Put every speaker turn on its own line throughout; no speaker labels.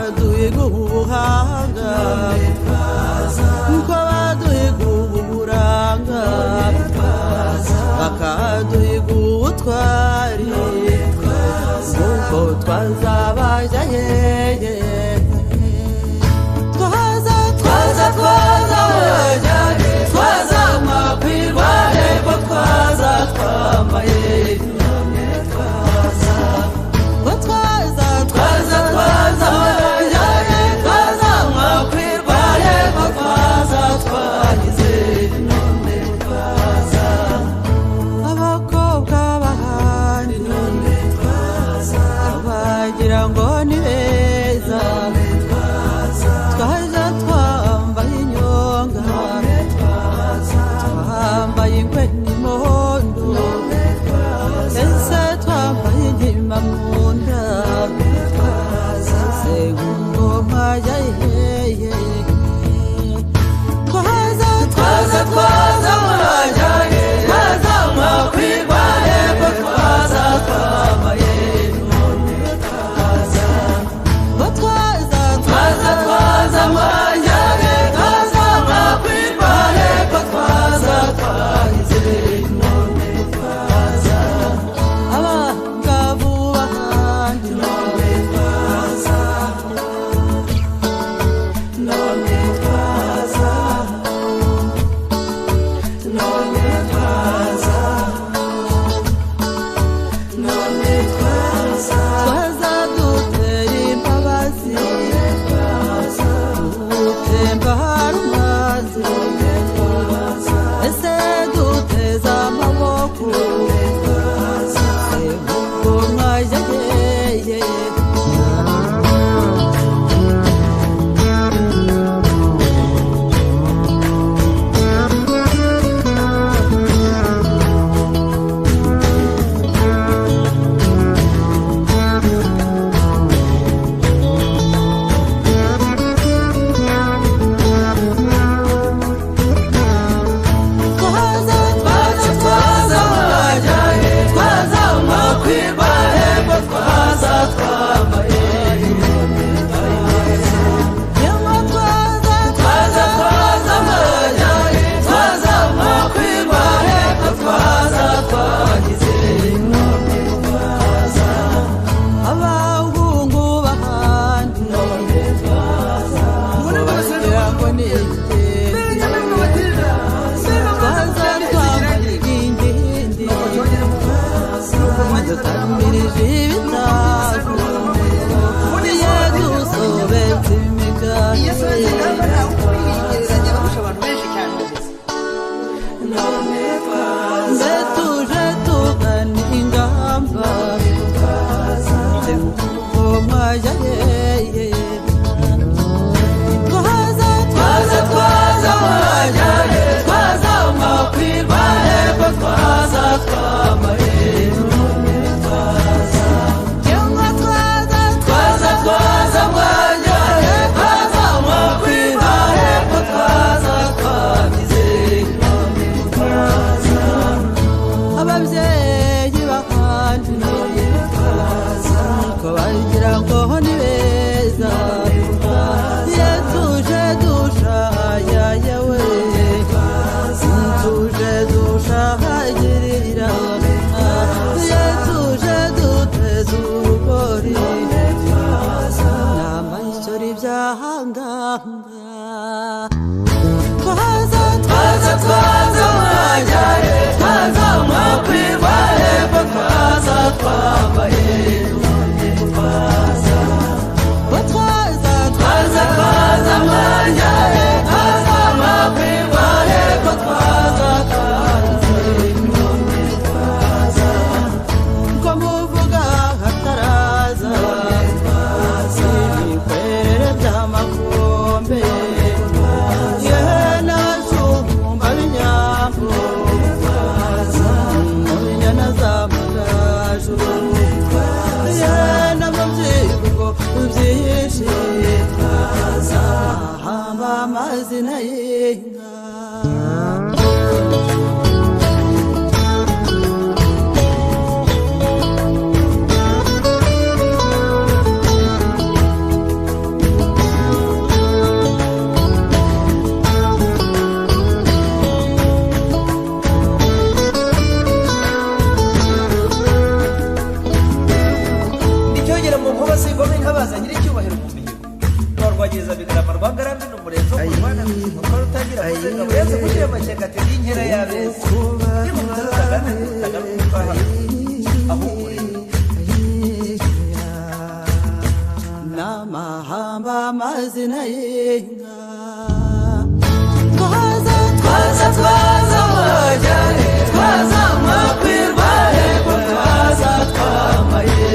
baduhiga ubuhanga uko baduhiga uburanga bakaduhiga ubutwari uko twazabajya hehe twaza makwirwa hepfo twaza twambaye
rwageza bigarama rwagarambye n'umurenzo mu Rwanda nuko rutangira kuzenga burenze kugira amashyaka ati n'inkera y'abeza y'umuze rutagana rutagaruka aho uri
n'amahamba amazina y'inka twaza wajyane twaza makwirwa hepfo twaza twambaye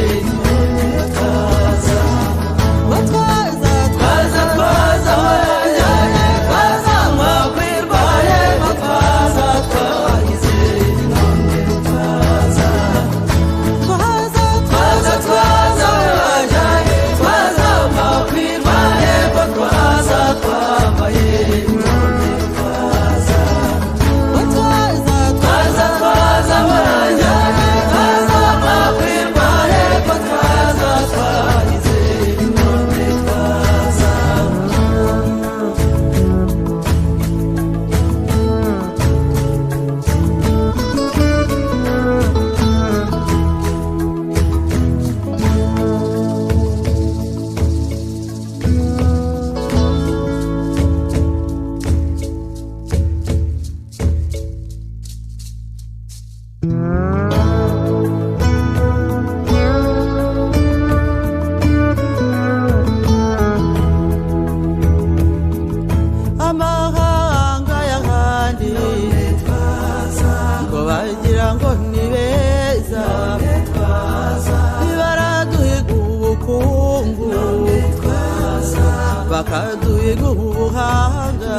bakaduhiga ubuhanga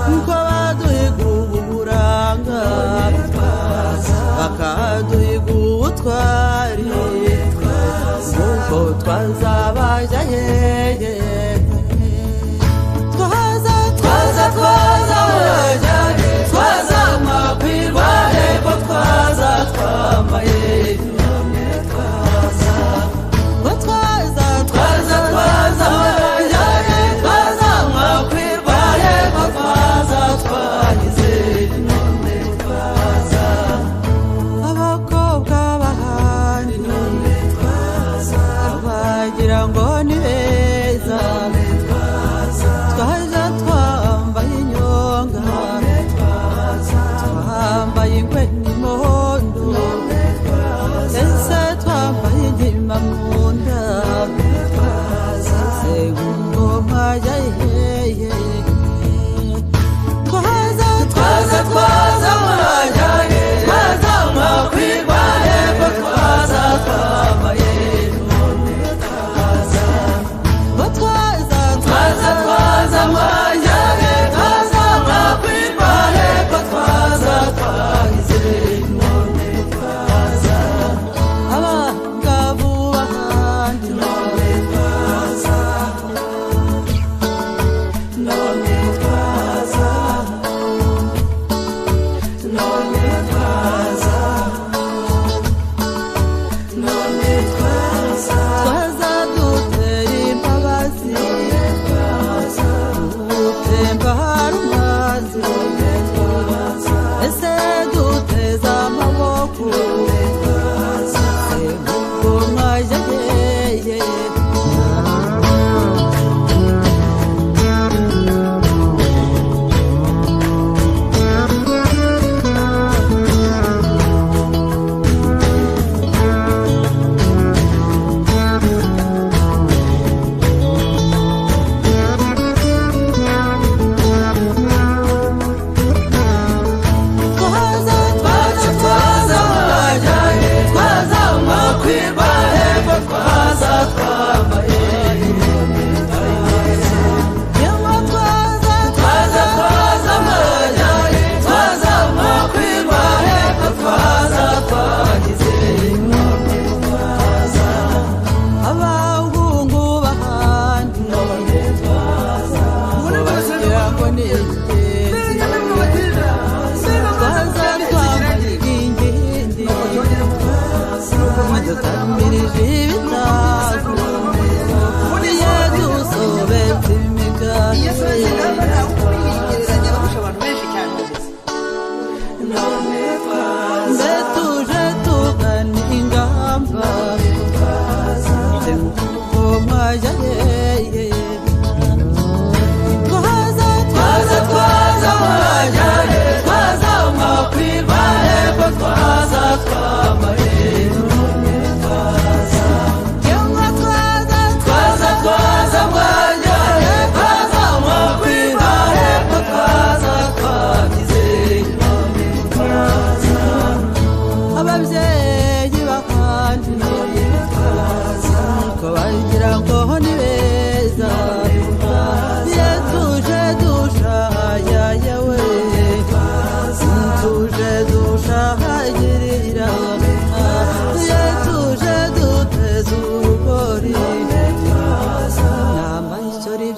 nuko baduhiga uburanga bakaduhiga ubutwari nuko twazabajya hehe twaza wajyane twaza makwirwa hepfo twaza twambaye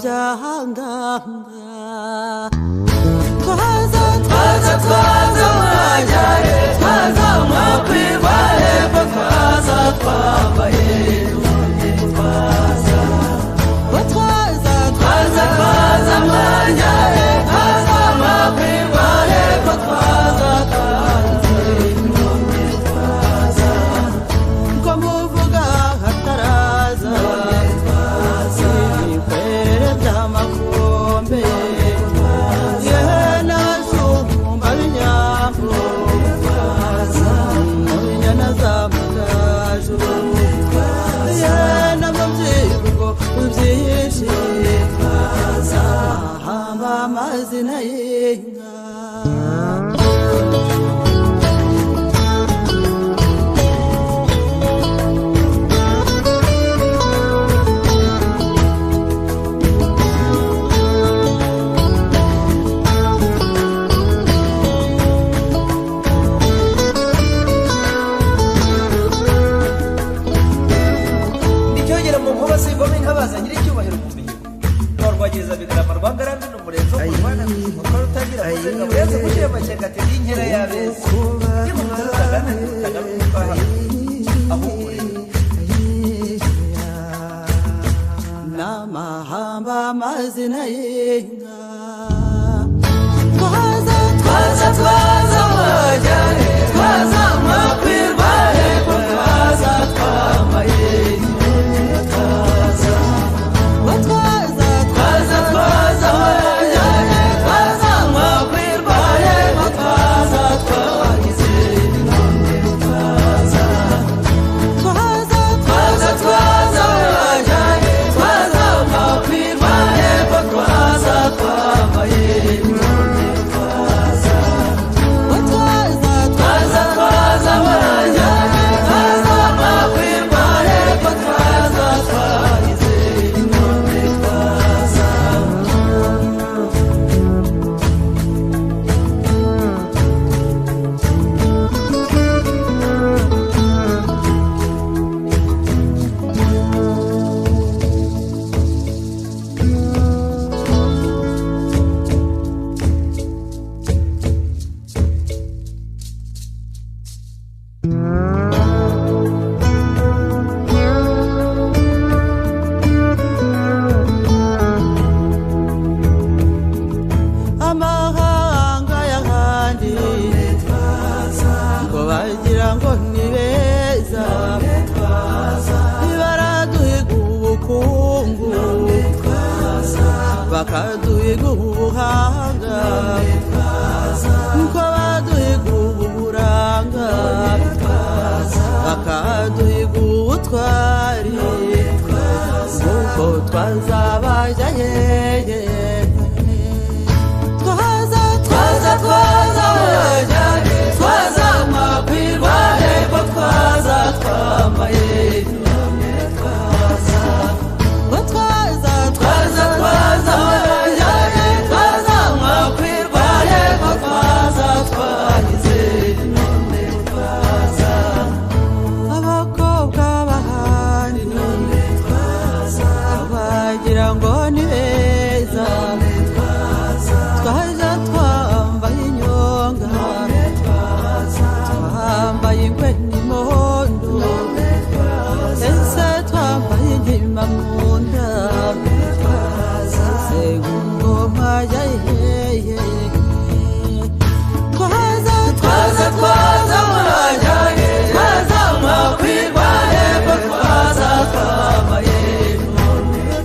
byahanganga twaza mwajyaye twaza mwakwirwa hepfo twaza twambaye twaza mwajyaye twaza mwakwirwa hepfo twaza twaza ko muvuga hataraza ibikwerere by'amakombe yena zumba b'inyambo mu binyana z'amagaju yena mu byivugo byinshi hamba amazina y'inka
bazanyira icyubahiro mu mihigo norwagiriza bigarama rwangarambe n'umurenzo mu Rwanda mukora utagira kuzenga burenze gushyira amakenga ati n'inkera y'abeza y'umutuzo utagana utwaha ahubwo
n'amahamba amazina y'inka twaza mwajyaye twaza mwakwirwa hepfo twaza twambaye bakaduhiga ubuhanga nko baduhiga uburanga bakaduhiga ubutwari nuko twazabajya hehe twaza mwajyaye twaza mwakwirwa hepfo twaza twambaye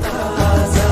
twaza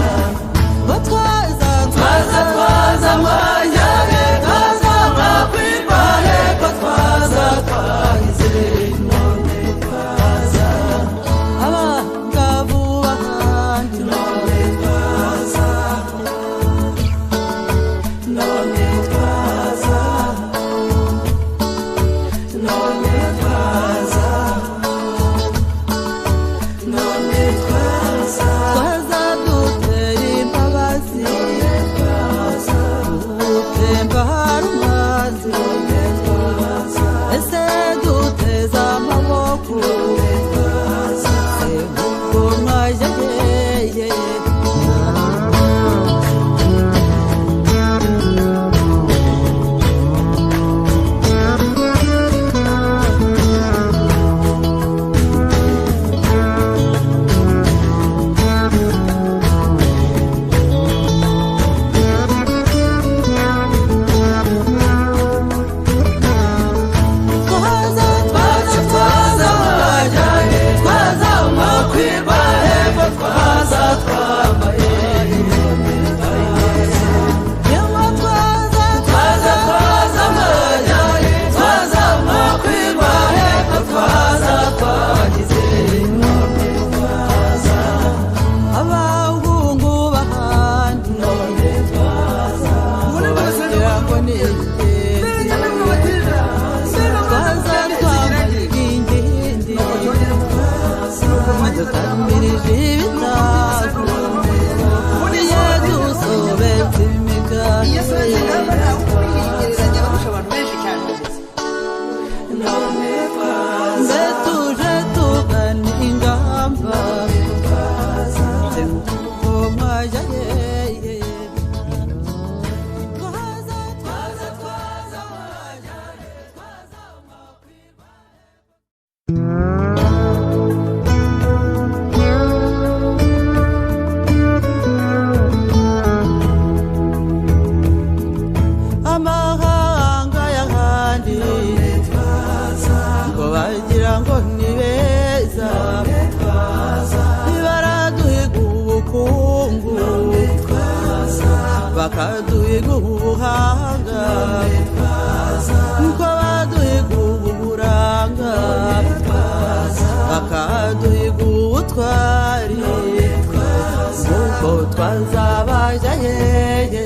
twazabajya hehe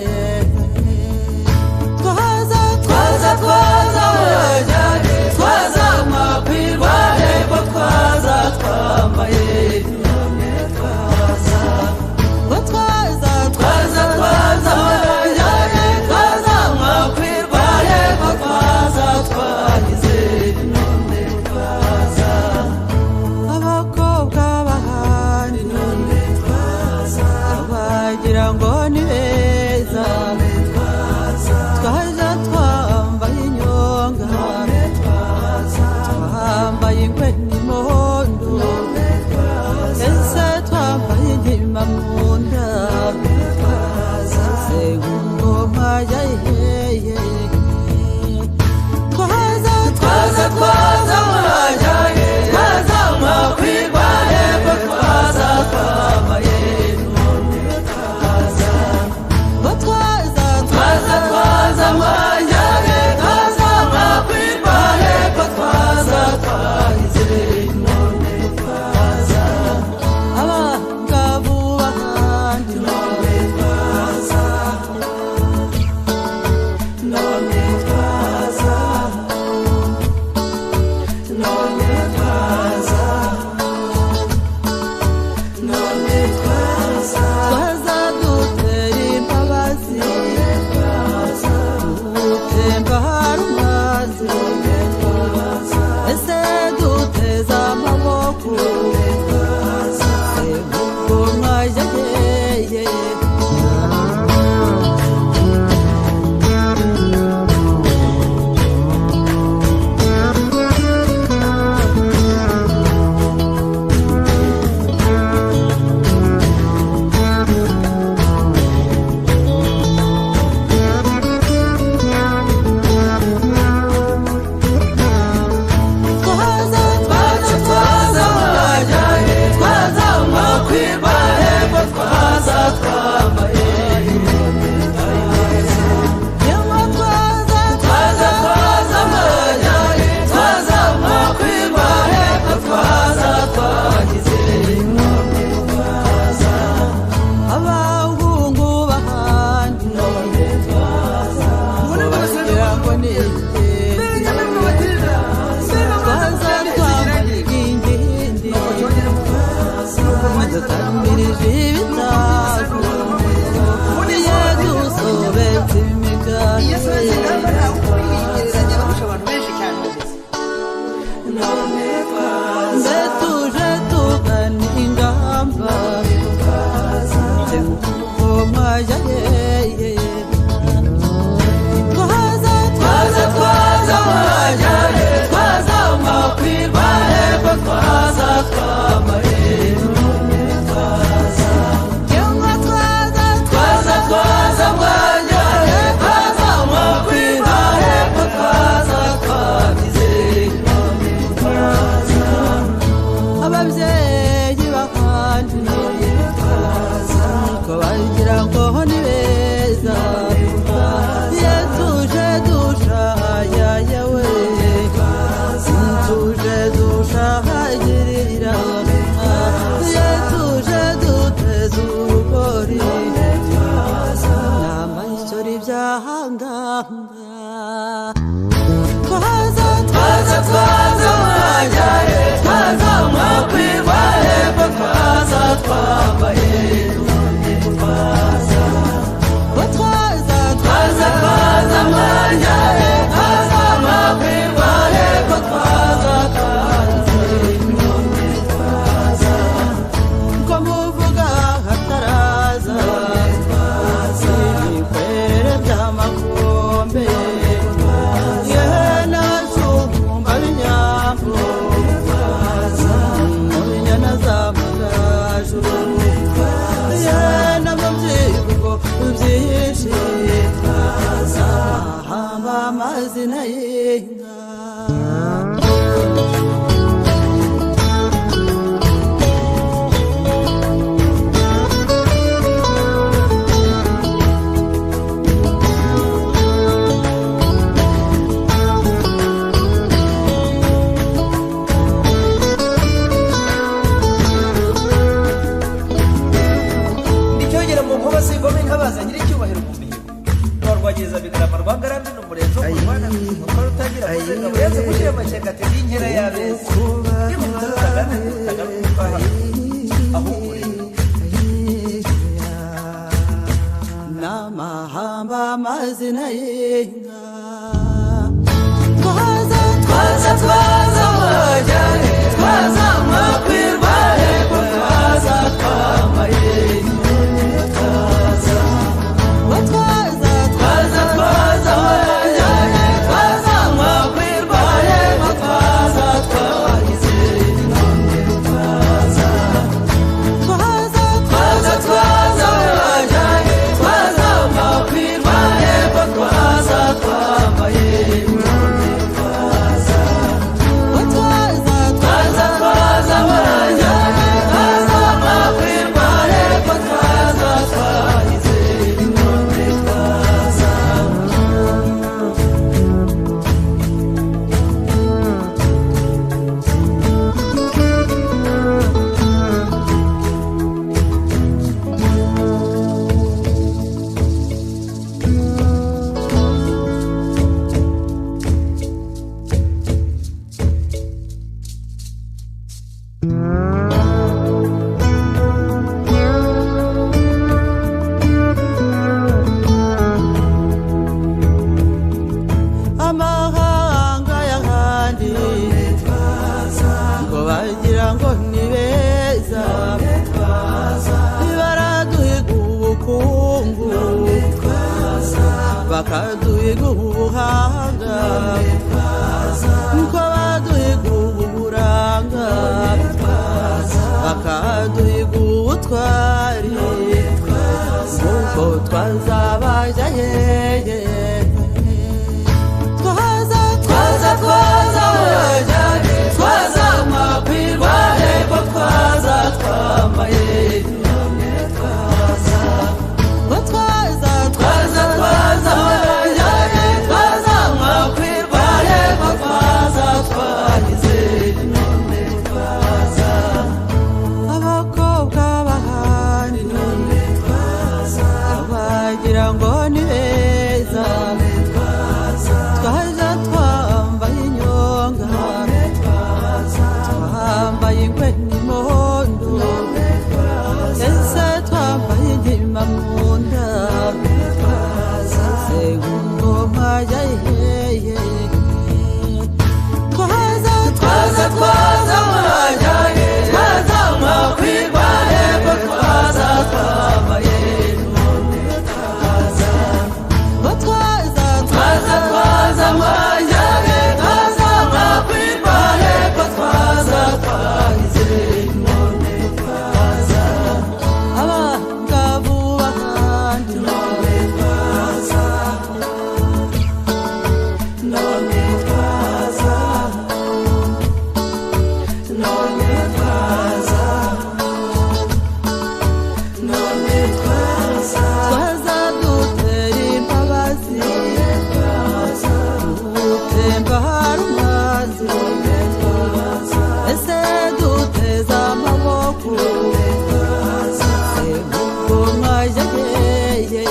twazabajya twazamakwirwa hepfo twambaye none twazamakwirwa hepfo twagize none abakobwa bahandi none bagira ngo ni beza twaja twambaye inyonga twambaye ingwe n'imondo ese twambaye inkima mu nda se ngoma yayiheye twazamakwirwa hepfo twambaye none twazamakwirwa hepfo twagize none abangavu bahandi none twaza dutera imbabazi dutemba hari umwazi ese duteza amaboko ubwo mwajya hehe twazamakwirwa hepfo twambaye twazamakwirwa hepfo twagize none abahungu bahandi none bagira ngo ni twaza twambaye ingindi dutamirije ibitago iyo dusobetse imigani nze tuje tugana ingamba mwajya hehe twazamakwirwa hepfo twambaye none twazamakwirwa hepfo twagize none ababyeyi bahandi none ko bagira ngo ni beza iyo tuje dushaya yewe tuje dushahagirira iyo tuje duteza urugori n'amayisori byahanganga twazamakwirwa hepfo twambaye none twazamakwirwa hepfo twagize none ko muvuga hataraza ibikwerere by'amakombe n'abashumba b'inyambo mu binyana z'amagaju n'amabyivugo byinshi ahamba amazina y'inka
ntabaza nyiricyubahiro mu mihigo rwageza bigarama rwangarambe n'umurenzo wo kurwana kuko rutangira kuzenga burenze gushyira amakenga ateza inkera y'abeza y'umuntu utagana utwaha ahubwo
n'amahamba amazina y'inka twaza wajyane twaza makwirwa heko twaza twambaye twaza wajyane twaza makwirwa heko twaza twagize inkombe twaza wajyane twaza makwirwa heko twaza twambaye amahanga y'ahandi ngo bagira ngo ni beza baraduhiga ubukungu bakaduhiga ubuhanga ko baduhiga uburanga bakaduhiga ubutwari kuko twazabajya hehe twaza wajyane twaza makwirwa heko twaza twambaye none twaza wajyane twaza makwirwa heko twaza twagize none twaza abakobwa bahandi none twaza bagira ngo ni beza twaja twambaye inyonga twambaye ingwe n'imondo ese twambaye inkima mu nda segungoma yayiheye twaza wajyane twaza makwirwa heko twaza twambaye none twaza wajyane twaza makwirwa heko twaza twagize none twaza abangavu bahandi none twaza twaza dutera imbabazi dutemba hari umwazi ese duteza amaboko ubwo mwajya hehe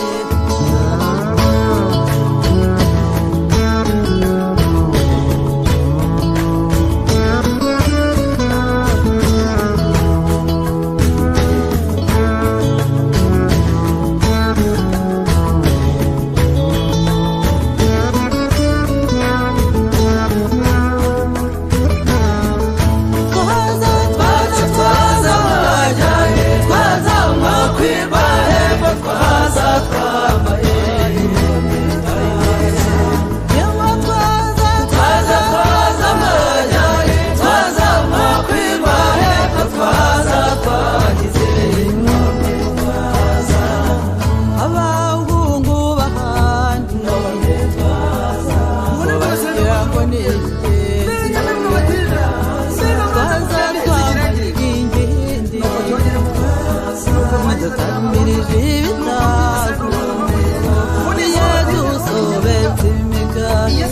twaza wajyane twaza makwirwa heko twaza twambaye twaza wajyane twaza makwirwa heko twaza twagize none twaza abahungu bahandi none twaza bagira ngo ni twaza twambaye ingindi dutamirije ibitago iyo dusobetse imigani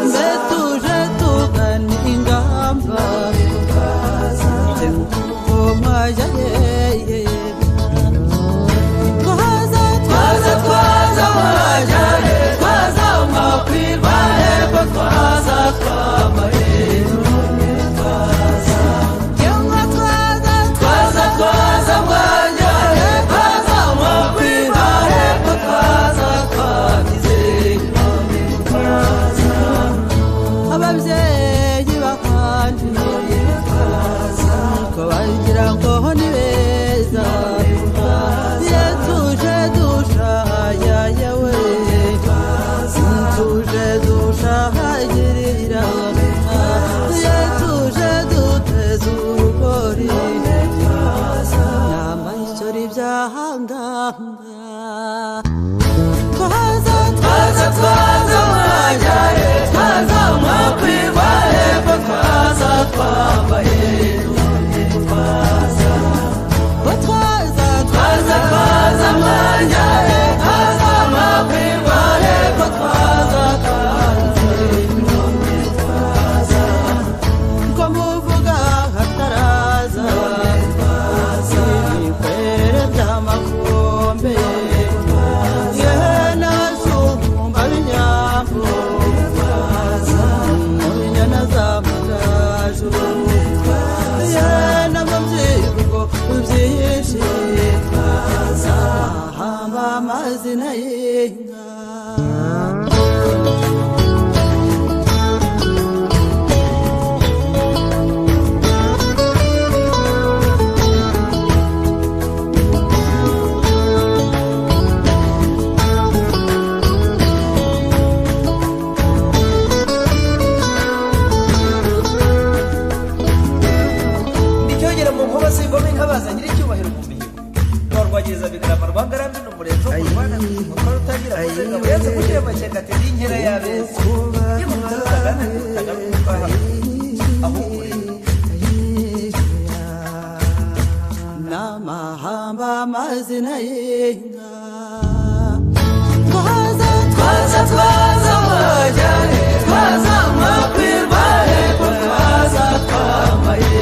mbe tuje tugana ingamba y'ahandi ko bagira ngo ni beza ye tuje dushaya yewe tuje dushahagirira ye tuje duteza urugori n'amayisori byahanganga twaza mwajyaye twaza mwakwirwa hepfo twaza twambaye twaza mwajyaye twaza mwakwirwa hepfo twaza twaza ko muvuga hataraza ibikwere by'amakombe amazina y'inka
nicyogera mu nkuba singoma inka bazanye icyubahiro mu mihigo rwageza bigarama rwangarambe n'umurenzo wo kurwana kuko rutangira kuzenga burenze kugira amakenga atera inkera y'abeza y'umutwe utagana aho uri
n'amahamba amazina y'inka twaza mwajyaye twaza mwakwirwa hepfo twaza twambaye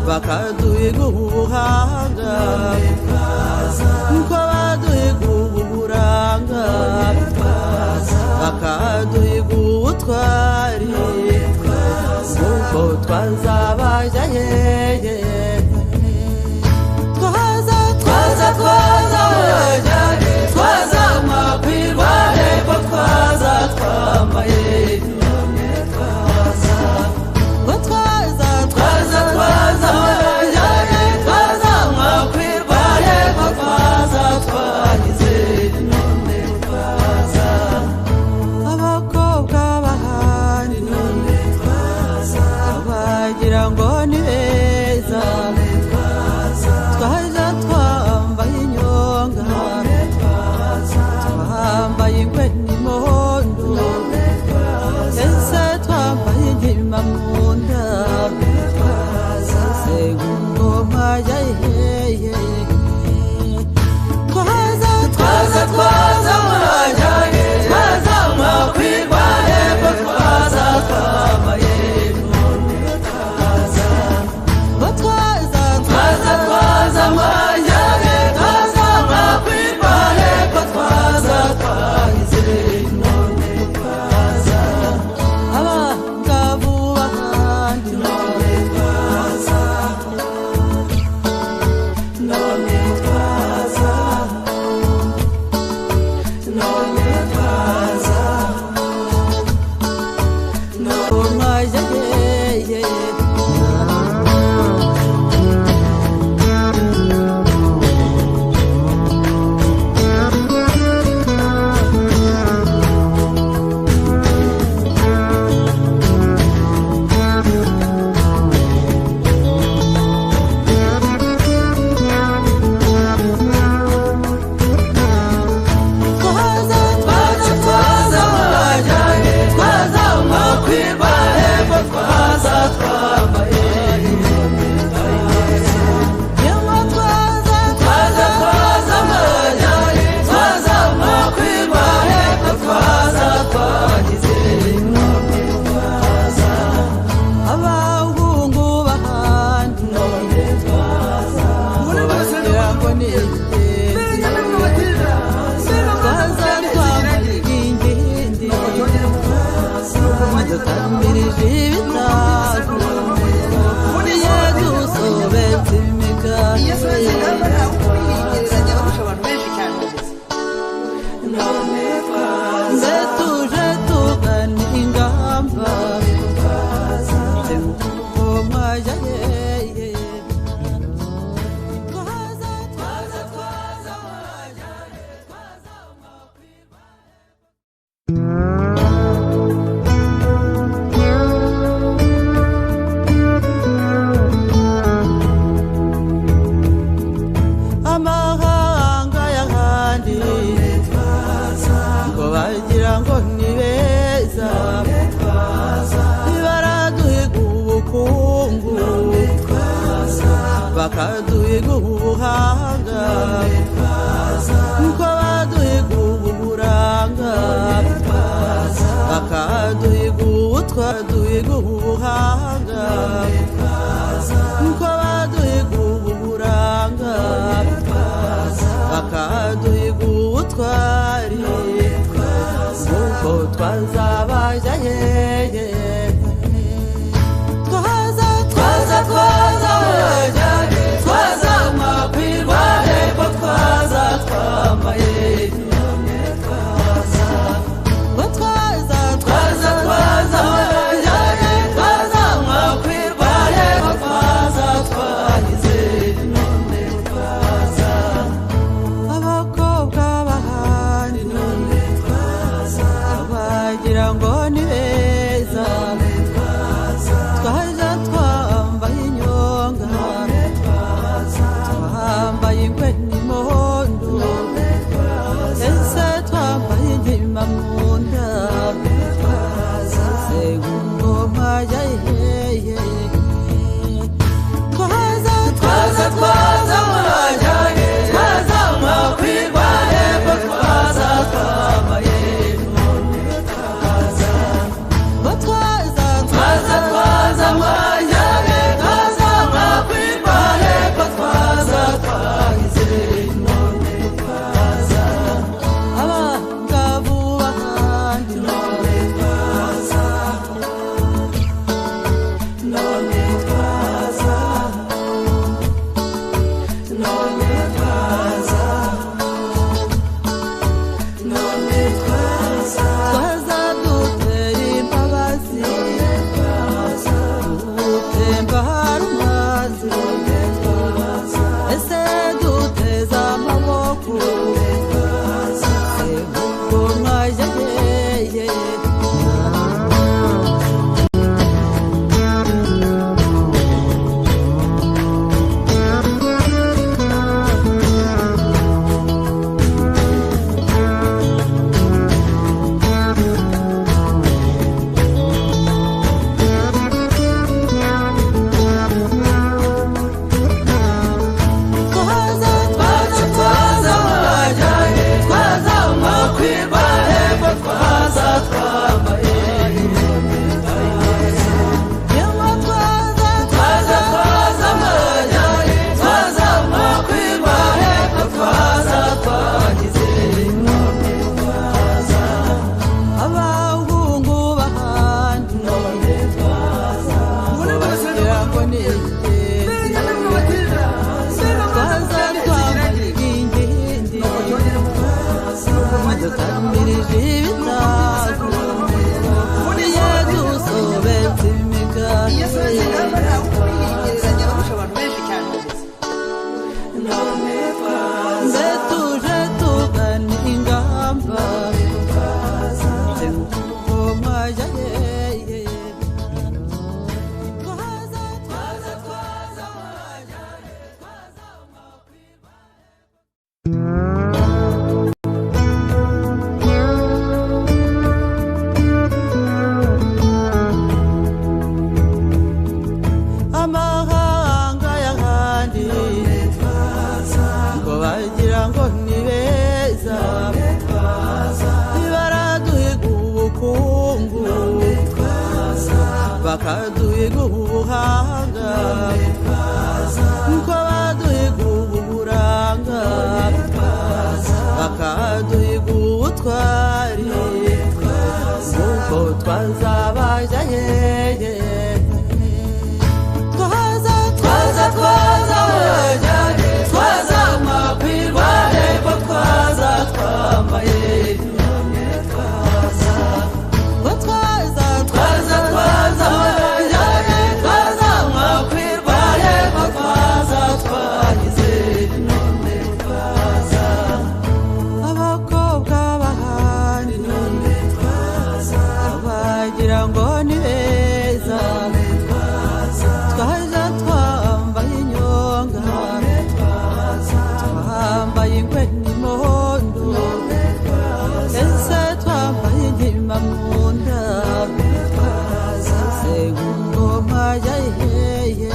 bakaduhiga ubuhanga nko baduhiga uburanga bakaduhiga ubutwari kuko twazabajya hehe twaza mwakwirwa hepfo twaza twambaye dutamirije ibitaro buriya dusobetse imigani
iyo soze ingamba ntabwo kwigereranya barusha abantu benshi cyane
none twaza tuje tugana ingamba ngo mwajya yeye twaza mwajya twaza makwirwa amahanga y'ahandi ngo bagira ngo ni beza baraduhiga ubukungu bakaduhiga ubuhanga nko baduhiga uburanga bakaduhiga ubutwaduhiga ubuhanga nko baduhiga uburanga bakaduhiga ubutwari kuko twazabajya yeye twaza twaza makwirwa hepfo twaza twambaye none twaza makwirwa hepfo twaza twagize none twaza abakobwa bahandi none twaza bagira ngo ni beza twaja twambaye inyonga twambaye ingwe n'imondo ese twambaye inkima mu nda segungoma yayeye twaza mwajya twaza makwirwa hepfo twaza twambaye none twaza mwajya twaza makwirwa hepfo twaza twagize none twaza abangavu bahandi none twaza none twaza none twaza none twaza twaza dutera imbabazi dutemba hari umwazi ese duteza amaboko ngo mwajya yeye twaza mwajya twaza makwirwa hepfo twaza twambaye yewe twaza mwajya twaza makwirwa hepfo twaza twagize none twaza abahungu bahandi none twaza bagira ngo ni twaza twambaye ingindi dutamirije ibitaro buriya dusobetse
iyo soze ingamba
imigani
ntabwo kwigereranya barusha abantu benshi cyane
none twaza tuje tugana ingamba ngo mwajya yeye twaza mwajya twaza makwirwa amahanga y'ahandi ngo bagira ngo ni beza baraduhiga ubukungu bakaduhiga ubuhanga nko baduhiga uburanga bakaduhiga ubutwari kuko twazabaja yeye twaza twaza twaza wajyane twaza makwirwa hepfo twaza twambaye none twaza ngo twaza twaza twaza wajyane twaza makwirwa hepfo twaza twagize none twaza abakobwa bahandi none twaza bagira ngo ni beza twaza twambaye inyonga twambaye ingwe n'imondo ese twambaye inkima mu nda se ngoma yayeye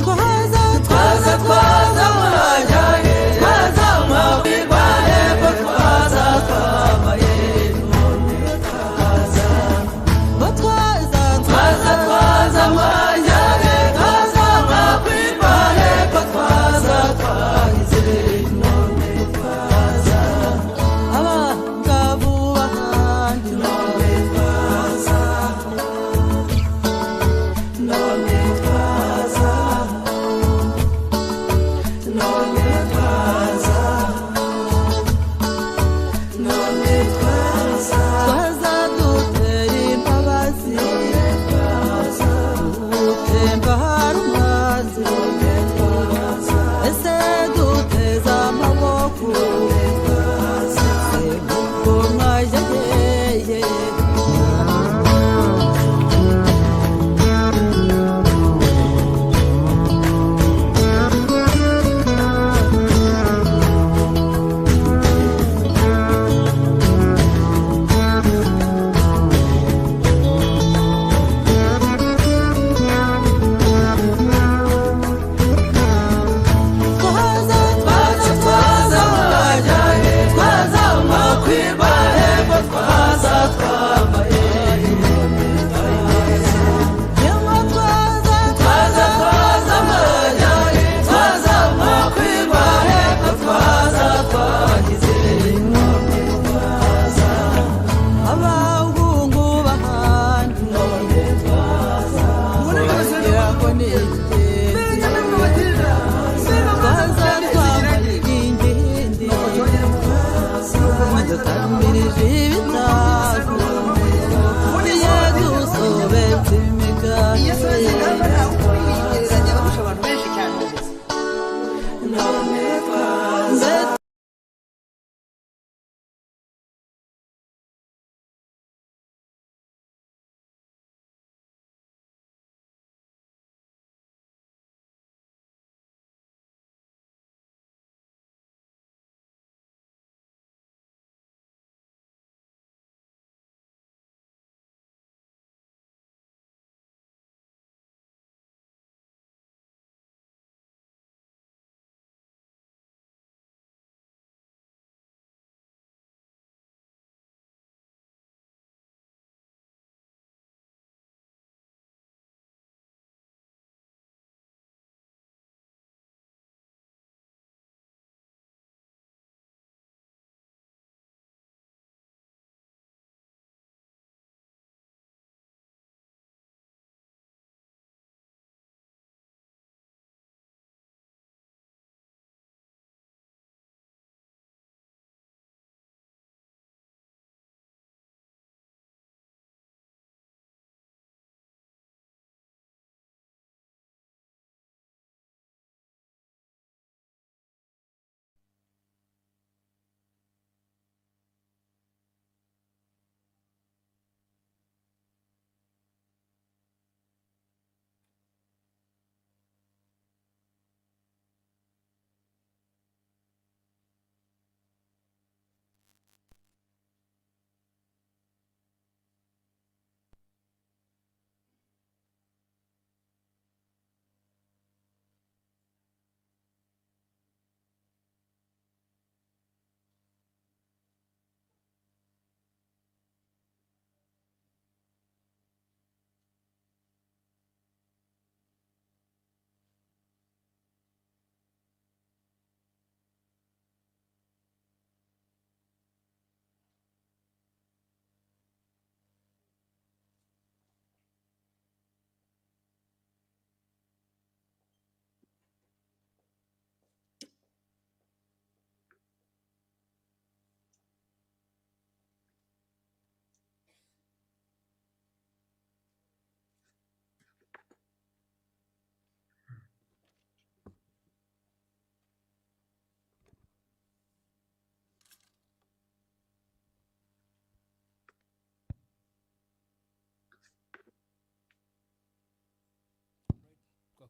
twaza twaza twaza wajyaye twaza makwirwa hepfo twaza twambaye none twaza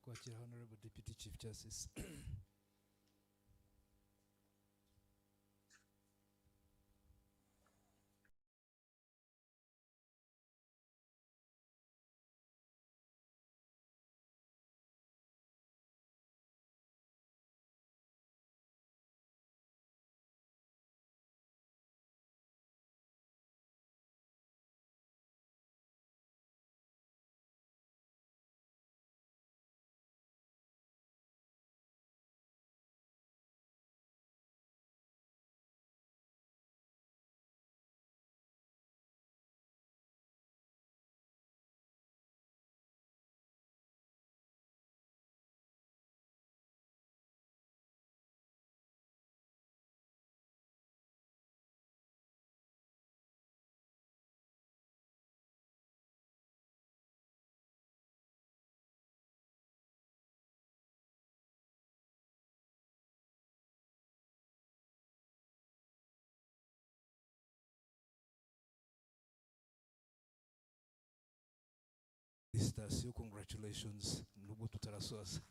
kwakira Honorable Deputy Chief Justice. Sitasiyo, congratulations nubwo tutarasoza.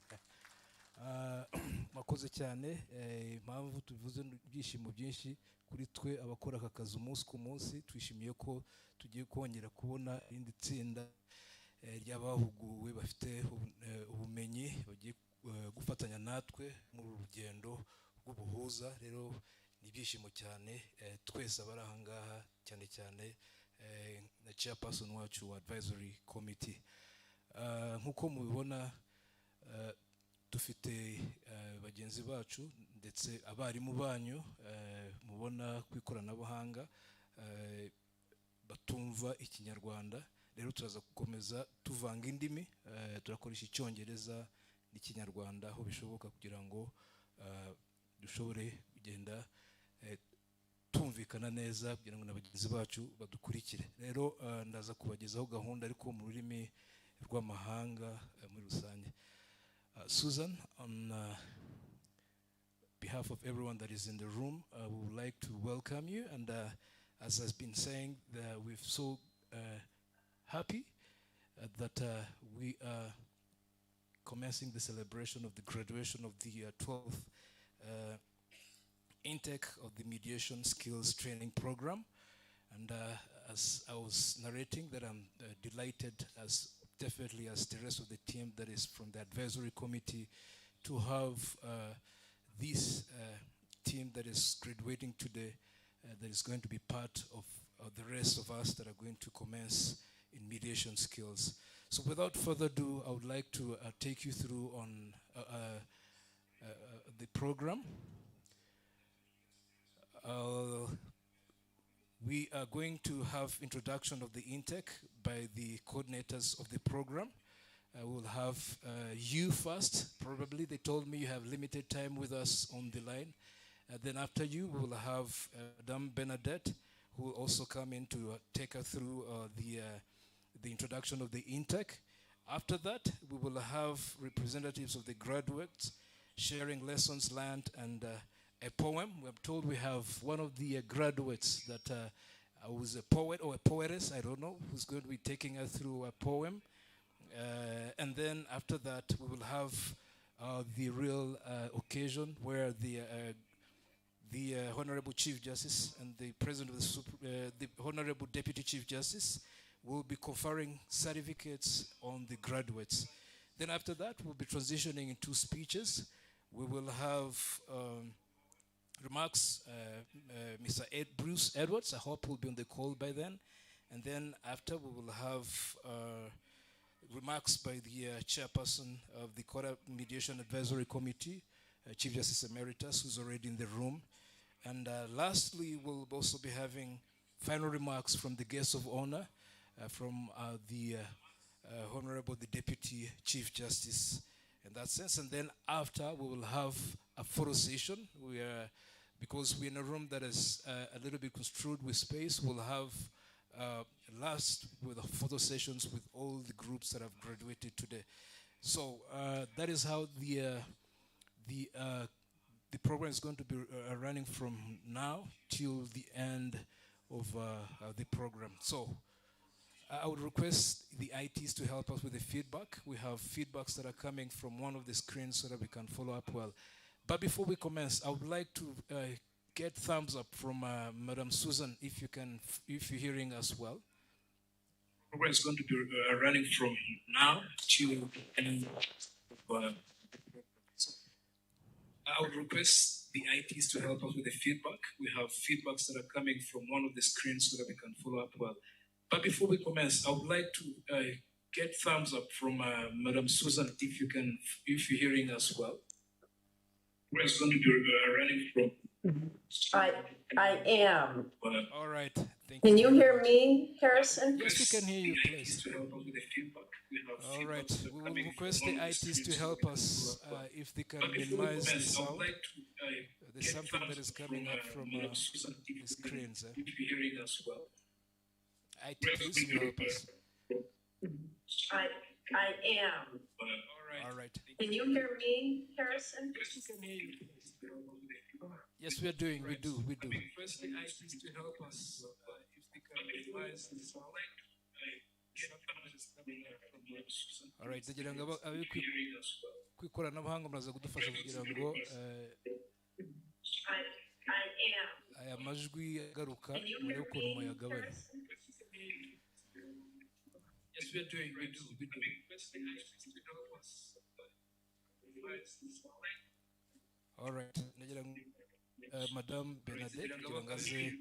Mwakoze cyane, impamvu tuvuze ibyishimo byinshi kuri twe abakora aka kazi umunsi ku munsi. Twishimiye ko tugiye kongera kubona irindi tsinda ry'abahuguwe bafite ubumenyi bagiye gufatanya natwe mu rugendo rw'ubuhuza. Rero ni ibyishimo cyane, twese abari aha ngaha, cyane cyane na chairperson wacu wa advisory committee. Nkuko mubibona, dufite bagenzi bacu ndetse abarimu banyu mubona ku ikoranabuhanga batumva ikinyarwanda. Rero turaza gukomeza tuvanga indimi, turakoresha icyongereza n'ikinyarwanda aho bishoboka kugira ngo dushobore kugenda tumvikana neza kugira ngo n'abagenzi bacu badukurikire. Rero ndaza kubagezaho gahunda ariko mu rurimi rw'amahanga muri rusange. Susan, on behalf of everyone that is in the room, we would like to welcome you, and as has been saying, we're so happy that we are commencing the celebration of the graduation of the 12th intake of the mediation skills training program. And as I was narrating, that I'm delighted, as definitely as the rest of the team that is from the advisory committee, to have this team that is graduating today, that is going to be part of the rest of us that are going to commence in mediation skills. So without further ado, I would like to take you through on the program. We are going to have introduction of the intake by the coordinators of the program. We'll have you first. Probably they told me you have limited time with us on the line. Then after you, we will have Madame Bernadette, who will also come in to take us through the introduction of the intake. After that, we will have representatives of the graduates sharing lessons learned and a poem. We're told we have one of the graduates that was a poet or a poetess, I don't know, who's going to be taking us through a poem. And then after that, we will have the real occasion where the Honorable Chief Justice and the President of the Honorable Deputy Chief Justice will be conferring certificates on the graduates. Then after that, we'll be transitioning into speeches. We will have remarks, Mr. Bruce Edwards, I hope will be on the call by then. And then after, we will have remarks by the chairperson of the Court Mediation Advisory Committee, Chief Justice Emeritus, who's already in the room. And lastly, we'll also be having final remarks from the guests of honor, from the Honorable the Deputy Chief Justice in that sense. And then after, we will have a photo session. Because we're in a room that is a little bit construed with space, we'll have last with photo sessions with all the groups that have graduated today. So that is how the program is going to be running from now till the end of the program. So I would request the ITs to help us with the feedback. We have feedbacks that are coming from one of the screens so that we can follow up well. But before we commence, I would like to get thumbs up from Madam Susan, if you can, if you're hearing us well. The program is going to be running from now to I would request the ITs to help us with the feedback. We have feedbacks that are coming from one of the screens so that we can follow up well. But before we commence, I would like to get thumbs up from Madam Susan, if you can, if you're hearing us well. The program is going to be running from.
I am.
All right. Thank
Can
you
you hear
much.
me, Harrison?
Yes, we can hear you, please. All right. We will request the ITs to help us if they can minimize the sound. There's something that is coming up from the screens. If you're hearing us well. IT, please help us.
I am.
All right.
Can you hear me, Harrison?
Yes, we can hear you. Yes, we are doing. We do. Request the ITs to help us if they can minimize the sound. All right. Ndagira ngo abe kwikoranabuhanga muraza kudufasha kugira ngo aya majwi agaruka muri ukuntu muyagabanya. Yes, we are doing. We do. All right. Ndagira ngo Madame Bernadette kugira ngo aze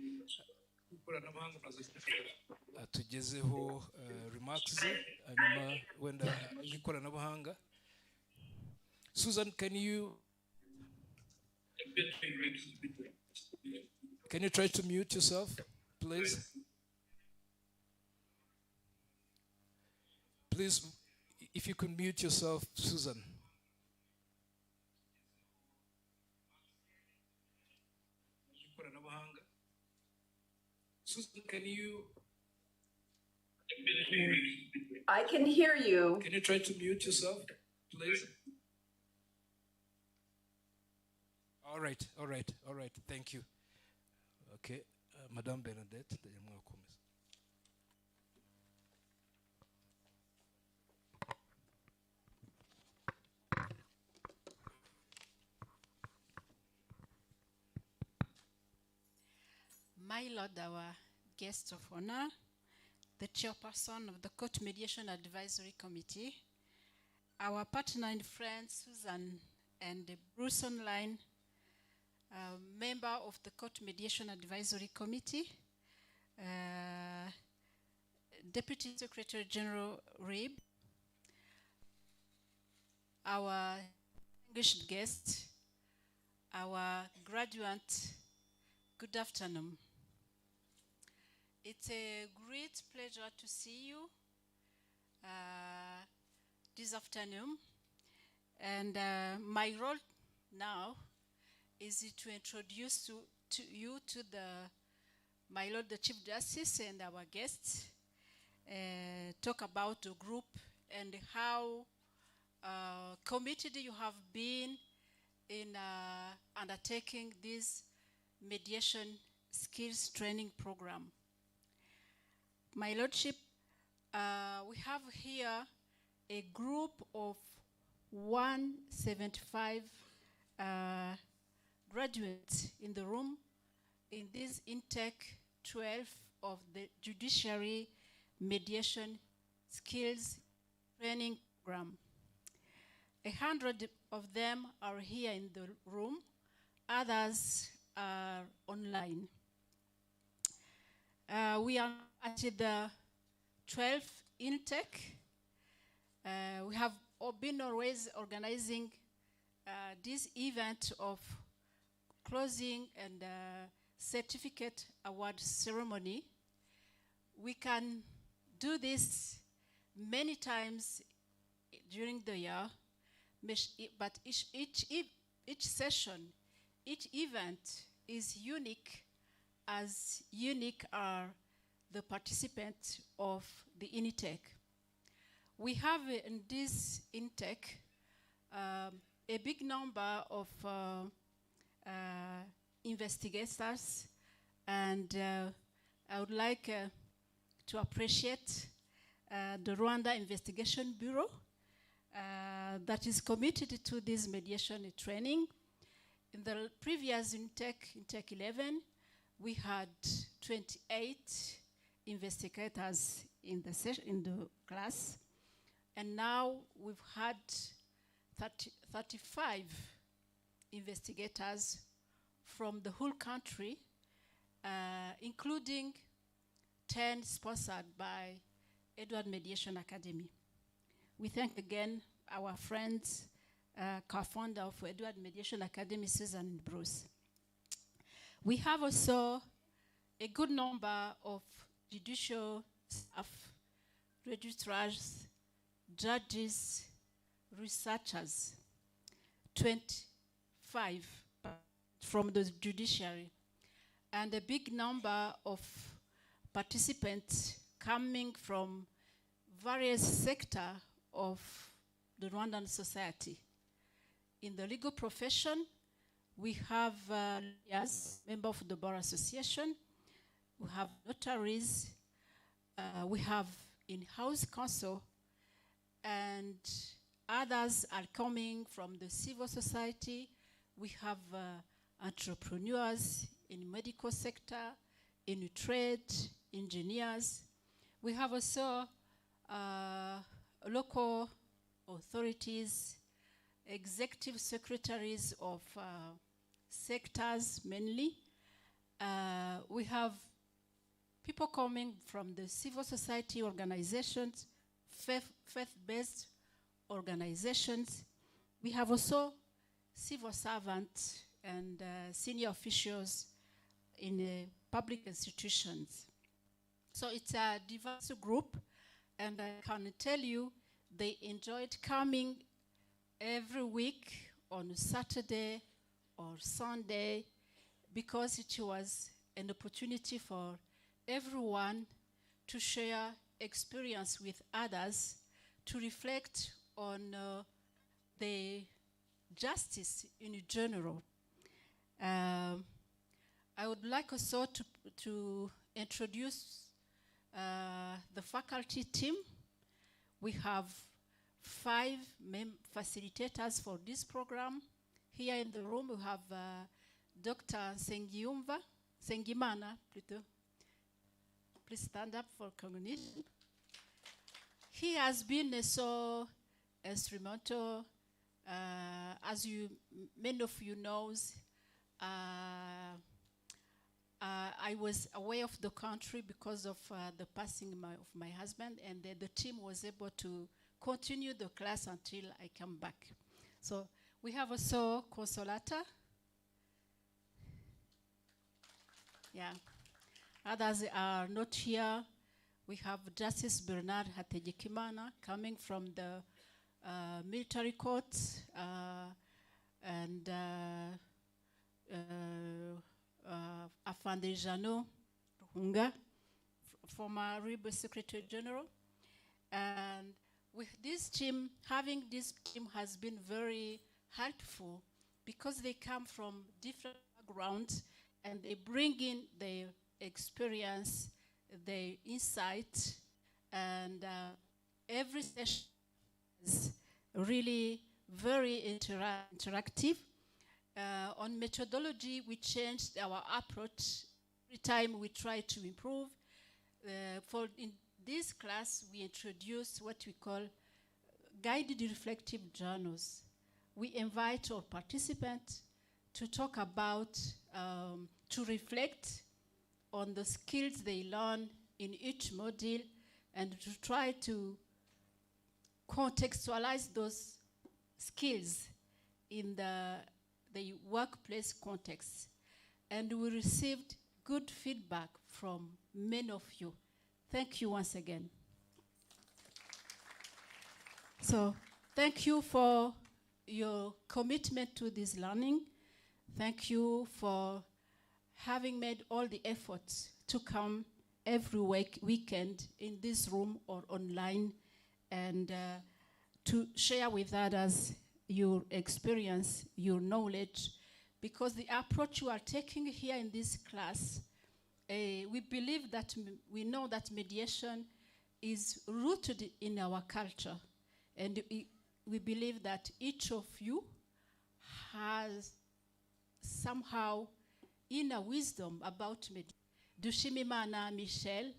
atugezeho remarks ze hanyuma wenda ikoranabuhanga. Susan, can you try to mute yourself, please? Please, if you could mute yourself, Susan. Susan, can you?
I can hear you.
Can you try to mute yourself, please? All right. Thank you. Okay, Madame Bernadette.
My Lord, our guest of honor, the chairperson of the Court Mediation Advisory Committee, our partner and friend Susan and Bruce Online, member of the Court Mediation Advisory Committee, Deputy Secretary General Rib, our distinguished guest, our graduate, good afternoon. It's a great pleasure to see you this afternoon. And my role now is to introduce you to my Lord the Chief Justice and our guests, talk about the group and how committed you have been in undertaking this mediation skills training program. My Lordship, we have here a group of 175 graduates in the room in this intake 12 of the Judiciary Mediation Skills Training Program. 100 of them are here in the room, others are online. We are at the 12th intake. We have been always organizing this event of closing and certificate award ceremony. We can do this many times during the year, but each session, each event is unique, as unique are the participants of the intake. We have in this intake a big number of investigators, and I would like to appreciate the Rwanda Investigation Bureau that is committed to this mediation training. In the previous intake 11, we had 28 investigators in the class, and now we've had 35 investigators from the whole country, including 10 sponsored by Rwanda Mediation Academy. We thank again our friends, co-founder of Rwanda Mediation Academy, Susan and Bruce. We have also a good number of judicial staff, registrars, judges, researchers, 25 from the judiciary, and a big number of participants coming from various sectors of the Rwandan society. In the legal profession, we have lawyers, members of the Bar Association, we have notaries, we have in-house counsel, and others are coming from the civil society. We have entrepreneurs in medical sector, in trade, engineers. We have also local authorities, executive secretaries of sectors mainly. We have people coming from the civil society organizations, faith-based organizations. We have also civil servants and senior officials in public institutions. So it's a diverse group, and I can tell you they enjoyed coming every week on Saturday or Sunday, because it was an opportunity for everyone to share experience with others, to reflect on the justice in general. I would like also to introduce the faculty team. We have 5 facilitators for this program. Here in the room we have Dr. Sengimana, plutôt. Please stand up for recognition. He has been so instrumental. As many of you knows, I was away of the country because of the passing of my husband, and the team was able to continue the class until I come back. So we have also Consolata. Yeah. Others are not here. We have Justice Bernard Hategekimana coming from the military court, and Afande Jano Ruhunga, former Rebel Secretary General. And with this team, having this team has been very helpful because they come from different backgrounds and they bring in their experience, their insight, and every session is really very interactive. On methodology, we changed our approach. Every time we try to improve. In this class, we introduced what we call guided reflective journals. We invite our participants to talk about, to reflect on the skills they learn in each module and to try to contextualize those skills in the workplace context. And we received good feedback from many of you. Thank you once again. So thank you for your commitment to this learning. Thank you for having made all the efforts to come every weekend in this room or online and to share with others your experience, your knowledge, because the approach you are taking here in this class, we believe that we know that mediation is rooted in our culture. And we believe that each of you has somehow inner wisdom about mediation. Dushimimana Michelle,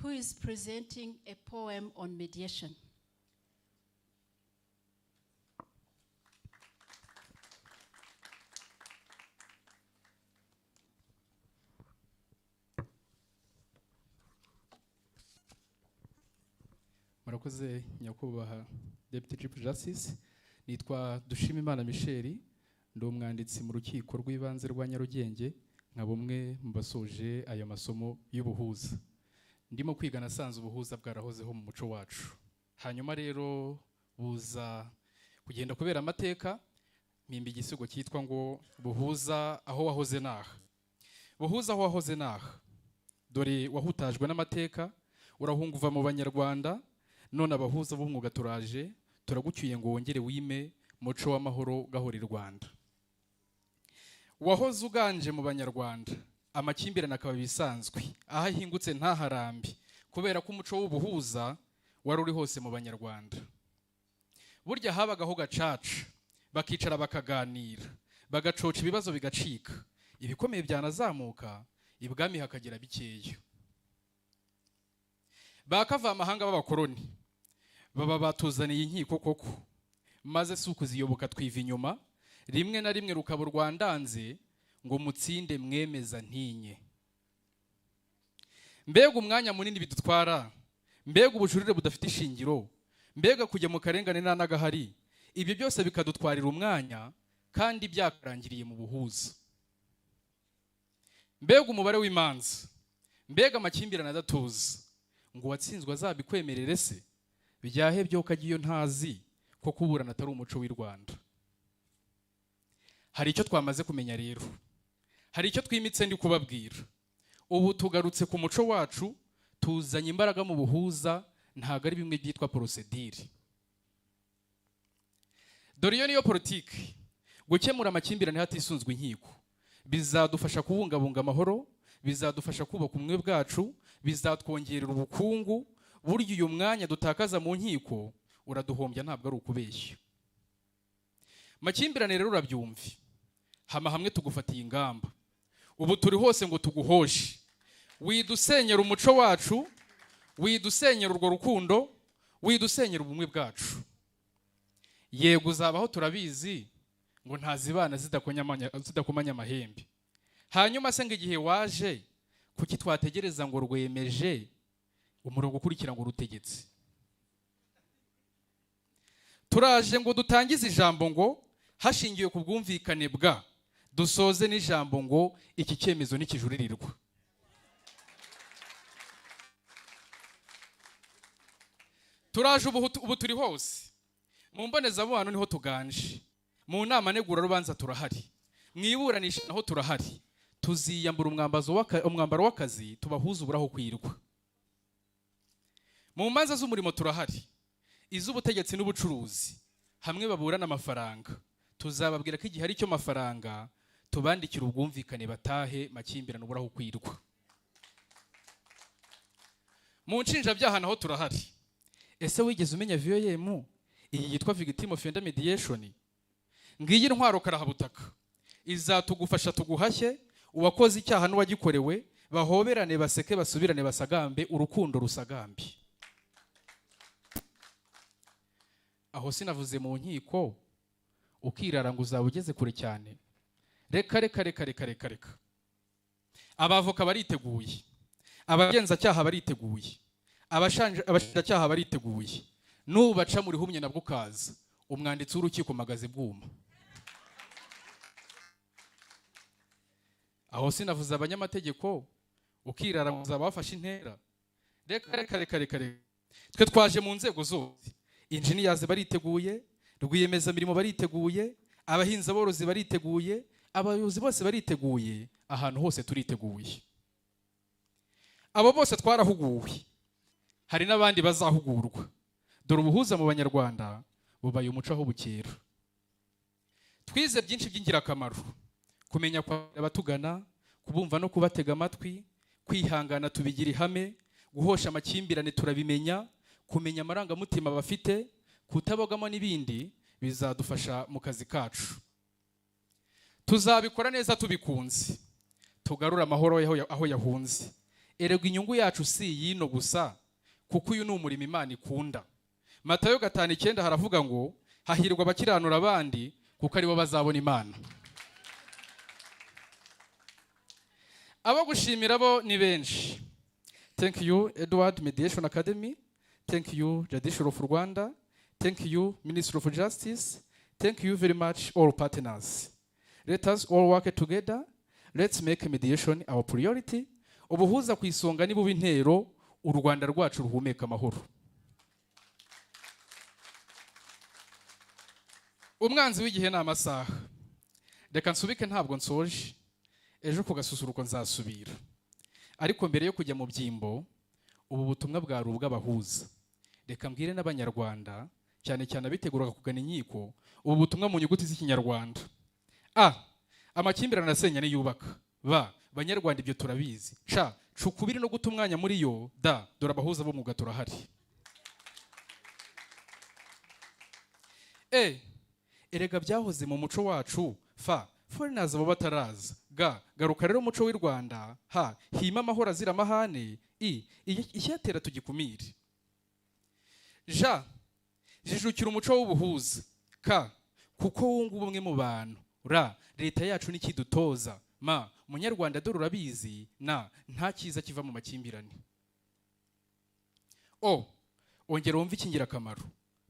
who is presenting a poem on mediation.
Murakoze nyakubahwa Deputy Chief Justice, nitwa Dushimimana Michelle, ndi umwanditsi mu rukiko rw'ibanze rwa Nyarugenge, nka bumwe mu basoje aya masomo y'ubuhuza. Ndimo kwiga nasanze ubuhuza bwarahozeho mu muco wacu. Hanyuma rero buza kugenda kubera amateka, mpimba igisigo cyitwa ngo buhuza aho wahoze naha. Buhuza aho wahoze naha. Dore wahutajwe n'amateka, urahunga uva mu Banyarwanda, none abahuza b'umwuga turaje, turagucyuye ngo wongere wime muco w'amahoro gahora i Rwanda. Wahoze uganje mu Banyarwanda, amakimbirane akaba bisanzwe, aho ahingutse ntaharambi, kubera ko umuco w'ubuhuza wari uri hose mu Banyarwanda. Burya habagaho gacaca, bakicara bakaganira, bagacoca ibibazo bigacika, ibikomeye byanazamuka, ibwami hakagira bikeya. Bakava amahanga b'abakoroni, baba batuzaniye inkiko koko, maze si ukuziyoboka twiva inyuma, rimwe na rimwe rukaba Rwandanze ngo mutsinde mwemeza ntinye. Mbega umwanya munini bidutwara, mbega ubujurire budafite ishingiro, mbega kujya mu karengane n'agahari, ibyo byose bikadutwarira umwanya kandi byakarangiriye mu buhuza. Mbega umubare w'imanza, mbega amakimbirane adatuza, ngo watsinzwe azabikwemerere se, byahebye ukagiyo ntazi ko kuburana atari umuco w'i Rwanda. Hari icyo twamaze kumenya rero, hari icyo twimitse ndi kubabwira. Ubu tugarutse ku muco wacu, tuzanye imbaraga mu buhuza, ntago ari bimwe byitwa procedure. Dore iyo niyo politiki, gukemura amakimbirane hatisunzwe inkiko, bizadufasha kubungabunga amahoro, bizadufasha kubaka ubumwe bwacu, bizatwongerera ubukungu. Burya uyu mwanya dutakaza mu nkiko uraduhombya, ntabwo ari ukubeshya. Makimbirane rero urabyumvi, hama hamwe tugufatiye ingamba. Ubu turi hose ngo tuguhoshe, widusenyera umuco wacu, widusenyera urwo rukundo, widusenyera ubumwe bwacu. Yego uzabaho turabizi, ngo ntazibana zidakomanya amahembe. Hanyuma se ngo igihe waje, kuki twategereza ngo rwemeje umurongo ukurikira ngo rutegetse? Turaje ngo dutangize ijambo ngo hashingiwe ku bwumvikane bwa, dusoze n'ijambo ngo iki cyemezo nikijuririrwa. Turaje ubu turi hose, mu mbonezamubano niho tuganje, mu nama negura rubanza turahari, mwiburanisha naho turahari. Tuziyambura umwambaro w'akazi, tubahuza uburaho kwirwa. Mu manza z'umurimo turahari, iz'ubutegetsi n'ubucuruzi, hamwe baburana amafaranga. Tuzababwira ko igihe ari cyo mafaranga, tubandikira ubwumvikane batahe makimbirane uburaho kwirwa. Mu nshinjabyaha naho turahari. Ese wigeze umenya VOM iyi yitwa Victim of Rwanda Mediation? Ngiyi intwaro karahabutaka, izatugufasha tuguhashye uwakoze icyaha n'uwagikorewe, bahoberane, baseke, basubirane, basagambe, urukundo rusagambi. Aho sinavuze mu nkiko ukirara ngo uzaba ugeze kure cyane. Reka. Abavoka bariteguye, abagenzacyaha bariteguye, abashinjacyaha bariteguye. Nubaca muri humye nabwo ukaza, umwanditsi w'urukiko magaze bwuma. Aho sinavuze abanyamategeko ukirara ngo uzaba wafashe intera. Reka. Twe twaje mu nzego zose. Engineers bariteguye, rwiyemezamirimo bariteguye, abahinzi aborozi bariteguye, abayobozi bose bariteguye, ahantu hose turiteguye. Abo bose twarahuguwe, hari n'abandi bazahugurwa. Dore ubuhuza mu Banyarwanda bubaye umuco aho bukera. Twize byinshi by'ingirakamaro, kumenya kwa abatugana, kubumva no kubatega amatwi, kwihangana tubigira ihame, guhosha amakimbirane turabimenya, kumenya amarangamutima bafite, kutabogamo n'ibindi bizadufasha mu kazi kacu. Tuzabikora neza tubikunze, tugarura amahoro aho yahunze. Erega inyungu yacu si yino gusa, kuko uyu ni umurimo Imana ikunda. Matayo 5:9 haravuga ngo hahirwa abakiranura abandi kuko aribo bazabona Imana. Abo gushimira bo ni benshi. Thank you Rwanda Mediation Academy, thank you Judiciary of Rwanda, thank you Ministry of Justice, thank you very much all partners. Let us all work together. Let's make mediation our priority. Ubuhuza ku isonga ni bubi intero u Rwanda rwacu ruhumeka amahoro. Umwanzi w'igihe ni amasaha. Reka nsubike ntabwo nsoje. Ejo ku gasusuruko nzasubira. Ariko mbere yo kujya mu byimbo, ubu butumwa bwa ubw'abahuza. Reka mbwire n'abanyarwanda, cyane cyane abiteguraga kugana inkiko, ubu butumwa mu nyuguti z'ikinyarwanda. A. Amakimbirane asenya ni yubaka. Ba. Banyarwanda ibyo turabizi. C. Cukubiri no guta umwanya muri yo. Da. Dore abahuza bo mwuga turahari. E. Erega byahoze mu muco wacu. Fa. Foreigners abo bataraza. Ga. Garuka rero umuco w'i Rwanda. Ha. Hima amahoro azira amahane. I. Icyatera tugikumire. Ja. Jijukira umuco w'ubuhuza. Ka. Kuko wunga ubumwe mu bantu. Ra. Leta yacu nikidutoza. Ma. Munyarwanda dore urabizi. Na. Nta cyiza kiva mu makimbirane. O. Ongera wumve ikingirakamaro.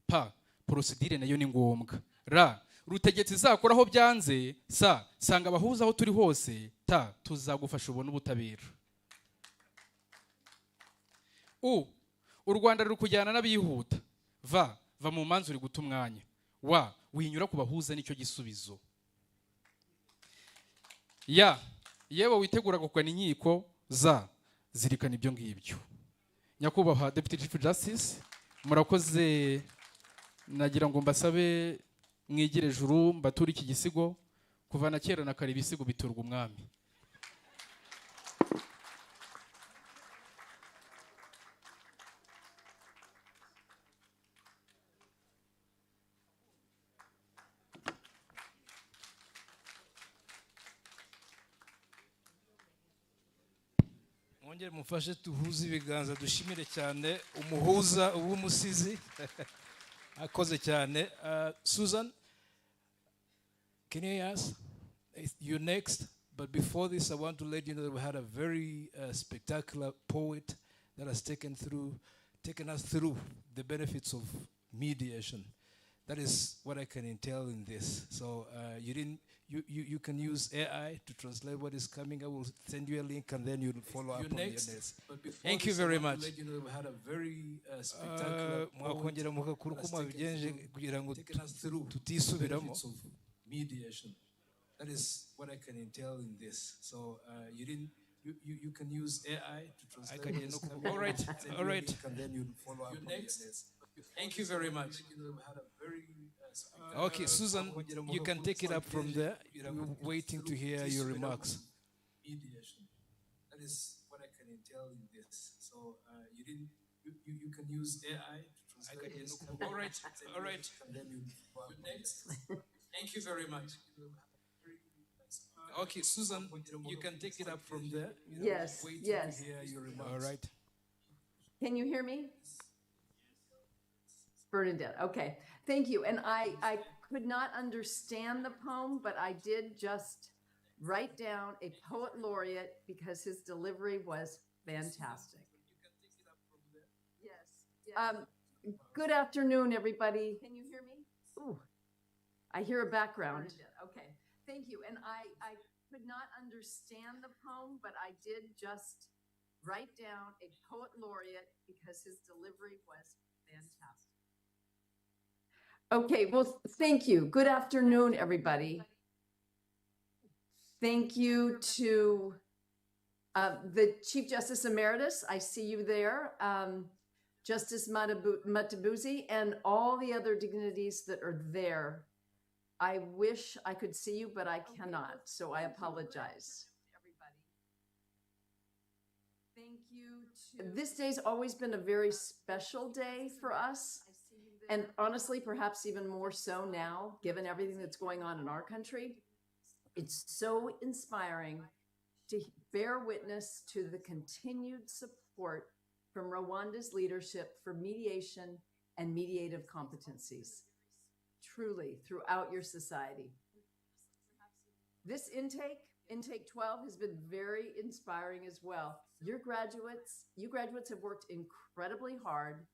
Pa. Procedure nayo ni ngombwa. Ra. Rutegetsi zakora aho byanze. Sa. Sanga abahuza aho turi hose. Ta. Tuzagufasha ubone ubutabera. U. U Rwanda ruri kujyana n'abihuta. Va. Va mu manzu uri guta umwanya. Wa. Winyura ku bahuza nicyo gisubizo. Ya. Yewe witegura kugana inkiko. Za. Zirikana ibyo ngibyo. Nyakubahwa Deputy Chief Justice, murakoze. Nagira ngo mbasabe mwigire juru mbatura iki gisigo. Kuva na kera na kare ibisigo biturwa umwami. Mwongere mufashe tuhuze ibiganza dushimire cyane umuhuza w'umusizi. Akoze cyane. Susan, can you ask? You next. But before this, I want to let you know that we had a very spectacular poet that has taken us through the benefits of mediation. That is what I can entail in this. So you can use AI to translate what is coming. I will send you a link and then you'll follow up on the next. Thank you very much. Let you know that we had a very spectacular mwakongera mukakuru ko mwabigenje kugira ngo tutisubiramo mediation. That is what I can entail in this. So you can use AI to translate. All right. And then you'll follow up on the next. Thank you very much. Okay, Susan, you can take it up from there. We're waiting to hear your remarks. Mediation. That is what I can entail in this. So you can use AI to translate. All right. And then you next. Thank you very much. Okay, Susan, you can take it up from there.
Yes, yes.
To hear your remarks. All right.
Can you hear me? Bernadette, okay, thank you. And I could not understand the poem, but I did just write down a poet laureate because his delivery was fantastic. Yes. Good afternoon, everybody. Can you hear me? Ooh, I hear a background. Okay, thank you. And I could not understand the poem, but I did just write down a poet laureate because his delivery was fantastic. Okay, well, thank you. Good afternoon, everybody. Thank you to the Chief Justice Emeritus. I see you there. Justice Matabuzi and all the other dignitaries that are there. I wish I could see you, but I cannot, so I apologize. Thank you to this day's always been a very special day for us. And honestly, perhaps even more so now, given everything that's going on in our country. It's so inspiring to bear witness to the continued support from Rwanda's leadership for mediation and mediative competencies, truly throughout your society. This intake 12, has been very inspiring as well. You graduates have worked incredibly hard.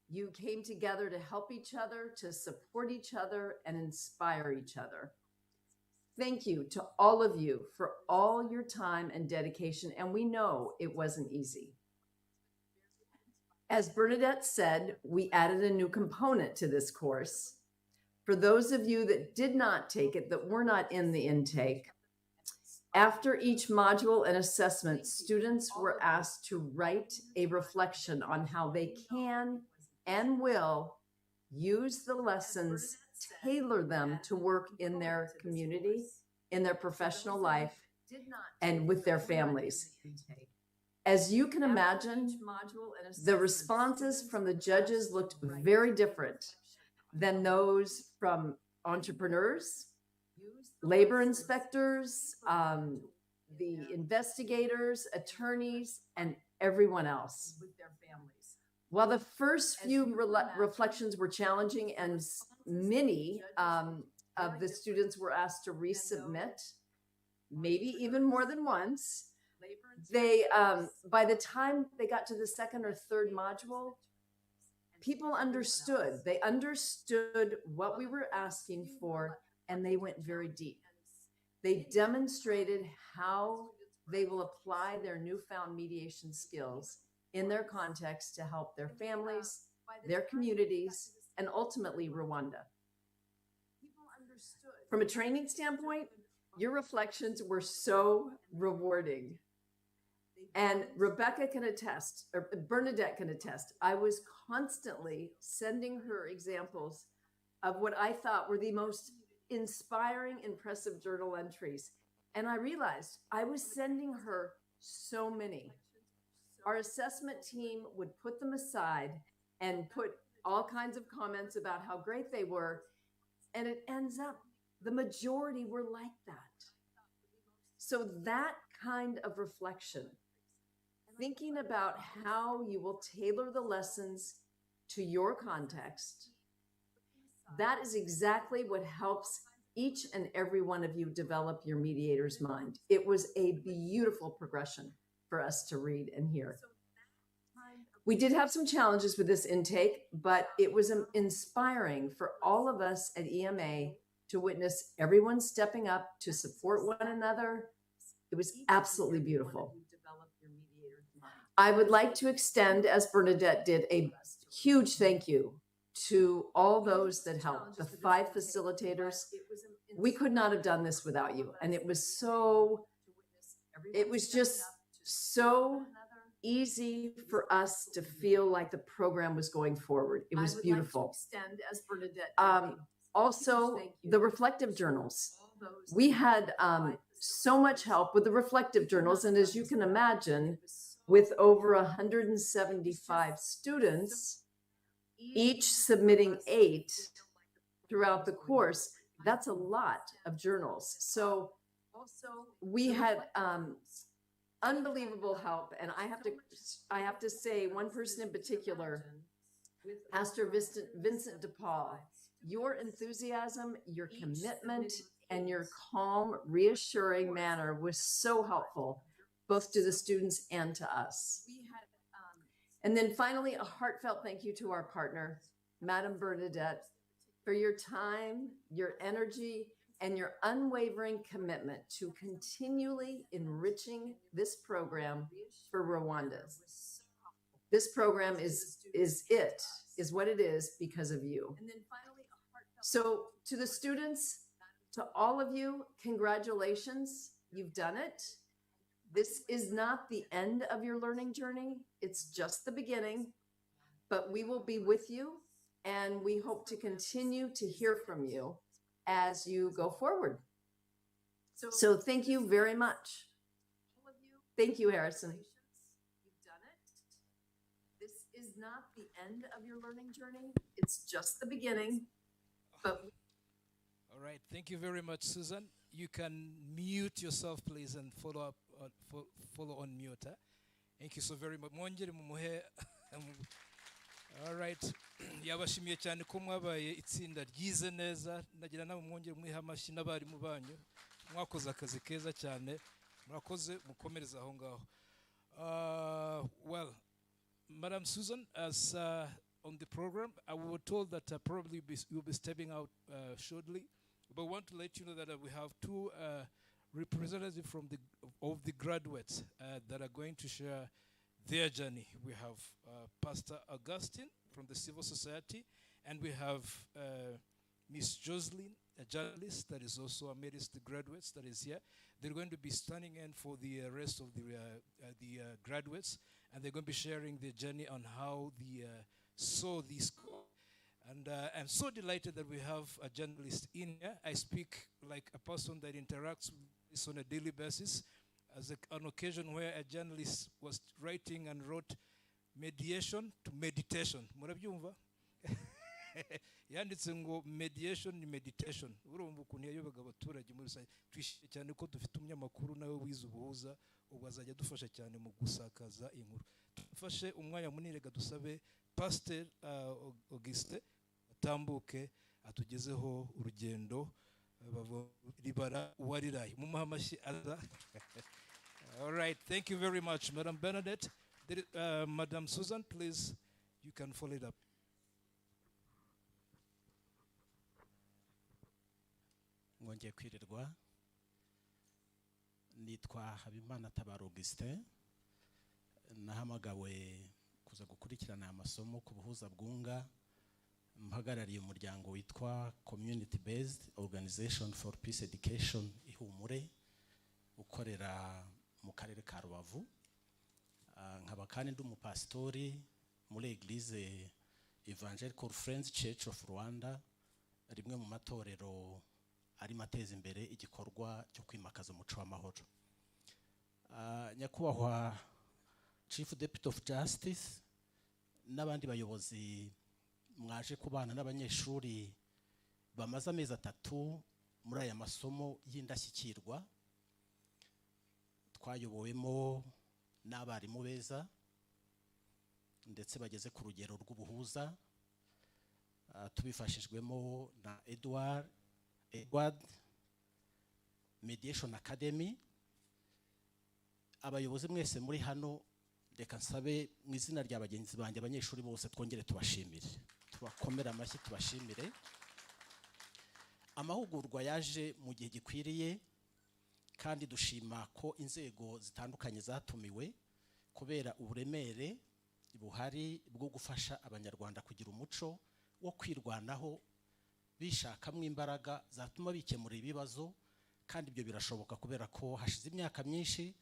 You came together to help each other, to support each other, and inspire each other. Thank you to all of you for all your time and dedication, and we know it wasn't easy. As Bernadette said, we added a new component to this course. For those of you that did not take it, that were not in the intake, after each module and assessment, students were asked to write a reflection on how they can and will use the lessons, tailor them to work in their community, in their professional life, and with their families. As you can imagine, the responses from the judges looked very different than those from entrepreneurs, labor inspectors, the investigators, attorneys, and everyone else. While the first few reflections were challenging and many of the students were asked to resubmit, maybe even more than once, they, by the time they got to the second or third module, people understood. They understood what we were asking for, and they went very deep. They demonstrated how they will apply their newfound mediation skills in their context to help their families, their communities, and ultimately Rwanda. From a training standpoint, your reflections were so rewarding. And Rebecca can attest, or Bernadette can attest, I was constantly sending her examples of what I thought were the most inspiring, impressive journal entries. And I realized I was sending her so many. Our assessment team would put them aside and put all kinds of comments about how great they were. And it ends up, the majority were like that. So that kind of reflection, thinking about how you will tailor the lessons to your context, that is exactly what helps each and every one of you develop your mediator's mind. It was a beautiful progression for us to read and hear. We did have some challenges with this intake, but it was inspiring for all of us at EMA to witness everyone stepping up to support one another. It was absolutely beautiful. I would like to extend, as Bernadette did, a huge thank you to all those that helped, the 5 facilitators. We could not have done this without you. And it was just so easy for us to feel like the program was going forward. It was beautiful. Also, the reflective journals. We had so much help with the reflective journals. And as you can imagine, with over 175 students, each submitting 8 throughout the course, that's a lot of journals. So we had unbelievable help. And I have to say one person in particular, Pastor Vincent DePaul, your enthusiasm, your commitment, and your calm, reassuring manner was so helpful, both to the students and to us. And then finally, a heartfelt thank you to our partner, Madam Bernadette, for your time, your energy, and your unwavering commitment to continually enriching this program for Rwanda. This program is what it is because of you. So to the students, to all of you, congratulations, you've done it. This is not the end of your learning journey. It's just the beginning, but we will be with you, and we hope to continue to hear from you as you go forward. So thank you very much. Thank you, Harrison. not the end of your learning journey. It's just the beginning. But
All right, thank you very much, Susan. You can mute yourself, please, and follow on mute. Huh? Thank you so very much. Mwongere mumuhe. All right. Yabashimiye cyane ko mwabaye itsinda ryize neza. Nagira nawe mwongere mwiha amashyi n'abarimu banyu. Mwakoze akazi keza cyane. Murakoze mukomereza aho ngaho. Well, Madam Susan, as on the program, I was told that probably you'll be stepping out shortly. But I want to let you know that we have two representatives of the graduates that are going to share their journey. We have Pastor Augustine from the civil society, and we have Miss Jocelyn, a journalist that is also a Medicine graduate that is here. They're going to be standing in for the rest of the graduates, and they're going to be sharing their journey on how they saw this. And I'm so delighted that we have a journalist in here. I speak like a person that interacts with this on a daily basis, as an occasion where a journalist was writing and wrote mediation to meditation. Murabyumva? Yanditse ngo mediation ni meditation. Urumva ukuntu yayobaga abaturage muri rusange. Twishimiye cyane ko dufite umunyamakuru nawe wize ubuhuza, ubwo azajya dufasha cyane mu gusakaza inkuru. Dufashe umwanya munini reka dusabe Pastor Auguste atambuke atugezeho urugendo ribara uwariraye. Mumuha amashyi aza. All right, thank you very much, Madam Bernadette. Madam Susan, please, you can follow it up.
Ngongeye kwirirwa. Nitwa Habimana Tabaro Augustin. Nahamagawe kuza gukurikirana amasomo ku buhuza bwunga. Mpagarariye umuryango witwa Community Based Organization for Peace Education ihumure ukorera mu karere ka Rubavu. Nkaba kandi ndi umupastori muri Eglise Evangelical Friends Church of Rwanda, rimwe mu matorero ari mateza imbere igikorwa cyo kwimakaza umuco w'amahoro. Nyakubahwa Chief Deputy of Justice n'abandi bayobozi mwaje kubana n'abanyeshuri bamaze amezi 3 muri aya masomo y'indashyikirwa, twayobowemo n'abarimu beza ndetse bageze ku rugero rw'ubuhuza, tubifashijwemo na Rwanda Mediation Academy. Abayobozi mwese muri hano, reka nsabe mu izina rya bagenzi banjye abanyeshuri bose twongere tubashimire, tubakomera amashyi tubashimire. Amahugurwa yaje mu gihe gikwiriye, kandi dushima ko inzego zitandukanye zatumiwe kubera uburemere buhari bwo gufasha abanyarwanda kugira umuco wo kwirwanaho bishakamo imbaraga zatuma bikemura ibibazo, kandi ibyo birashoboka kubera ko hashize imyaka myinshi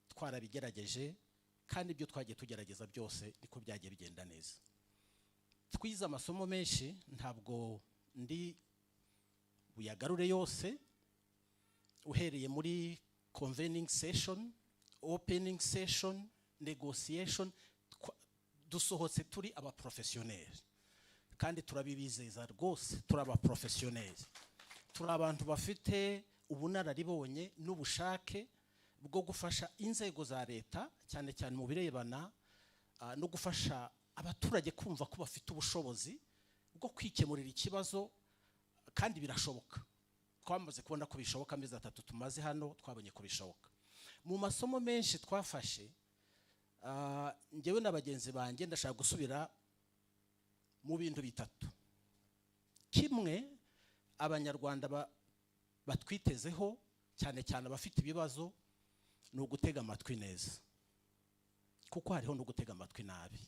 twarabigerageje, kandi ibyo twagiye tugerageza byose niko byagiye bigenda neza. Twize amasomo menshi, ntabwo ndi buyagarure yose, uhereye muri convening session, opening session, negotiation, dusohotse turi aba professionnels, kandi turabibizeza rwose turi aba professionnels, turi abantu bafite ubunararibonye n'ubushake bwo gufasha inzego za leta, cyane cyane mu birebana no gufasha abaturage kumva ko bafite ubushobozi bwo kwikemurira ikibazo, kandi birashoboka. Twamaze kubona ko bishoboka, amezi 3 tumaze hano twabonye ko bishoboka. Mu masomo menshi twafashe, njyewe n'abagenzi banjye ndashaka gusubira mu bintu bitatu. Kimwe, abanyarwanda batwitezeho cyane cyane abafite ibibazo, ni ugutega amatwi neza, kuko hariho no gutega amatwi nabi.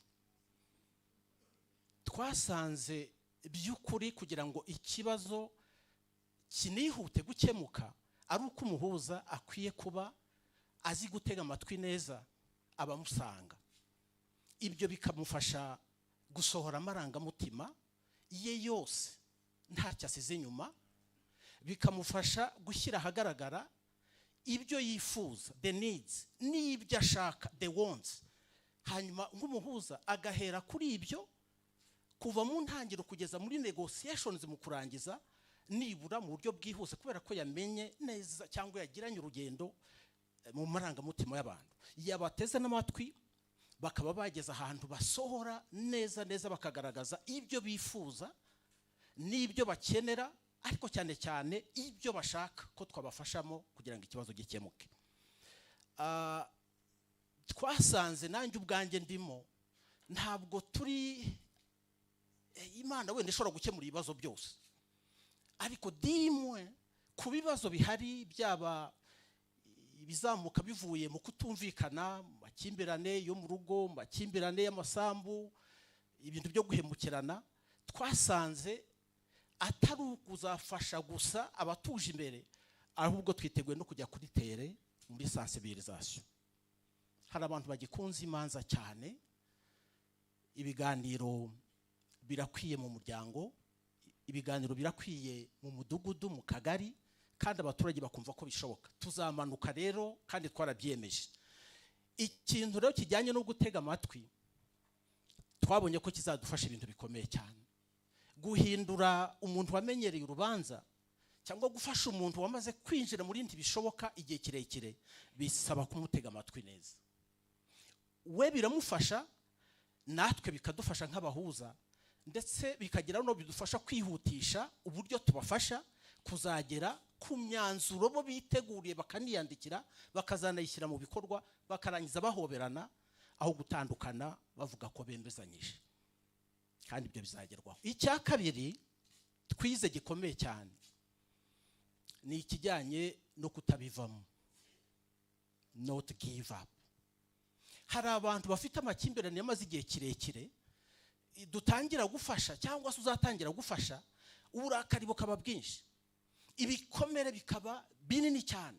Twasanze by'ukuri kugira ngo ikibazo kinihute gukemuka, ari uko umuhuza akwiye kuba azi gutega amatwi neza abamusanga. Ibyo bikamufasha gusohora amarangamutima ye yose ntacyo asize inyuma, bikamufasha gushyira ahagaragara ibyo yifuza, the needs, n'ibyo ashaka, the wants, hanyuma nk'umuhuza agahera kuri ibyo kuva mu ntangiro kugeza muri negotiations mu kurangiza nibura mu buryo bwihuse kubera ko yamenye neza cyangwa yagiranye urugendo mu marangamutima y'abantu yabateze n'amatwi bakaba bageza ahantu basohora neza bakagaragaza ibyo bifuza n'ibyo bakenera ariko cyane cyane ibyo bashaka ko twabafashamo kugira ngo ikibazo gikemuke. Twasanze nanjye ubwanjye ndimo ntabwo turi Imana wenda ishobora gukemura ibibazo byose, ariko dimwe ku bibazo bihari byaba ibizamuka bivuye mu kutumvikana, makimbirane yo mu rugo, makimbirane y'amasambu, ibintu byo guhemukirana, twasanze atari ukuzafasha gusa abatuje imbere, ahubwo twiteguye no kujya kuri tere muri sensibilisation. Hari abantu bagikunze imanza cyane, ibiganiro birakwiye mu muryango, ibiganiro birakwiye mu mudugudu, mu kagari, kandi abaturage bakumva ko bishoboka. Tuzamanuka rero kandi twarabyemeje. Ikintu rero kijyanye no gutega amatwi twabonye ko kizadufasha ibintu bikomeye cyane. Guhindura umuntu wamenyereye urubanza cyangwa gufasha umuntu wamaze kwinjira muri ndi bishoboka igihe kirekire bisaba kumutega amatwi neza. We biramufasha, natwe bikadufasha nk'abahuza, ndetse bikagira no bidufasha kwihutisha uburyo tubafasha kuzagera ku myanzuro bo biteguriye, bakaniyandikira, bakazanayishyira mu bikorwa, bakarangiza bahoberana aho gutandukana bavuga ko bembezanyije, kandi ibyo bizagerwaho. Icya kabiri twize gikomeye cyane ni ikijyanye no kutabivamo, not give up. Hari abantu bafite amakimbirane yamaze igihe kirekire, dutangira gufasha cyangwa se uzatangira gufasha, uburakari bukaba bwinshi, ibikomere bikaba binini cyane,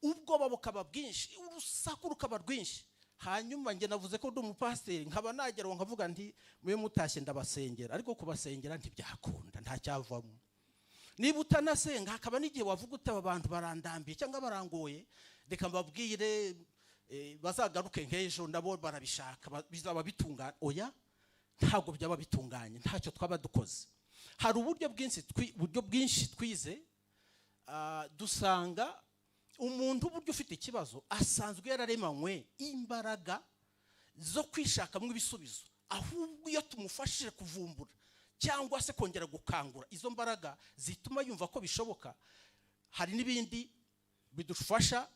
ubwoba bukaba bwinshi, urusaku rukaba rwinshi. Hanyuma nge navuze ko ndi umupasiteri, nkaba nagera nkavuga nti mwe mutashye ndabasengera, ariko kubasengera ntibyakunda, nta cyavamo. Niba utanasenga hakaba n'igihe wavuga utaba abantu barandambiye cyangwa barangoye, reka mbabwire bazagaruke nk'ejo nabo barabishaka bizaba bitungana. Oya, ntabwo byaba bitunganye, ntacyo twaba dukoze. Hari uburyo bwinshi twize, dusanga umuntu uburyo ufite ikibazo asanzwe yararemanywe imbaraga zo kwishakamo ibisubizo, ahubwo iyo tumufashije kuvumbura cyangwa se kongera gukangura izo mbaraga zituma yumva ko bishoboka, hari n'ibindi bidufasha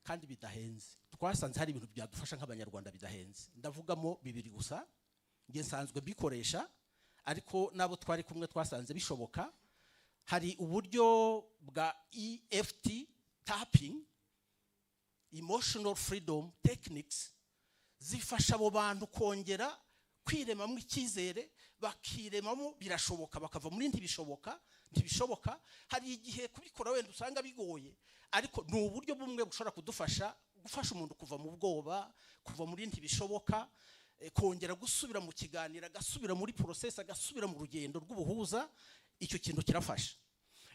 kandi bidahenze. Twasanze hari ibintu byadufasha nk'abanyarwanda bidahenze, ndavugamo bibiri gusa. Nge nsanzwe bikoresha, ariko nabo twari kumwe twasanze bishoboka. Hari uburyo bwa EFT tapping, emotional freedom techniques, zifasha abo bantu kongera kwiremamo icyizere, bakiremamo birashoboka, bakava muri ntibishoboka. Hari igihe kubikora wenda usanga bigoye, ariko ni uburyo bumwe bushobora kudufasha gufasha umuntu kuva mu bwoba, kuva muri ntibishoboka, kongera gusubira mu kiganiro, agasubira muri process, agasubira mu rugendo rw'ubuhuza. Icyo kintu kirafasha.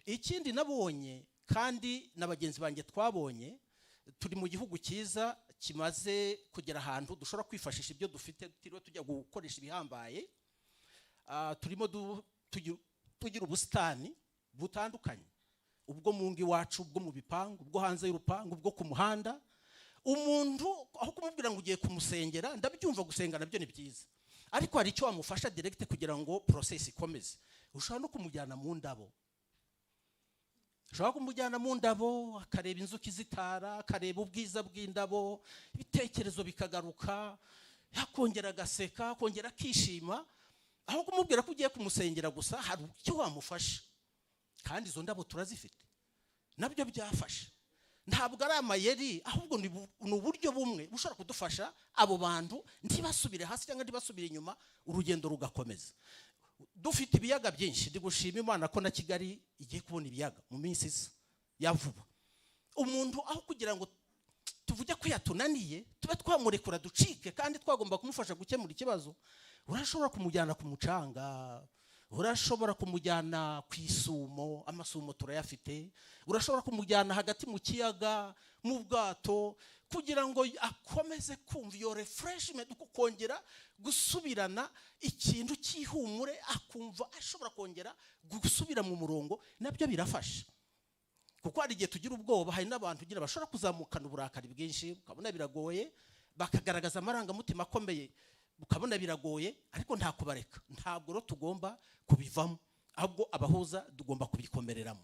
Ikindi nabonye kandi n'abagenzi banjye twabonye, turi mu gihugu cyiza kimaze kugera ahantu dushobora kwifashisha ibyo dufite, tutiriwe tujya gukoresha ibihambaye. Turimo tugira ubusitani butandukanye, ubwo mu ngo iwacu, ubwo mu bipangu, ubwo hanze y'urupangu, ubwo ku muhanda. Umuntu aho kumubwira ngo ugiye kumusengera, ndabyumva gusenga nabyo ni byiza, ariko hari icyo wamufasha direct kugira ngo process ikomeze. Ushobora no kumujyana mu ndabo, akareba inzuki zitara, akareba ubwiza bw'indabo, ibitekerezo bikagaruka, yakongera agaseka, akongera akishima. Aho kumubwira ko ugiye kumusengera gusa, hari icyo wamufasha, kandi izo ndabo turazifite, nabyo byafasha. Ntabwo ari amayeri, ahubwo ni uburyo bumwe bushobora kudufasha abo bantu ntibasubire hasi cyangwa ntibasubire inyuma, urugendo rugakomeza. Dufite ibiyaga byinshi, ndi gushima Imana ko na Kigali igiye kubona ibiyaga mu minsi isa ya vuba. Umuntu aho kugira ngo tuvuge ko yatunaniye, tube twamurekura ducike, kandi twagomba kumufasha gukemura ikibazo, urashobora kumujyana ku mucanga, urashobora kumujyana ku isumo, amasumo turayafite, urashobora kumujyana hagati mu kiyaga mu bwato kugira ngo akomeze kumva iyo refreshment, kongera gusubirana ikintu cyihumure, akumva ashobora kongera gusubira mu murongo. Nabyo birafasha, kuko hari igihe tugira ubwoba, hari n'abantu ugira bashobora kuzamukana uburakari bwinshi, ukabona biragoye, bakagaragaza amarangamutima akomeye, ukabona biragoye, ariko nta kubareka. Ntabwo rero tugomba kubivamo, ahubwo abahuza tugomba kubikomereramo.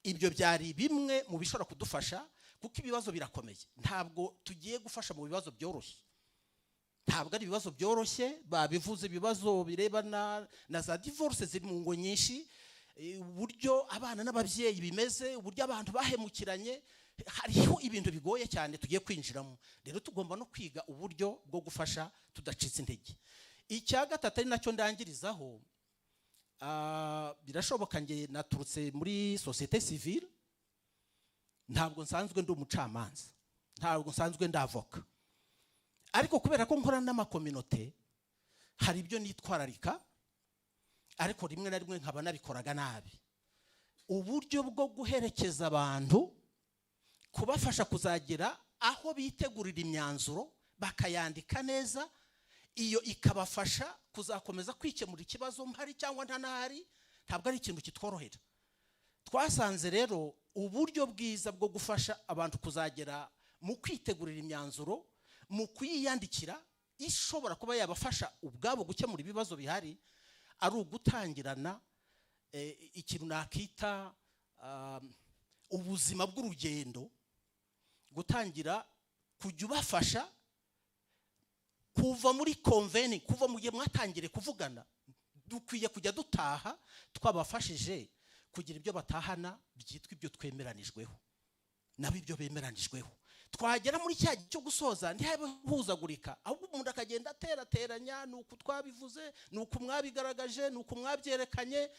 Ibyo byari bimwe mu bishobora kudufasha, kuko ibibazo birakomeye. Ntabwo tugiye gufasha mu bibazo byoroshye, ntabwo ari ibibazo byoroshye. Babivuze ibibazo birebana na za divorce ziri mu ngo nyinshi, uburyo abana n'ababyeyi bimeze, uburyo abantu bahemukiranye, hariho ibintu bigoye cyane tugiye kwinjiramo. Rero tugomba no kwiga uburyo bwo gufasha tudacitse intege. Icya gatatu ari nacyo ndangirizaho, birashoboka nge naturutse muri societe civile, ntabwo nsanzwe ndi umucamanza, ntabwo nsanzwe ndavoka, ariko kubera ko nkora n'amakominote hari ibyo nitwararika, ariko rimwe na rimwe nkaba nabikoraga nabi. Uburyo bwo guherekeza abantu, kubafasha kuzagera aho bitegurira imyanzuro bakayandika neza, iyo ikabafasha kuzakomeza kwikemura ikibazo mpari cyangwa ntanahari, ntabwo ari ikintu kitworohera. Twasanze rero uburyo bwiza bwo gufasha abantu kuzagera mu kwitegurira imyanzuro, mu kuyiyandikira ishobora kuba yabafasha ubwabo gukemura ibibazo bihari, ari ugutangirana ikintu nakita ubuzima bw'urugendo, gutangira kujya ubafasha kuva muri konveni, kuva mu gihe mwatangire kuvugana. Dukwiye kujya dutaha twabafashije kugira ibyo batahana byitwa ibyo twemeranijweho, nabo ibyo bemeranijweho. Twagera muri cya gihe cyo gusoza ntihabe huzagurika, ahubwo umuntu akagenda aterateranya, nuko twabivuze, nuko mwabigaragaje, nuko mwabyerekanye,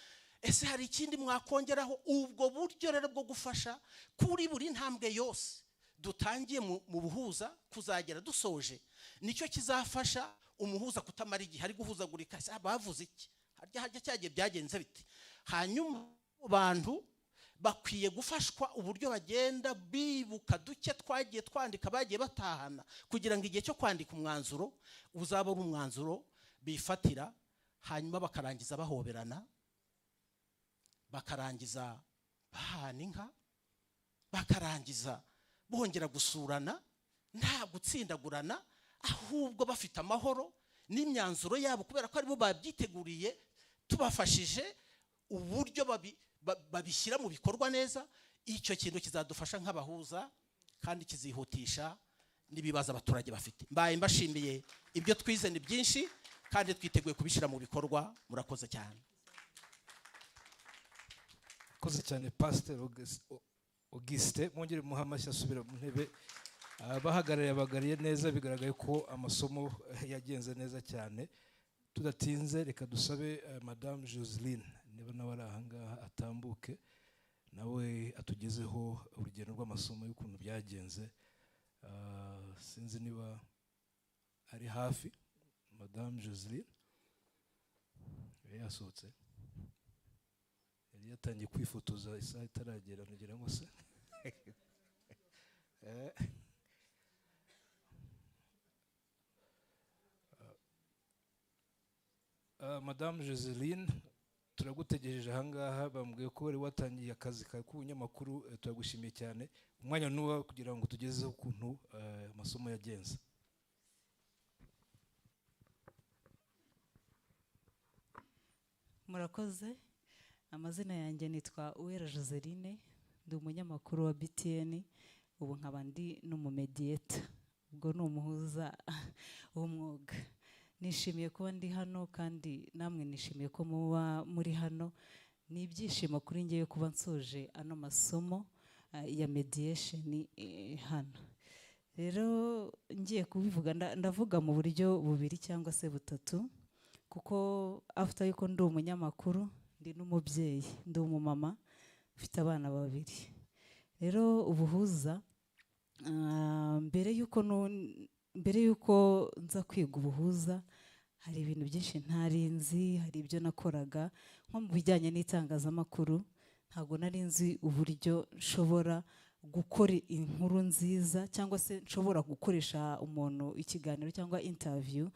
ese hari ikindi mwakongeraho. Ubwo buryo rero bwo gufasha kuri buri ntambwe yose dutangiye mu buhuza kuzagera dusoje, nicyo kizafasha umuhuza kutamara igihe ari guhuzagurika, bavuze iki, harya cyagiye byagenze biti. Hanyuma abantu bakwiye gufashwa uburyo bagenda bibuka duke twagiye twandika bagiye batahana, kugira ngo igihe cyo kwandika umwanzuro uzaba ari umwanzuro bifatira, hanyuma bakarangiza bahoberana, bakarangiza bahana inka, bakarangiza bongera gusurana, nta gutsindagurana, ahubwo bafite amahoro n'imyanzuro yabo, kubera ko aribo babyiteguriye, tubafashije uburyo babishyira mu bikorwa neza. Icyo kintu kizadufasha nk'abahuza kandi kizihutisha n'ibibazo abaturage bafite. Mbaye mbashimiye, ibyo twize ni byinshi kandi twiteguye kubishyira mu bikorwa. Murakoze cyane.
Koze cyane Pastor Auguste, mwongere muhamashya asubira mu ntebe. Bahagarariye abagariye neza, bigaragaye ko amasomo yagenze neza cyane. Tudatinze reka dusabe Madame Joseline, niba nawe ari ahangaha atambuke nawe atugezeho urugendo rw'amasomo y'ukuntu byagenze. Sinzi niba ari hafi. Madame Joseline yari yasohotse, yari yatangiye kwifotoza isaha itaragera, ngira ngo se Madame Joseline, turagutegereje ahangaha. Bambwiye ko wari watangiye akazi kawe k'ubunyamakuru, turagushimiye cyane. Umwanya nuwa kugira ngo tugezeho ukuntu amasomo yagenze.
Murakoze. Amazina yanjye nitwa Uwera Joseline, ndi umunyamakuru wa BTN, ubu nkaba ndi n'umumediator, ubwo ni umuhuza w'umwuga. Nishimiye kuba ndi hano, kandi namwe nishimiye ko muba muri hano. Ni ibyishimo kuri ngewe kuba nsoje ano masomo ya mediation hano. Rero ngiye kubivuga, ndavuga mu buryo bubiri cyangwa se butatu, kuko after yuko ndi umunyamakuru, ndi n'umubyeyi, ndi umumama, mfite abana babiri. Rero ubuhuza, mbere yuko nza kwiga ubuhuza, hari ibintu byinshi ntari nzi, hari ibyo nakoraga nko mu bijyanye n'itangazamakuru, ntabwo nari nzi uburyo nshobora gukora inkuru nziza cyangwa se nshobora gukoresha umuntu ikiganiro cyangwa interview,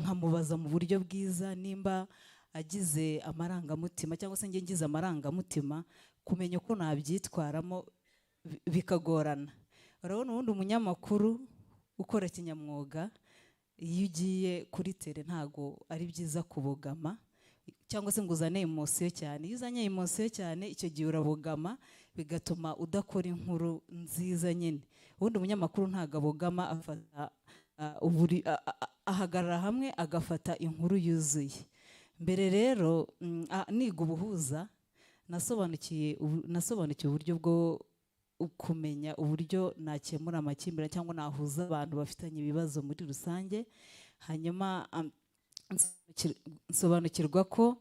nkamubaza mu buryo bwiza nimba agize amarangamutima cyangwa se njye ngize amarangamutima, kumenya uko nabyitwaramo bikagorana. Urabona ubundi umunyamakuru ukora kinyamwuga, iyo ugiye kuri tele ntago ari byiza kubogama cyangwa se ngo uzane emotion cyane. Iyo uzanye emotion cyane icyo gihe urabogama, bigatuma udakora inkuru nziza nyine. Ubundi umunyamakuru ntago abogama, afata ahagarara hamwe agafata inkuru yuzuye. Mbere rero niga ubuhuza, nasobanukiwe uburyo bwo kumenya uburyo nakemura amakimbirane cyangwa nahuza abantu bafitanye ibibazo muri rusange. Hanyuma nsobanukirwa ko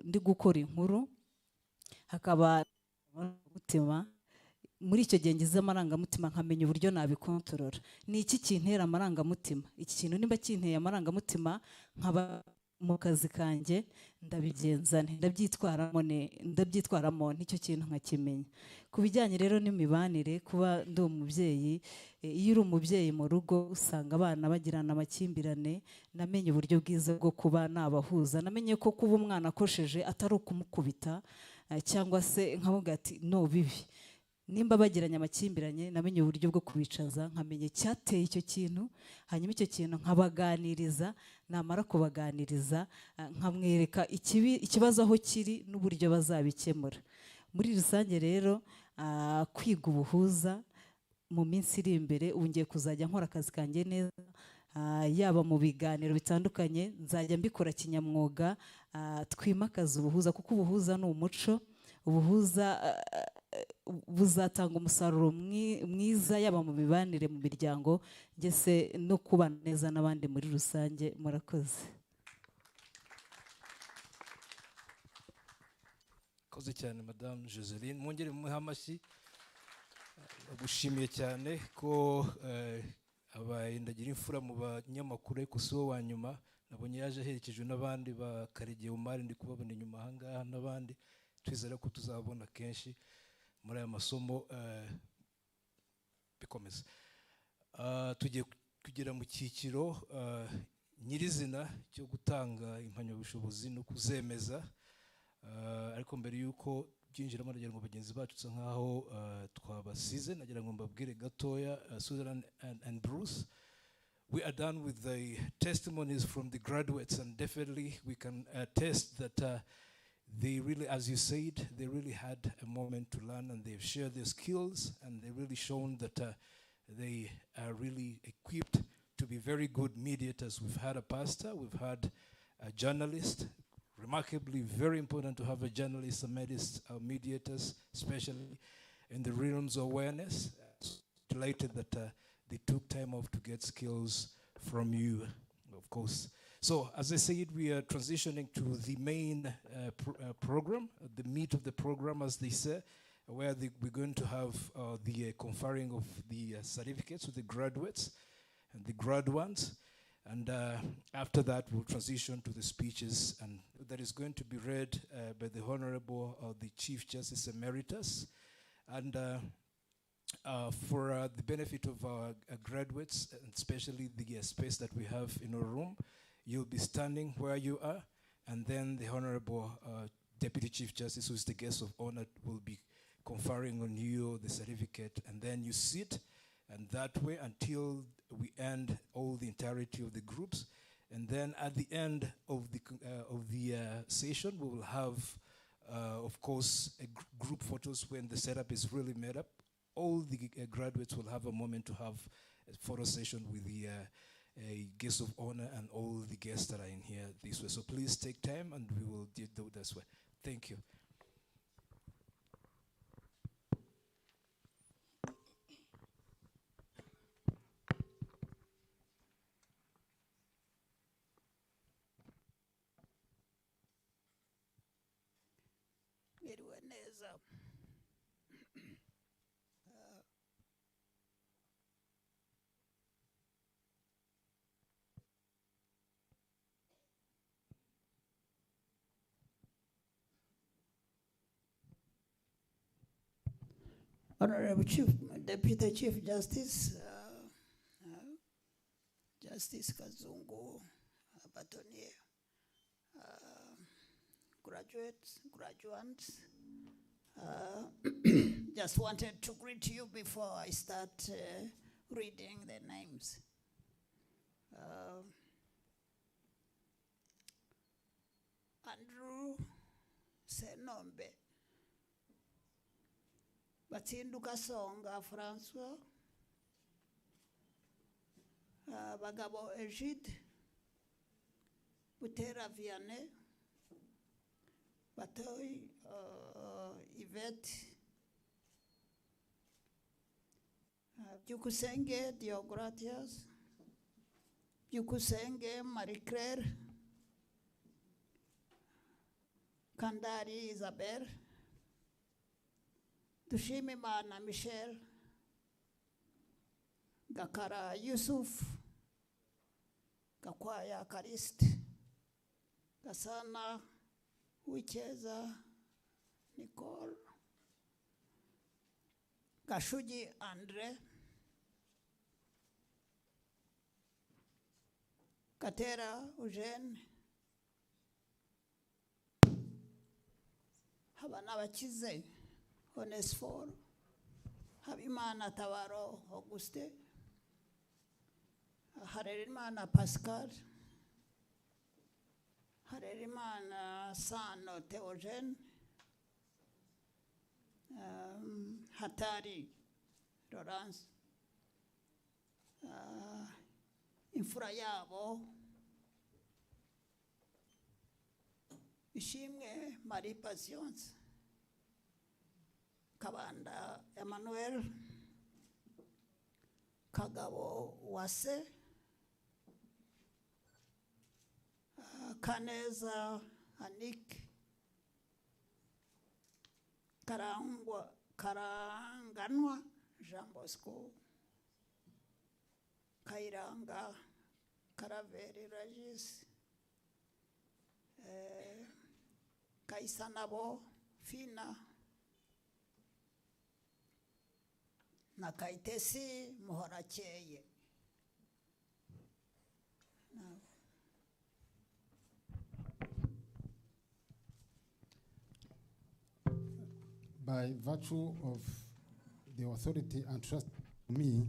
ndi gukora inkuru, hakaba umutima muri icyo gihe ngize amarangamutima, nkamenya uburyo nabikontorora. Ni iki kintera amarangamutima? Iki kintu nimba kinteye amarangamutima, nkaba mu kazi kanjye ndabigenza nte, ndabyitwaramo n'icyo kintu nkakimenya. Ku bijyanye rero n'imibanire, kuba ndi umubyeyi, iyo uri umubyeyi mu rugo usanga abana bagirana amakimbirane, namenye uburyo bwiza bwo kuba nabahuza. Namenye ko kuba umwana akosheje atari ukumukubita cyangwa se nkavuga ati no bibi. Nimba bagiranye amakimbirane, namenye uburyo bwo kubicaza, nkamenya icyateye icyo kintu, hanyuma icyo kintu nkabaganiriza. Namara kubaganiriza, nkamwereka ikibazo aho kiri n'uburyo bazabikemura. Muri rusange rero, kwiga ubuhuza mu minsi iri imbere, ubu ngiye kuzajya nkora akazi kanjye neza, yaba mu biganiro bitandukanye nzajya mbikora kinyamwuga, twimakaza ubuhuza kuko ubuhuza ni umuco. Ubuhuza buzatanga umusaruro mwiza, yaba mu mibanire mu miryango ndetse no kubana neza n'abandi muri rusange. Murakoze.
Koze cyane Madame Joseline, mwongere mumuhe amashyi. Gushimiye cyane ko abaye ndagira imfura mu banyamakuru, ariko si wo wa nyuma. Nabonye yaje aherekejwe n'abandi bakaregeye umari, ndi kubabona inyuma ahangaha n'abandi. Twizera ko tuzabona kenshi muri aya masomo bikomeza. Tugiye kugera mu cyiciro nyirizina cyo gutanga impamyabushobozi no kuzemeza, ariko mbere y'uko byinjiramo nagira ngo bagenzi bacu usa nkaho twabasize, nagira ngo mbabwire gatoya. Susan and Bruce, we are done with the testimonies from the graduates, and definitely we can attest that they really, as you said, they really had a moment to learn, and they've shared their skills, and they've really shown that they are really equipped to be very good mediators. We've had a pastor, we've had a journalist. Remarkably, very important to have a journalist, a mediators, especially in the realms of awareness. Delighted that they took time off to get skills from you, of course. So, as I said, we are transitioning to the main program, the meat of the program, as they say, where we're going to have the conferring of the certificates to the graduates and the graduates. And after that, we'll transition to the speeches, and that is going to be read by the Honorable the Chief Justice Emeritus. And for the benefit of our graduates, and especially the space that we have in our room, you'll be standing where you are, and then the Honorable Deputy Chief Justice, who is the guest of honor, will be conferring on you the certificate, and then you sit, and that way until we end all the entirety of the groups. And then at the end of the session, we will have, of course, group photos when the setup is really made up. All the graduates will have a moment to have a photo session with the guests of honor and all the guests that are in here this way. So please take time, and we will do it this way. Thank you.
Honorable Chief, Deputy Chief Justice, Justice Kazungu, Batonier, graduates, just wanted to greet you before I start reading the names. Andrew Senombe, Batsinduka Songa François, Bagabo Egide, Butera Vianney, Batoy Yvette, Byukusenge Diogratias, Byukusenge Marie-Claire, Kandari Isabel, Dushimimana Michel, Gakara Yusuf, Gakwaya Karist, Gasana Wicheza Nicole, Gashuji Andre, Katera Eugene, Habanabakize Onesphore, Habimana Tawaro Auguste, Harerimana Pascal, Harerimana Sano Theogene, Hatari Laurence, Infrayabo, Ishimwe Marie Patience, Kabanda Emmanuel, Kagabo Wase, Kaneza Anik, Karanganwa Jean Bosco, Kairanga Karaveri Regis, Kaisanabo Fina, Nakaitesi Muhorakeye.
By virtue of the authority entrusted to me,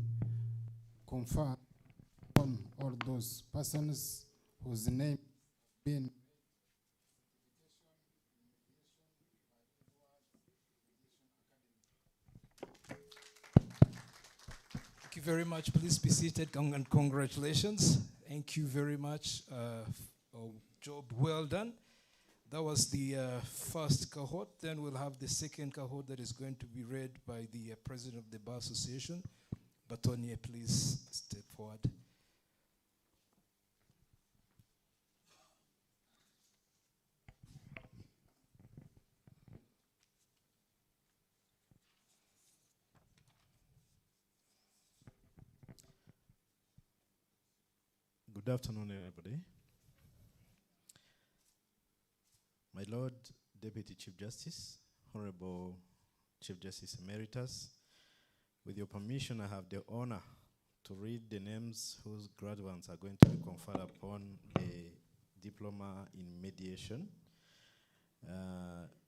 confer on all those persons whose name been
Thank you very much. Please be seated and congratulations. Thank you very much. Job well done. That was the first cohort. Then we'll have the second cohort that is going to be read by the president of the Bar Association. Batonier, please step forward.
Good afternoon, everybody. My Lord Deputy Chief Justice, Honorable Chief Justice Emeritus, with your permission, I have the honor to read the names whose graduates are going to be conferred upon the diploma in mediation.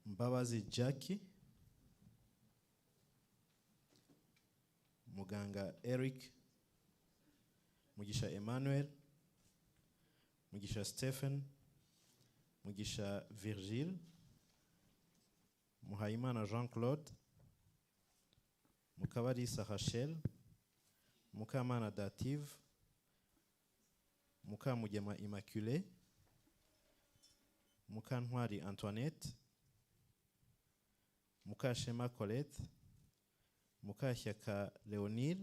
Mbabazi Jackie, Muganga Eric, Mugisha Emmanuel, Mugisha Stephen, Mugisha Virgile, Muhaimana Jean-Claude, Mukabarisa Rachel, Mukamana Dative, Mukamugema Immaculée, Mukantwari Antoinette, Mukashema Colette, Mukashyaka Leonil,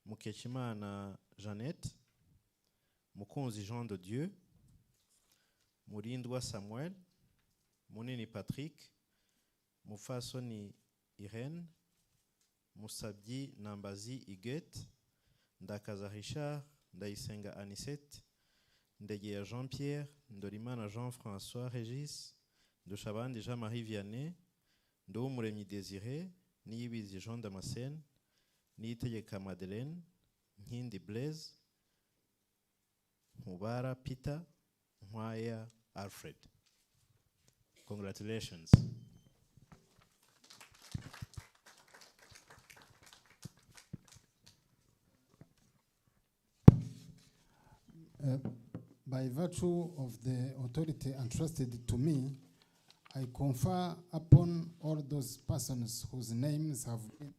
Mukeshimana Jeannette, Mukunzi Jean de Dieu, Murindwa Samuel, Munini Patrick, Mufasoni Irene, Musabyi Nambazi Huguette, Ndakaza Richard, Ndayisenga Anisette, Ndegeya Jean-Pierre, Ndorimana Jean-François Régis, Ndushabandi Jean-Marie Vianney, Nduwumuremyi Désiré, Niyibizi Jean Damascene, Niyitegeka Madeleine, Nkindi Blaise, Mubara Peter, Nkwaya Alfred. Congratulations.
By virtue of the authority entrusted to me, I confer upon all those persons whose names have been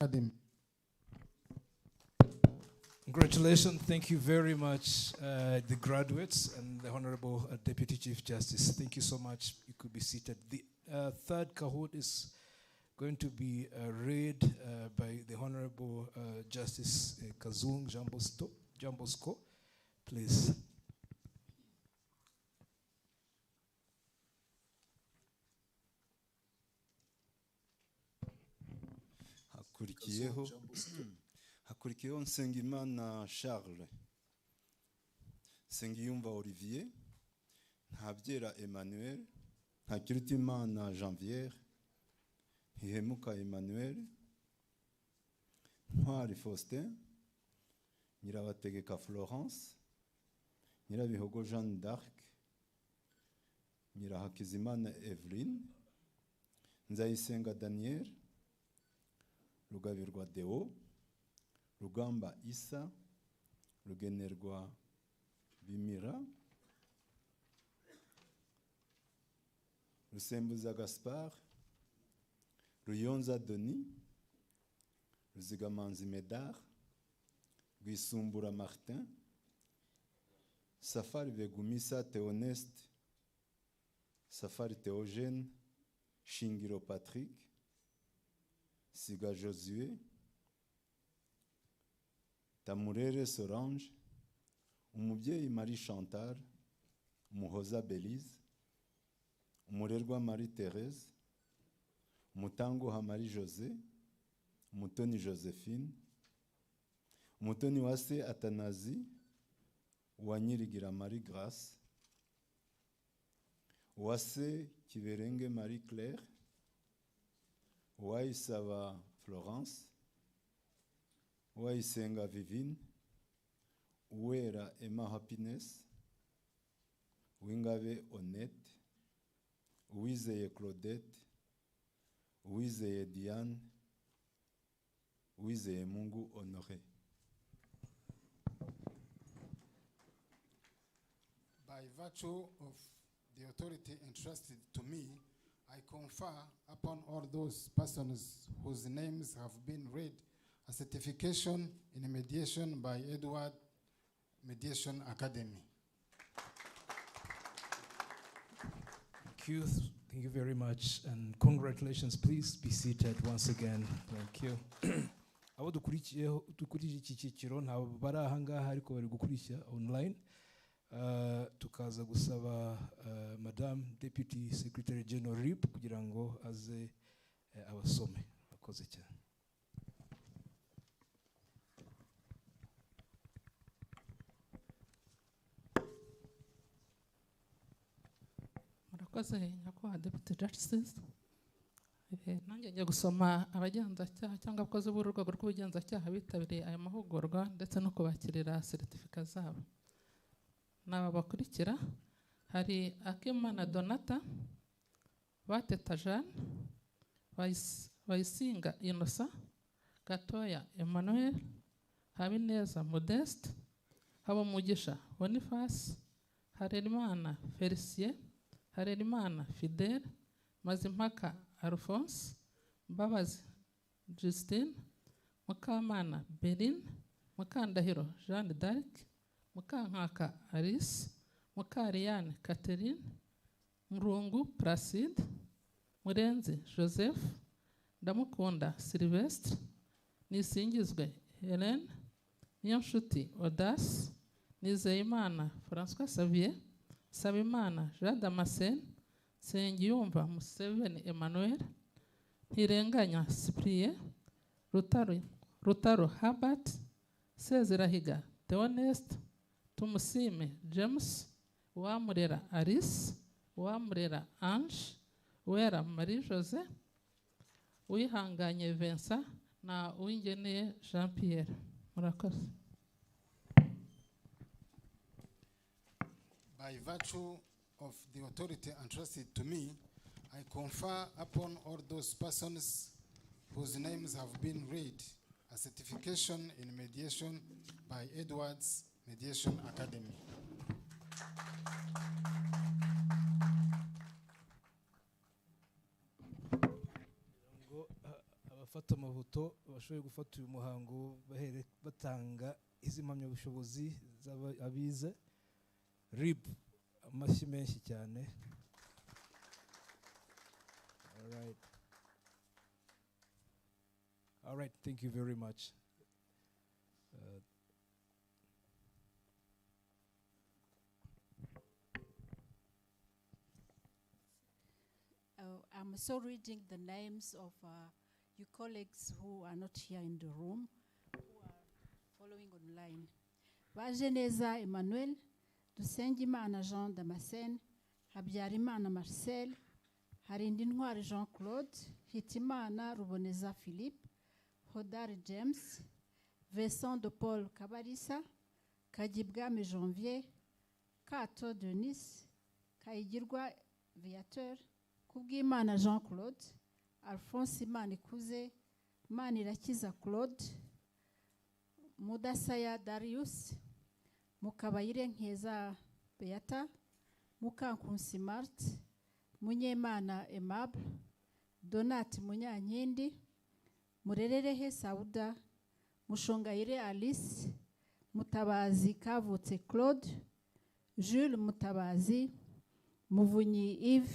Academy.
Congratulations. Thank you very much, the graduates and the Honorable Deputy Chief Justice. Thank you so much. You could be seated. The third Kahoot is going to be read by the Honorable Justice Kazung Jambosco. Please.
Hakurikiyeho Nsengimana Charles, Nsengiyumva Olivier, Ntabyera Emmanuel, Ntakirutimana Janvier, Ntihemuka Emmanuel, Ntwari Faustin, Nyirabategeka Florence, Nyirabihogo Jeanne d'Arc, Nyirahakizimana Evelyn, Nzayisenga Daniel, Rugabirwa Deo, Rugamba Isa, Rugenerwa Bimira, Rusembuza Gaspard, Ruyonza Denis, Ruzigamanzi Medard, Rwisumbura Martin, Safari Begumisa Théoneste, Safari Théogène, Shingiro Patrick, Siga Josué, Tamurere Solange, Umubyeyi Marie Chantal, Muhoza Belize, Umurerwa Marie Thérèse, Mutanguha Marie José, Mutoni Joséphine, Mutoni Wase Atanazi, Uwanyirigira Marie Grace, Uwase Kiberenge Marie Claire, Uwayisaba Florence, Uwayisenga Vivine, Uwera Emma Happiness, Uwingabe Honnête, Uwizeye Claudette, Uwizeye Diane, Uwizeye Mungu Honoré.
By virtue of the authority entrusted to me, I confer upon all those persons whose names have been read a certification in mediation by Edward Mediation Academy.
Thank you very much, and congratulations. Please be seated once again. Thank you. Abo dukurikije iki cyiciro ntabwo bari aha ngaha ariko bari gukurikira online. Tukaza gusaba Madame Deputy Secretary General RIP kugira ngo aze abasome. Akoze cyane.
Murakoze nyakubahwa Deputy Justice. Nanjye njya gusoma abagenzacyaha cyangwa abakozi b'urwego rw'ubugenzacyaha bitabiriye aya mahugurwa ndetse no kubakirira seritifika zabo. N'aba bakurikira hari Akimana Donata, Bateta Jeanne, Bayisinga Innocent, Gatoya Emmanuel, Habineza Modeste, Habumugisha Boniface, Harerimana Felicien, Harerimana Fidèle, Mazimpaka Alphonse, Mbabazi Justine, Mukamana Beline, Mukandahiro Jeanne d'Arc, Mukankaka Alice, Mukariyane Catherine, Murungu Placide, Murenzi Joseph, Ndamukunda Sylvestre, Nisingizwe Hélène, Niyonshuti Audace, Nizeyimana François Xavier, Sabimana Jean Damascene, Nsengiyumva Museveni Emmanuel, Ntirenganya Cyprien, Rutaro Herbert, Sezirahiga Theoneste, Tumusime James, Uwamurera Alice, Uwamurera Ange, Uwera Marie Jose, Uwihanganye Vincent na Uwingeneye Jean Pierre. Murakoze.
By virtue of the authority entrusted to me, I confer upon all those persons whose names have been read a certification in mediation by Edwards Mediation Academy.
ngo abafata amafoto bashoboye gufata uyu muhango batanga izi mpamyabushobozi z'abize RIB amashyi menshi cyane. All right, thank you very much.
I'm also reading the names of you colleagues who are not here in the room, who are following online. Bajeneza Emmanuel, Dusengimana Jean Damascene, Habyarimana Marcel, Harindintwari Jean Claude, Hitimana Ruboneza Philippe, Hodari James, Vincent de Paul Kabarisa, Kagibwami Janvier, Kato Denis, Kayigirwa Viateur, Kubwimana Jean Claude, Alphonse Manikuze, Manirakiza Claude, Mudasaya Darius, Mukabayire Nkeza Beata, Mukankunsi Mart, Munyemana Aimable, Donat Munyankindi, Murererehe Sauda, Mushongayire Alice, Mutabazi Kavutse Claude, Jules Mutabazi, Muvunyi Yves,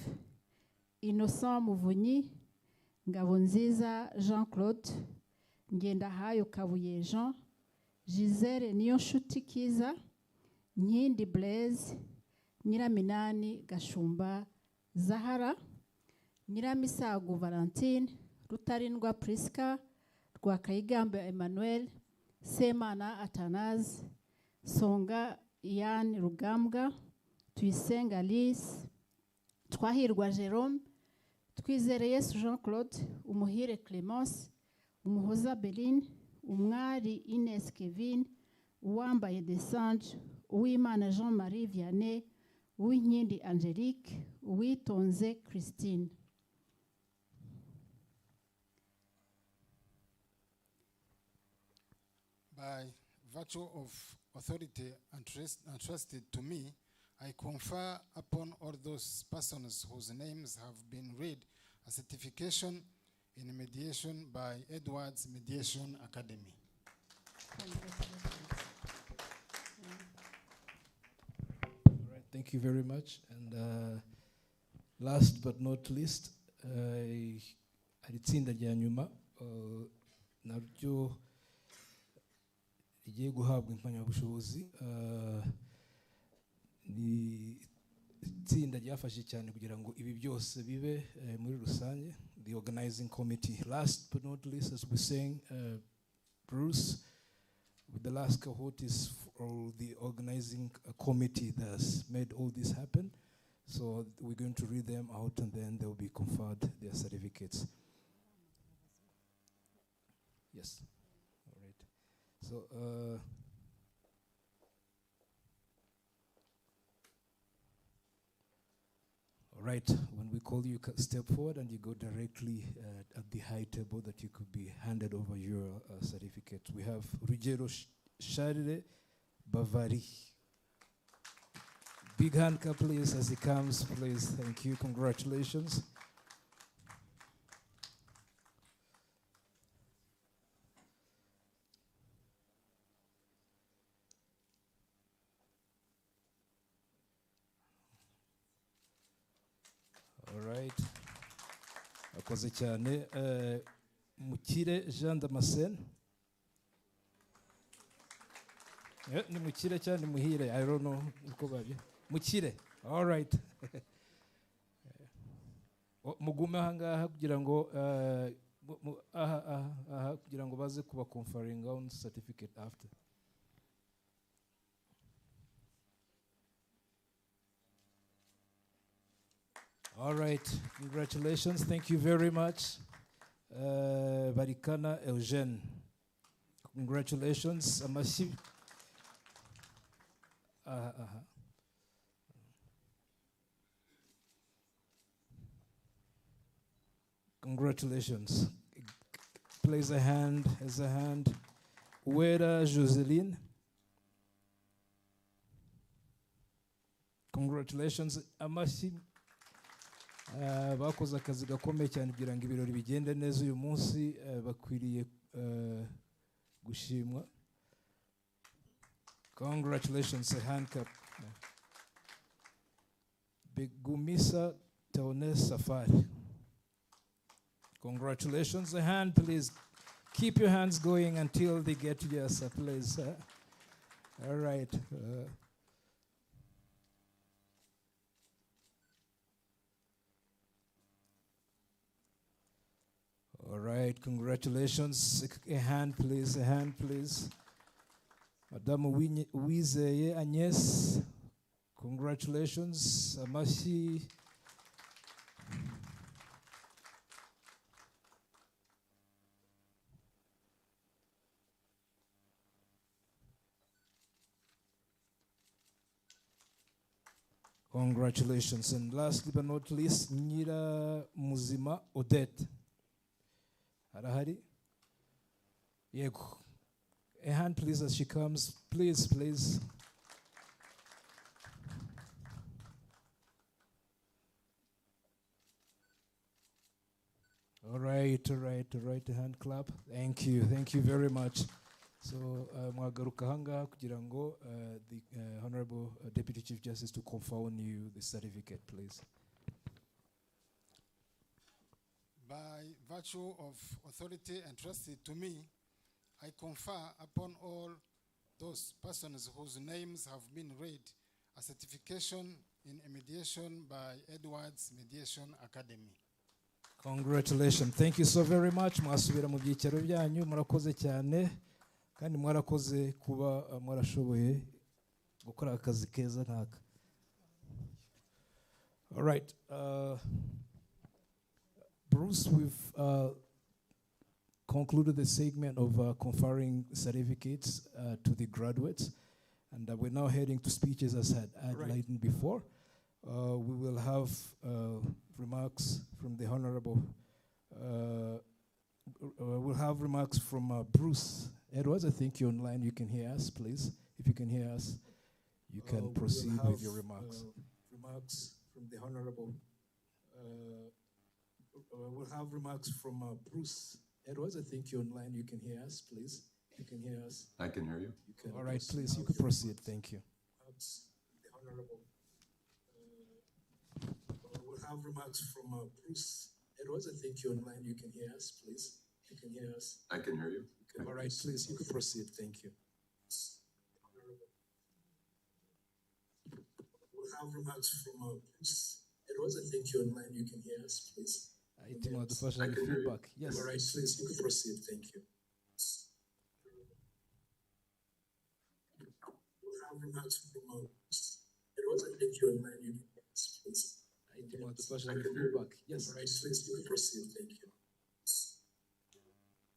Innocent Muvunyi, Ngabonziza Jean Claude, Ngendahayo Kabuye Jean, Gisele Niyonshuti Kiza, Nkindi Blaise, Nyiraminani Gashumba Zahara, Nyiramisago Valentine, Rutarindwa Priska, Rwakayigambe Emmanuel, Semana Athanase, Songa Ian Rugambwa, Tuyisenga Alice, Twahirwa Jerome, Twizere Yesu Jean Claude, Umuhire Clemence, Umuhoza Beline, Umwari Ines Kevin, Uwambaye Desange, Uwimana Jean-Marie Vianney, Uwinkindi Angelique, Uwitonze Christine.
By virtue of authority entrusted to me, I confer upon all those persons whose names have been read a certification in mediation by Edwards Mediation Academy.
All right, thank you very much. And last but not least, hari itsinda rya nyuma naryo rigiye guhabwa impamyabushobozi. Ni itsinda ryafashe cyane kugira ngo ibi byose bibe muri rusange, the organizing committee. Last but not least, as we're saying, Bruce, with the last cohort is for the organizing committee that's made all this happen. So we're going to read them out and then they'll be conferred their certificates. Yes. All right. So, all right, when we call you, step forward and you go directly at the high table that you could be handed over your certificate. We have Rugero Sharire Bavari. Big hand, please, as he comes, please. Thank you. Congratulations. All right. Akoze cyane. Mukire Jean Damascene. Ni Mukire cyane Muhire. I don't know uko babi. Mukire. All right. Mugume ahangaha kugira ngo kugira ngo baze kuba conferring on certificate after. All right, congratulations. Thank you very much. Barikana Eugene. Congratulations. Amashyi. Congratulations. Place a hand, as a hand. Uwera Joseline. Congratulations. Amashyi. Bakoze akazi gakomeye cyane kugira ngo ibirori bigende neza uyu munsi, bakwiriye gushimwa. Congratulations, a hand clap. Begumisa Taone Safari. Congratulations, a hand please. Keep your hands going until they get to your place. All right. All right, congratulations. A hand, please, a hand, please. Madame Uwizeye Agnes, congratulations. Amashyi. Congratulations. And lastly but not least, Nyira Muzima Odette. Arahari? Yego. A hand please as she comes. Please, please. All right, all right, all right. A hand clap. Thank you very much. So, mwagaruka hanga kugira ngo the Honorable Deputy Chief Justice to confer on you the certificate, please.
By virtue of authority entrusted to me, I confer upon all those persons whose names have been read a certification in a mediation by Edwards Mediation Academy.
Congratulations. Thank you so very much. Mwasubira mu byicaro byanyu, murakoze cyane kandi mwarakoze kuba mwarashoboye gukora akazi keza nkaka. All right. Bruce, we've concluded the segment of conferring certificates to the graduates, and we're now heading to speeches as I had outlined before. We will have remarks from the Honorable, we'll have remarks from Bruce Edwards. I think you're online, you can hear us, please. If you can hear us, you can proceed with your remarks. Remarks from the Honorable, we'll have remarks from Bruce Edwards. I think you're online, you can hear us, please. You can hear us.
I can hear you.
All right, please, you can proceed. Thank you. The Honorable, we'll have remarks from Bruce Edwards. I think you're online, you can hear us, please. You can hear us.
I can hear you.
All right, please, you can proceed. Thank you. We'll have remarks from Bruce Edwards. I think you're online, you can hear us, please. I think the first feedback. Yes. All right, please, you can proceed. Thank you. We'll have remarks from Bruce Edwards. I think you're online, you can hear us, please. I think the first feedback. Yes. All right, please, you can proceed. Thank you.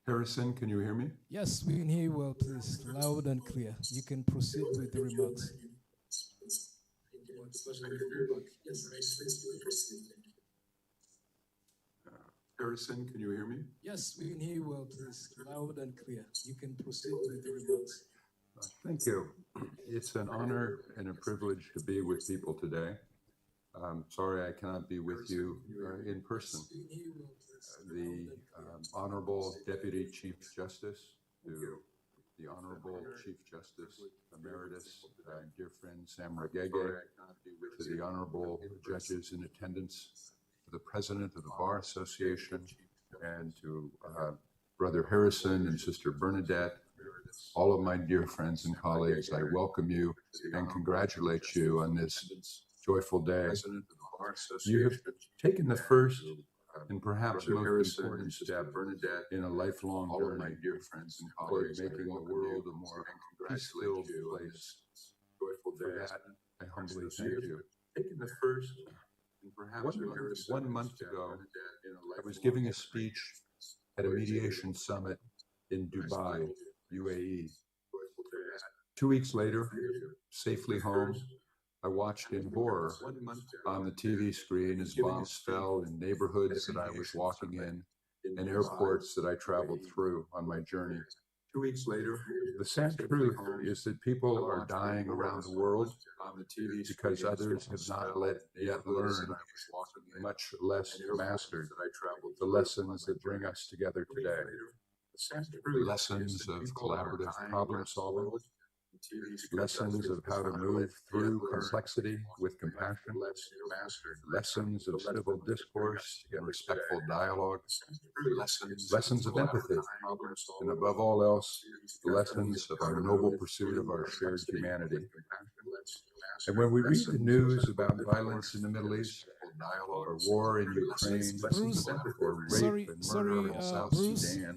Harrison, can you hear me?
Yes, we can hear you well, please. Loud and clear. You can proceed with the remarks.
Harrison, can you hear me?
Yes, we can hear you well, please. Loud and clear. You can proceed with the remarks.
Thank you. It's an honor and a privilege to be with people today. I'm sorry I cannot be with you in person. The Honorable Deputy Chief Justice, to the Honorable Chief Justice Emeritus, dear friend Sam Regege, to the Honorable Judges in attendance, to the President of the Bar Association, and to Brother Harrison and Sister Bernadette, all of my dear friends and colleagues, I welcome you and congratulate you on this joyful day. You have taken the first and perhaps most important step in a lifelong journey, my dear friends and colleagues, making the world a more peace-filled place. For that, I humbly thank you. Taking the first One month ago, I was giving a speech at a mediation summit in Dubai, UAE. 2 weeks later, safely home, I watched in horror on the TV screen as bombs fell in neighborhoods that I was walking in and airports that I traveled through on my journey. 2 weeks later, the sad truth is that people are dying around the world because others have not yet learned, much less mastered, the lessons that bring us together today. Lessons of collaborative problem solving, lessons of how to move through complexity with compassion, lessons of civil discourse and respectful dialogue, lessons of empathy, and above all else, the lessons of our noble pursuit of our shared humanity. And when we read the news about violence in the Middle East, or war in Ukraine, or rape and murder in South Sudan,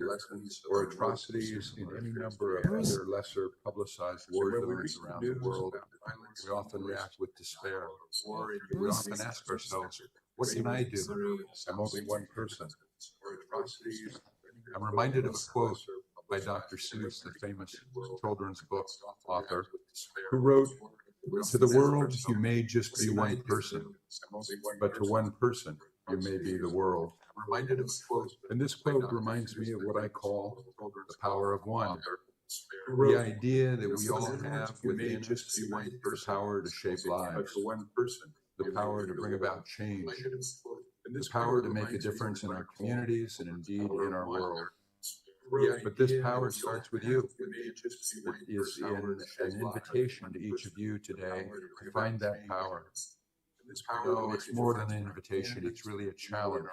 or atrocities in any number of other lesser publicized war zones around the world, we often react with despair. We often ask ourselves, what can I do? I'm only one person. I'm reminded of a quote by Dr. Seuss, the famous children's book author, who wrote, "To the world, you may just be one person, but to one person, you may be the world." And this quote reminds me of what I call the power of one. The idea that we all have within us the power to shape lives, the power to bring about change, the power to make a difference in our communities and indeed in our world. But this power starts with you. It is in an invitation to each of you today to find that power. No, it's more than an invitation, it's really a challenge.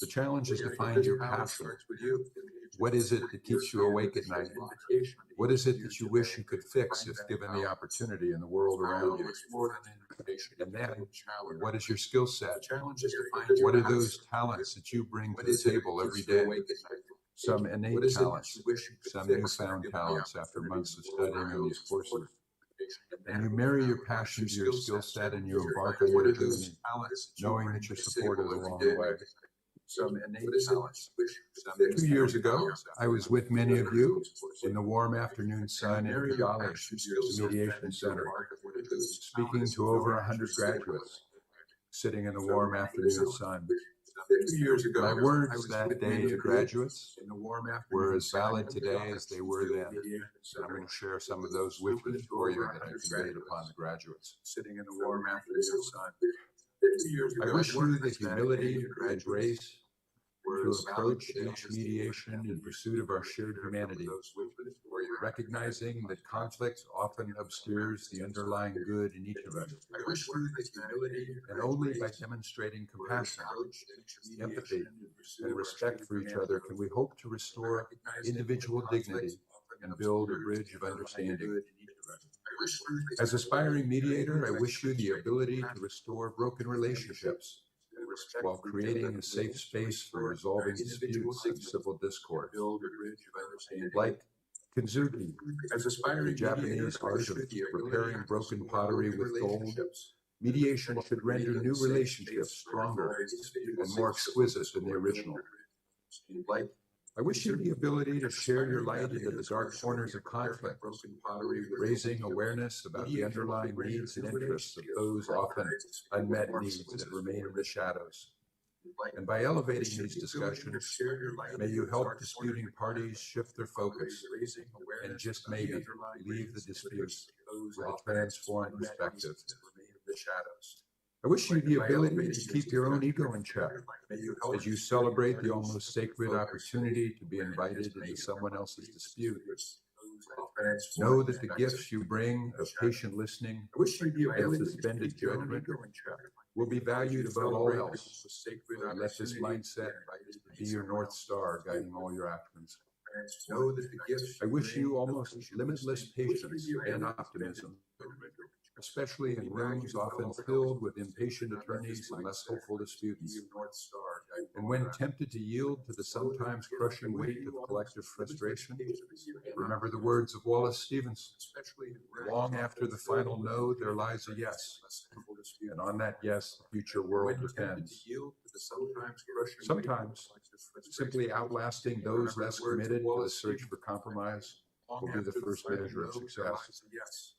The challenge is to find your passion. What is it that keeps you awake at night? What is it that you wish you could fix if given the opportunity in the world around you? And then, what is your skill set? What are those talents that you bring to the table every day? Some innate talents, some newfound talents after months of studying on these courses. And you marry your passion to your skill set and you embark on your journey, knowing that you're supported along the way. Some innate talents. 2 years ago, I was with many of you in the warm afternoon sun in Kigali, the Mediation Center, speaking to over 100 graduates, sitting in the warm afternoon sun. 2 years ago, my words that day to graduates were as valid today as they were then. And I'm going to share some of those wishes for you that I conveyed upon the graduates. Sitting in the warm afternoon sun. I wish you the humility and grace to approach each mediation in pursuit of our shared humanity, recognizing that conflict often obscures the underlying good in each of us. I wish you the humility, and only by demonstrating compassion, empathy, and respect for each other can we hope to restore individual dignity and build a bridge of understanding. As aspiring mediator, I wish you the ability to restore broken relationships while creating a safe space for resolving disputes and civil discourse. Like Kintsugi, the Japanese art of repairing broken pottery with gold, mediation should render new relationships stronger and more exquisite than the original. I wish you the ability to share your light into the dark corners of conflict, raising awareness about the underlying needs and interests of those often unmet needs that remain in the shadows. And by elevating these discussions, may you help disputing parties shift their focus and just maybe leave the disputes with a transformed perspective. I wish you the ability to keep your own ego in check as you celebrate the almost sacred opportunity to be invited into someone else's dispute. Know that the gifts you bring of patient listening and suspended judgment will be valued above all else. And let this mindset be your North Star guiding all your actions. I wish you almost limitless patience and optimism, especially in rooms often filled with impatient attorneys and less hopeful disputants. And when tempted to yield to the sometimes crushing weight of collective frustration, remember the words of Wallace Stevens. Long after the final no, there lies a yes. And on that yes, the future world depends. Sometimes, simply outlasting those less committed to the search for compromise will be the first measure of success.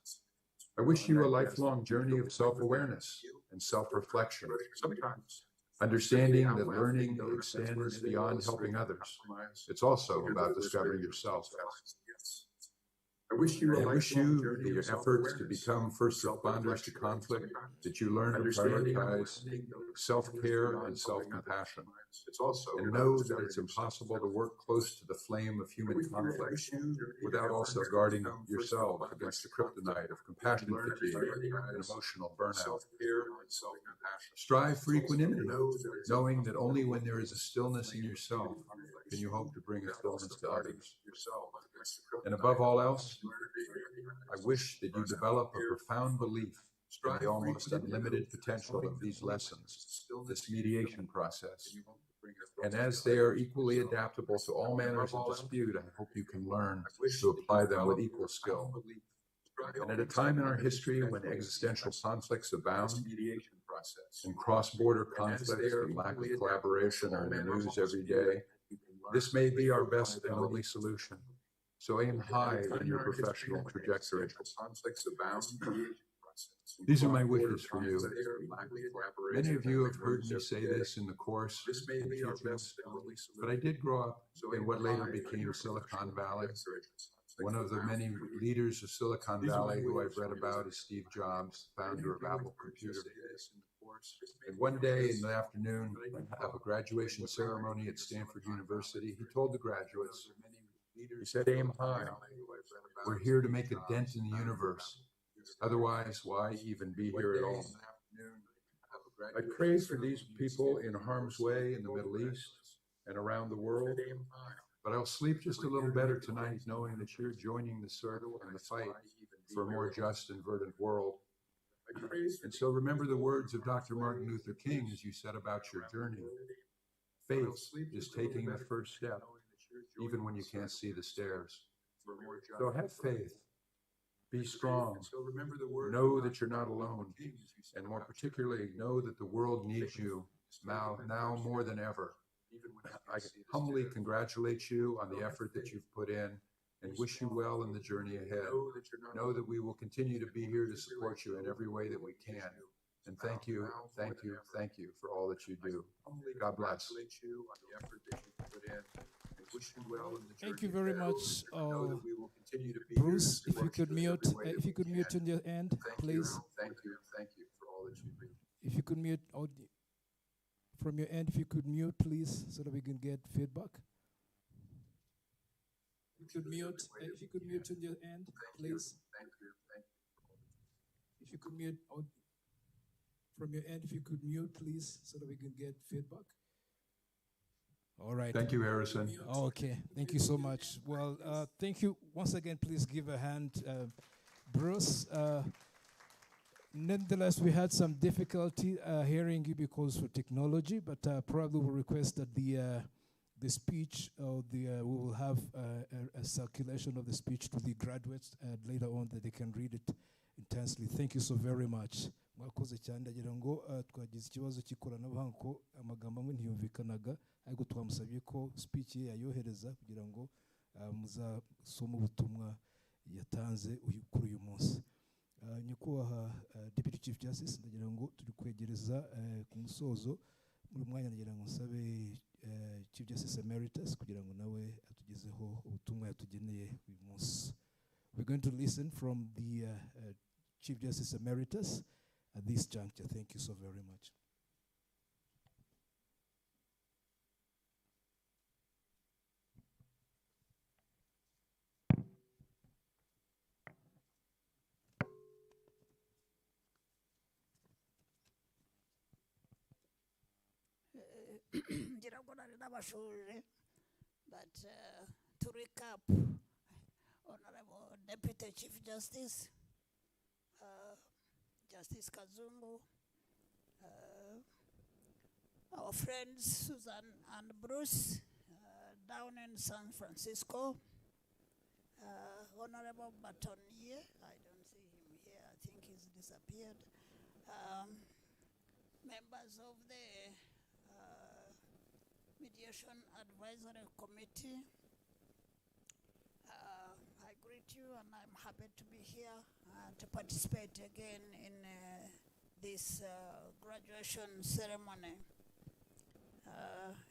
I wish you a lifelong journey of self-awareness and self-reflection. Sometimes, understanding that learning extends beyond helping others. It's also about discovering yourself. I wish you that your efforts to become first responders to conflict, that you learn to prioritize self-care and self-compassion. And know that it's impossible to work close to the flame of human conflict without also guarding yourself against the kryptonite of compassion fatigue and emotional burnout. Strive for equanimity, knowing that only when there is a stillness in yourself can you hope to bring a stillness to others. And above all else, I wish that you develop a profound belief in the almost unlimited potential of these lessons, this mediation process. And as they are equally adaptable to all manners of dispute, I hope you can learn to apply them with equal skill. And at a time in our history when existential conflicts abound, and cross-border conflicts and lack of collaboration are in the news every day, this may be our best and only solution. So aim high in your professional trajectory. These are my wishes for you. Many of you have heard me say this in the course, but I did grow up in what later became Silicon Valley. One of the many leaders of Silicon Valley who I've read about is Steve Jobs, founder of Apple Computer. And one day in the afternoon of a graduation ceremony at Stanford University, he told the graduates, he said, aim high. We're here to make a dent in the universe. Otherwise, why even be here at all? I pray for these people in harm's way in the Middle East and around the world, but I'll sleep just a little better tonight knowing that you're joining the circle and the fight for a more just and verdant world. And so remember the words of Dr. Martin Luther King as you set about your journey. Faith is taking the first step, even when you can't see the stairs. So have faith. Be strong. Know that you're not alone. And more particularly, know that the world needs you now more than ever. I humbly congratulate you on the effort that you've put in and wish you well in the journey ahead. Know that we will continue to be here to support you in every way that we can. And thank you for all that you do. God bless.
Thank you very much, Bruce. If you could mute on your end, please.
Thank you for all that you do.
If you could mute from your end, if you could mute, please, so that we can get feedback. If you could mute on your end, please.
Thank you.
If you could mute from your end, if you could mute, please, so that we can get feedback. All right.
Thank you, Harrison.
Okay. Thank you so much. Well, thank you once again. Please give a hand, Bruce. Nonetheless, we had some difficulty hearing you because for technology, but probably we'll request that the speech or we will have a circulation of the speech to the graduates later on that they can read it intensely. Thank you so very much. Mwakoze cyane ndagira ngo twagize ikibazo cy'ikoranabuhanga ko amagambo amwe ntiyumvikanaga ariko twamusabye ko speech ye yayohereza kugira ngo muzasome ubutumwa yatanze kuri uyu munsi. Nyakubahwa Deputy Chief Justice ndagira ngo turi kwegereza ku musozo muri mwanya ndagira ngo nsabe Chief Justice Emeritus kugira ngo nawe atugezeho ubutumwa yatugeneye uyu munsi. We're going to listen from the Chief Justice Emeritus at this juncture. Thank you so very much.
But to recap, Honorable Deputy Chief Justice, Justice Kazungu, our friends Susan and Bruce down in San Francisco, Honorable Baton here, I don't see him here, I think he's disappeared, members of the Mediation Advisory Committee, I greet you and I'm happy to be here to participate again in this graduation ceremony.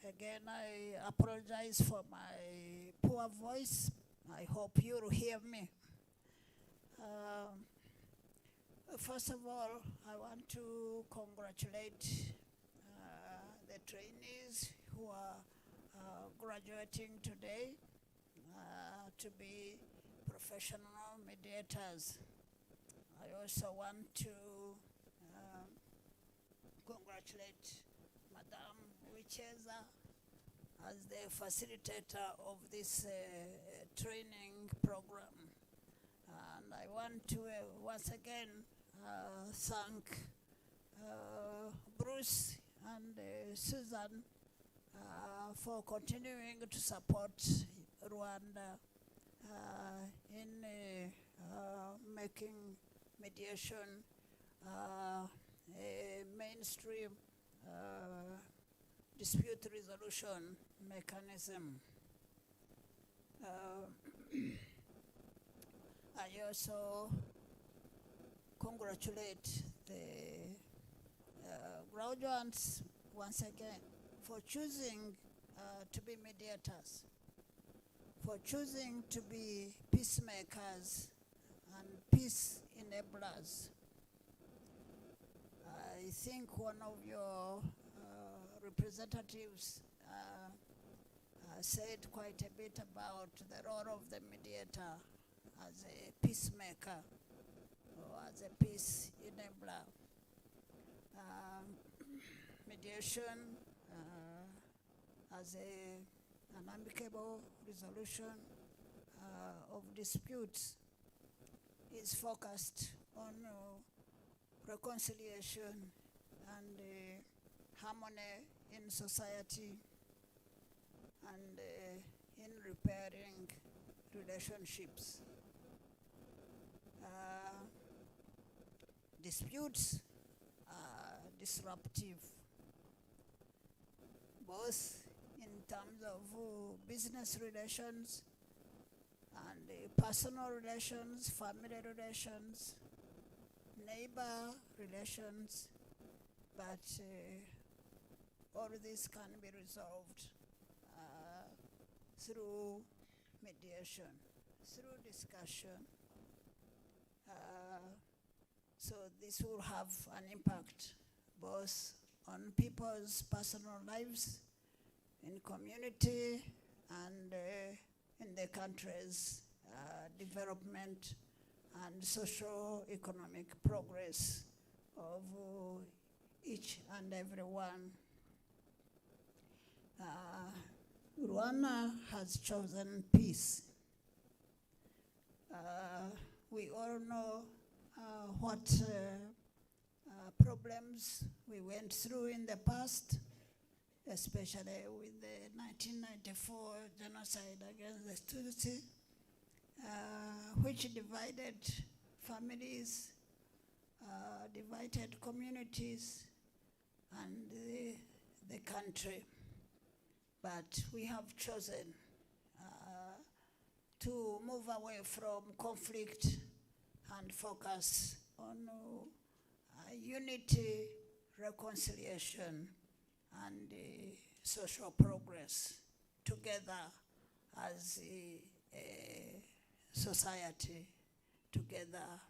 Again, I apologize for my poor voice. I hope you'll hear me. First of all, I want to congratulate the trainees who are graduating today to be professional mediators. I also want to congratulate Madame Wicheza as the facilitator of this training program. And I want to once again thank Bruce and Susan for continuing to support Rwanda in making mediation a mainstream dispute resolution mechanism. I also congratulate the graduates once again for choosing to be mediators, for choosing to be peacemakers and peace enablers. I think one of your representatives said quite a bit about the role of the mediator as a peacemaker or as a peace enabler. Mediation as an amicable resolution of disputes is focused on reconciliation and harmony in society and in repairing relationships. Disputes are disruptive, both in terms of business relations and personal relations, family relations, neighbor relations, but all this can be resolved through mediation, through discussion. So this will have an impact both on people's personal lives, in community, and in the country's development and socio-economic progress of each and every one. Rwanda has chosen peace. We all know what problems we went through in the past, especially with the 1994 genocide against the Tutsi, which divided families, divided communities, and the country. But we have chosen to move away from conflict and focus on unity, reconciliation, and social progress together as a society, together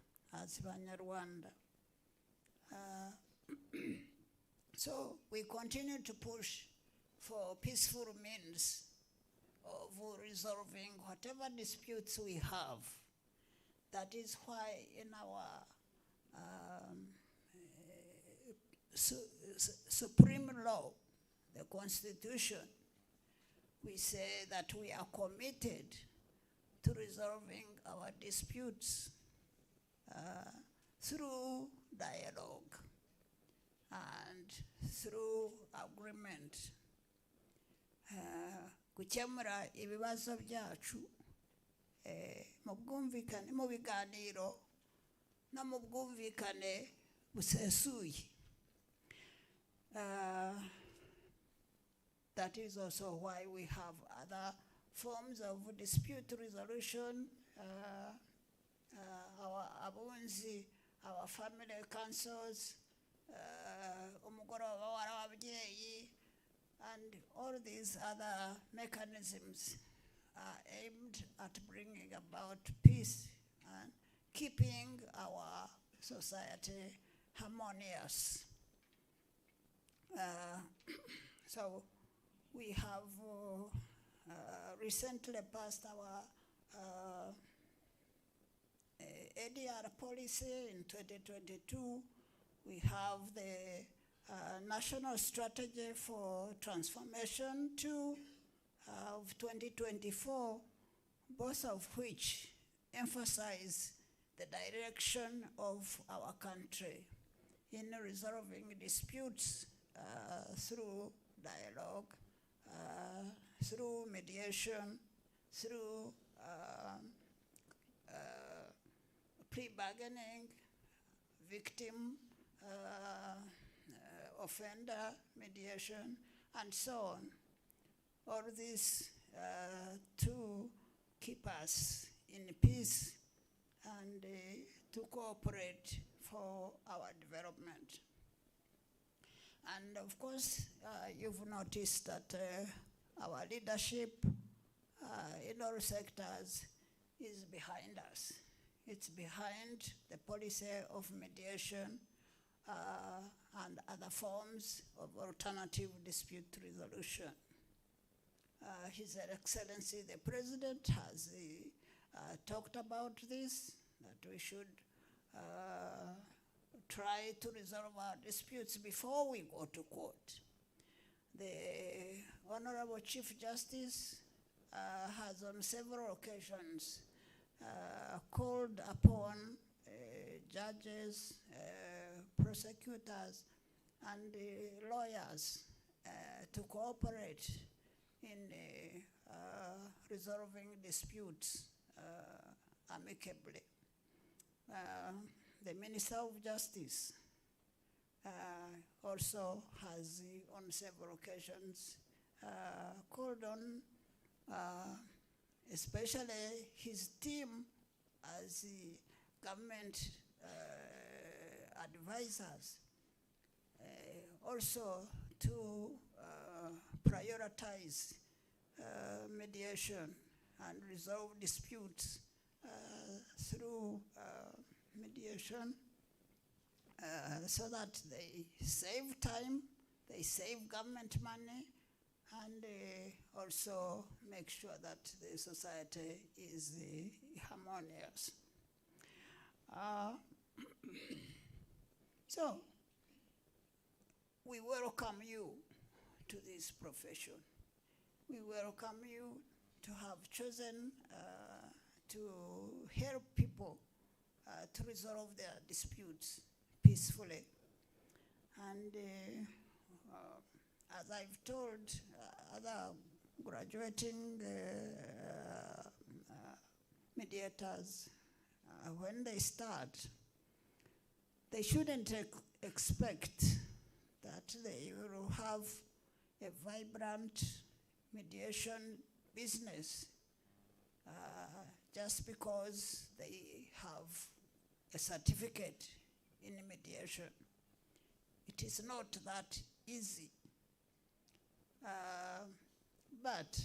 as Banyarwanda. So we continue to push for peaceful means of resolving whatever disputes we have. That is why in our supreme law, the Constitution, we say that we are committed to resolving our disputes through dialogue. and through agreement gukemura ibibazo byacu mu bwumvikane, mu biganiro no mu bwumvikane busesuye. That is also why we have other forms of dispute resolution, our abunzi, our family councils, umugoroba w'ababyeyi, and all these other mechanisms are aimed at bringing about peace and keeping our society harmonious. So we have recently passed our ADR policy in 2022. We have the National Strategy for Transformation 2 of 2024, both of which emphasize the direction of our country in resolving disputes through dialogue, through mediation, through pre-bargaining, victim, offender mediation, and so on. All this to keep us in peace and to cooperate for our development. And of course, you've noticed that our leadership in all sectors is behind us. It's behind the policy of mediation and other forms of alternative dispute resolution. His Excellency the President has talked about this, that we should try to resolve our disputes before we go to court. The Honorable Chief Justice has on several occasions called upon judges, prosecutors, and lawyers to cooperate in resolving disputes amicably. The Minister of Justice also has on several occasions called on especially his team as the government advisors also to prioritize mediation and resolve disputes through mediation so that they save time, they save government money, and also make sure that the society is harmonious. So, we welcome you to this profession. We welcome you to have chosen to help people to resolve their disputes peacefully. And as I've told other graduating mediators, when they start, they shouldn't expect that they will have a vibrant mediation business just because they have a certificate in mediation. It is not that easy. But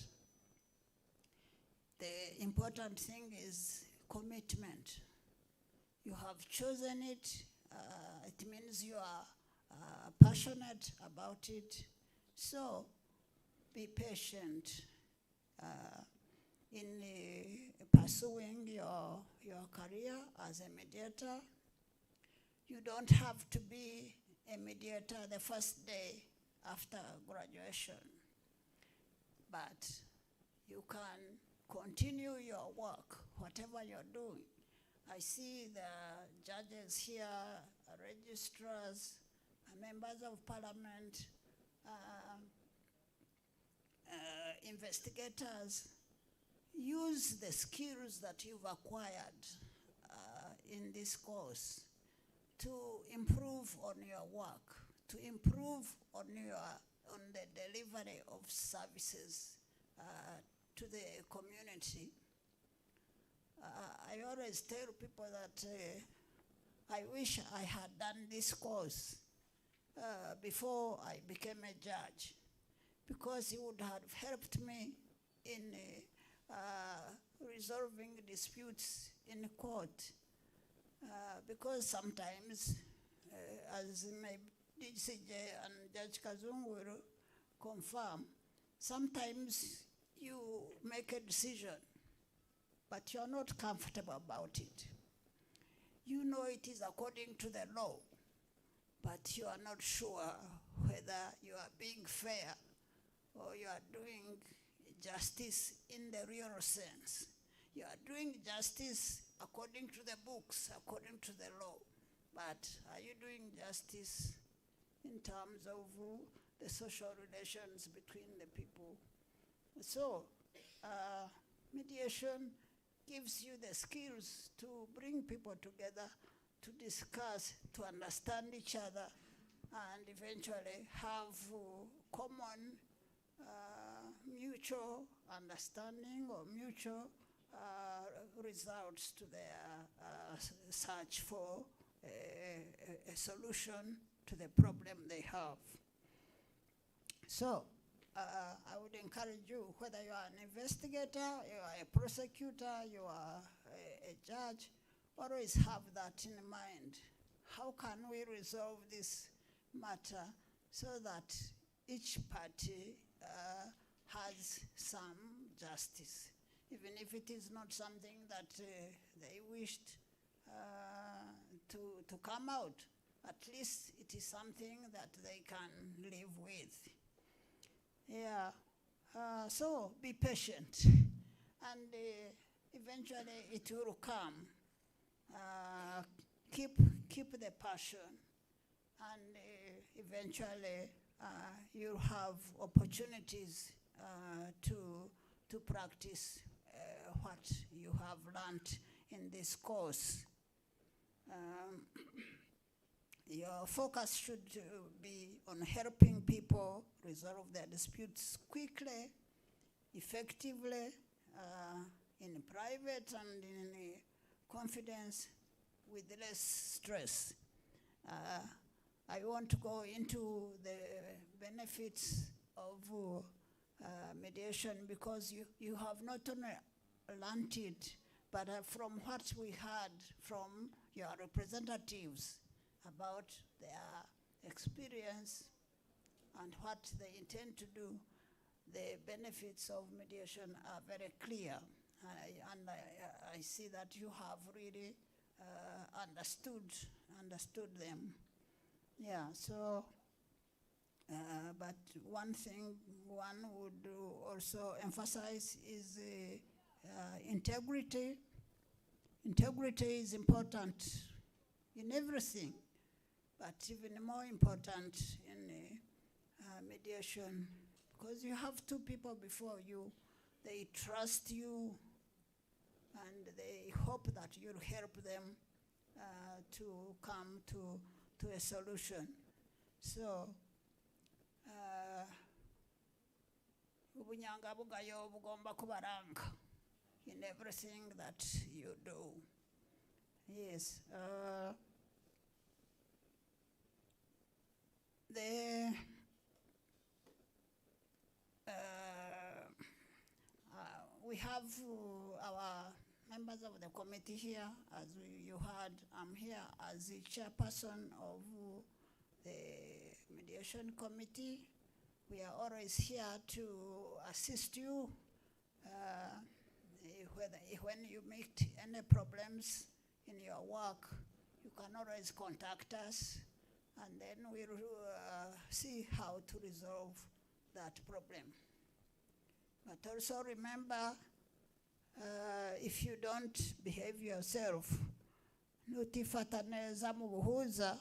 the important thing is commitment. You have chosen it. It means you are passionate about it. So be patient in pursuing your career as a mediator. You don't have to be a mediator the first day after graduation, but you can continue your work, whatever you're doing. I see the judges here, registrars, members of parliament, investigators, use the skills that you've acquired in this course to improve on your work, to improve on the delivery of services to the community. I always tell people that I wish I had done this course before I became a judge, because it would have helped me in resolving disputes in court. Because sometimes, as my DCJ and Judge Kazungu will confirm, sometimes you make a decision, but you're not comfortable about it. You know it is according to the law, but you are not sure whether you are being fair or you are doing justice in the real sense. You are doing justice according to the books, according to the law, but are you doing justice in terms of the social relations between the people? So, mediation gives you the skills to bring people together, to discuss, to understand each other, and eventually have common mutual understanding or mutual results to their search for a solution to the problem they have. So, I would encourage you, whether you are an investigator, you are a prosecutor, you are a judge, always have that in mind. How can we resolve this matter so that each party has some justice, even if it is not something that they wished to come out? At least it is something that they can live with. Yeah, so be patient, and eventually it will come. Keep the passion, and eventually you'll have opportunities to practice what you have learned in this course. Your focus should be on helping people resolve their disputes quickly, effectively, in private and in confidence, with less stress. I want to go into the benefits of mediation, because you have not only learned it, but from what we heard from your representatives about their experience and what they intend to do, the benefits of mediation are very clear. I see that you have really understood them. Yeah, so, but one thing one would also emphasize is integrity. Integrity is important in everything, but even more important in mediation, because you have two people before you, they trust you, and they hope that you'll help them to come to a solution. So, ubunyanga bugayo bugomba kubaranga in everything that you do. Yes. We have our members of the committee here. As you heard, I'm here as the chairperson of the mediation committee. We are always here to assist you when you meet any problems in your work. You can always contact us, and then we'll see how to resolve that problem. But also remember, if you don't behave yourself, notifata neza mu buhuza,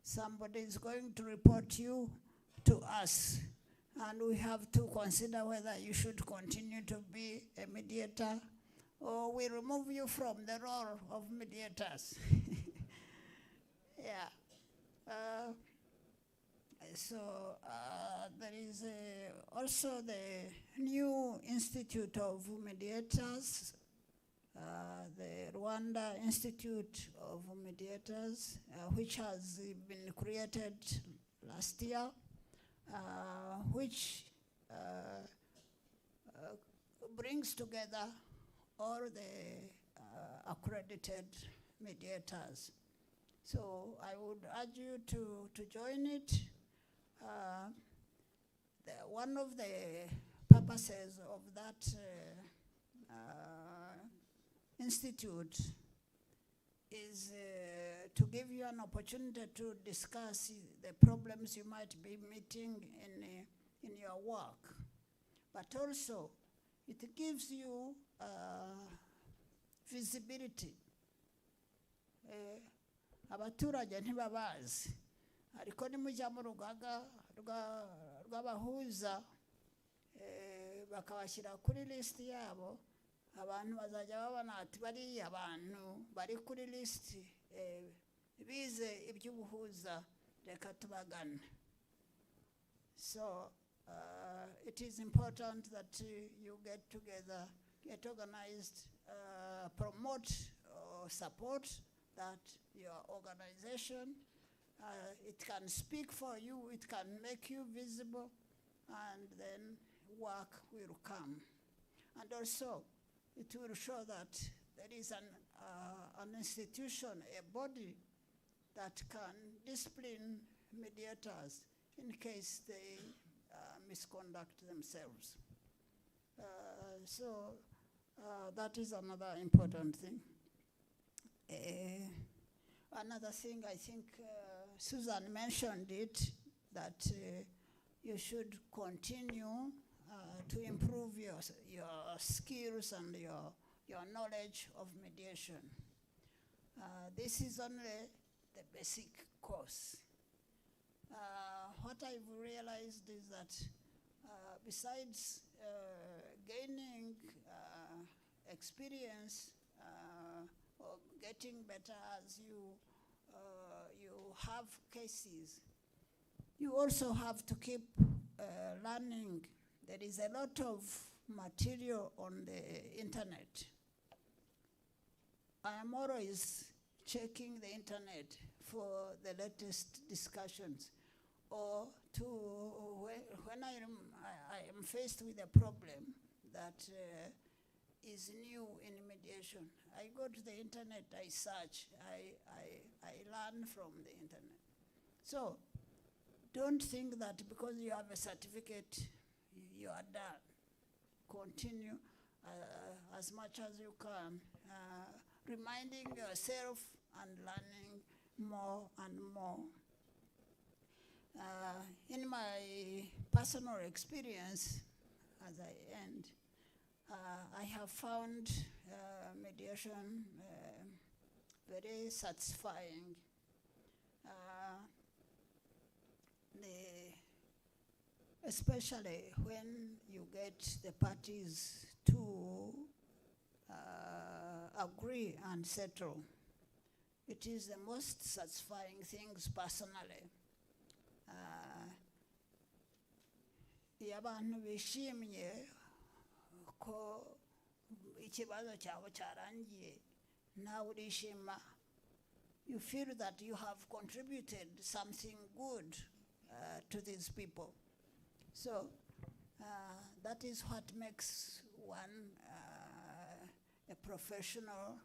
somebody is going to report you to us, and we have to consider whether you should continue to be a mediator or we remove you from the role of mediators. Yeah. There is also the new Institute of Mediators, the Rwanda Institute of Mediators, which has been created last year, which brings together all the accredited mediators. So I would urge you to join it. One of the purposes of that institute is to give you an opportunity to discuss the problems you might be meeting in your work. But also, it gives you visibility. Abaturage ntibabazi ariko nimujya mu rugaga rw'abahuza bakabashyira kuri list yabo, abantu bazajya babona ati bariya abantu bari kuri list bize iby'ubuhuza, reka tubagane. So it is important that you get together, get organized, promote or support that your organization, it can speak for you, it can make you visible, and then work will come. And also, it will show that there is an institution, a body that can discipline mediators in case they misconduct themselves. That is another important thing. Another thing, I think Susan mentioned it, that you should continue to improve your skills and your knowledge of mediation. This is only the basic course. What I've realized is that besides gaining experience or getting better as you have cases, you also have to keep learning. There is a lot of material on the internet. I am always checking the internet for the latest discussions, or when I am faced with a problem that is new in mediation, I go to the internet, I search, I learn from the internet. So don't think that because you have a certificate, you are done. Continue as much as you can, reminding yourself and learning more and more. In my personal experience, as I end, I have found mediation very satisfying. Especially when you get the parties to agree and settle. It is the most satisfying things personally. Iyo abantu bishimye ko ikibazo cyawe cyarangiye, nawe urishima, you feel that you have contributed something good to these people. So that is what makes one a professional.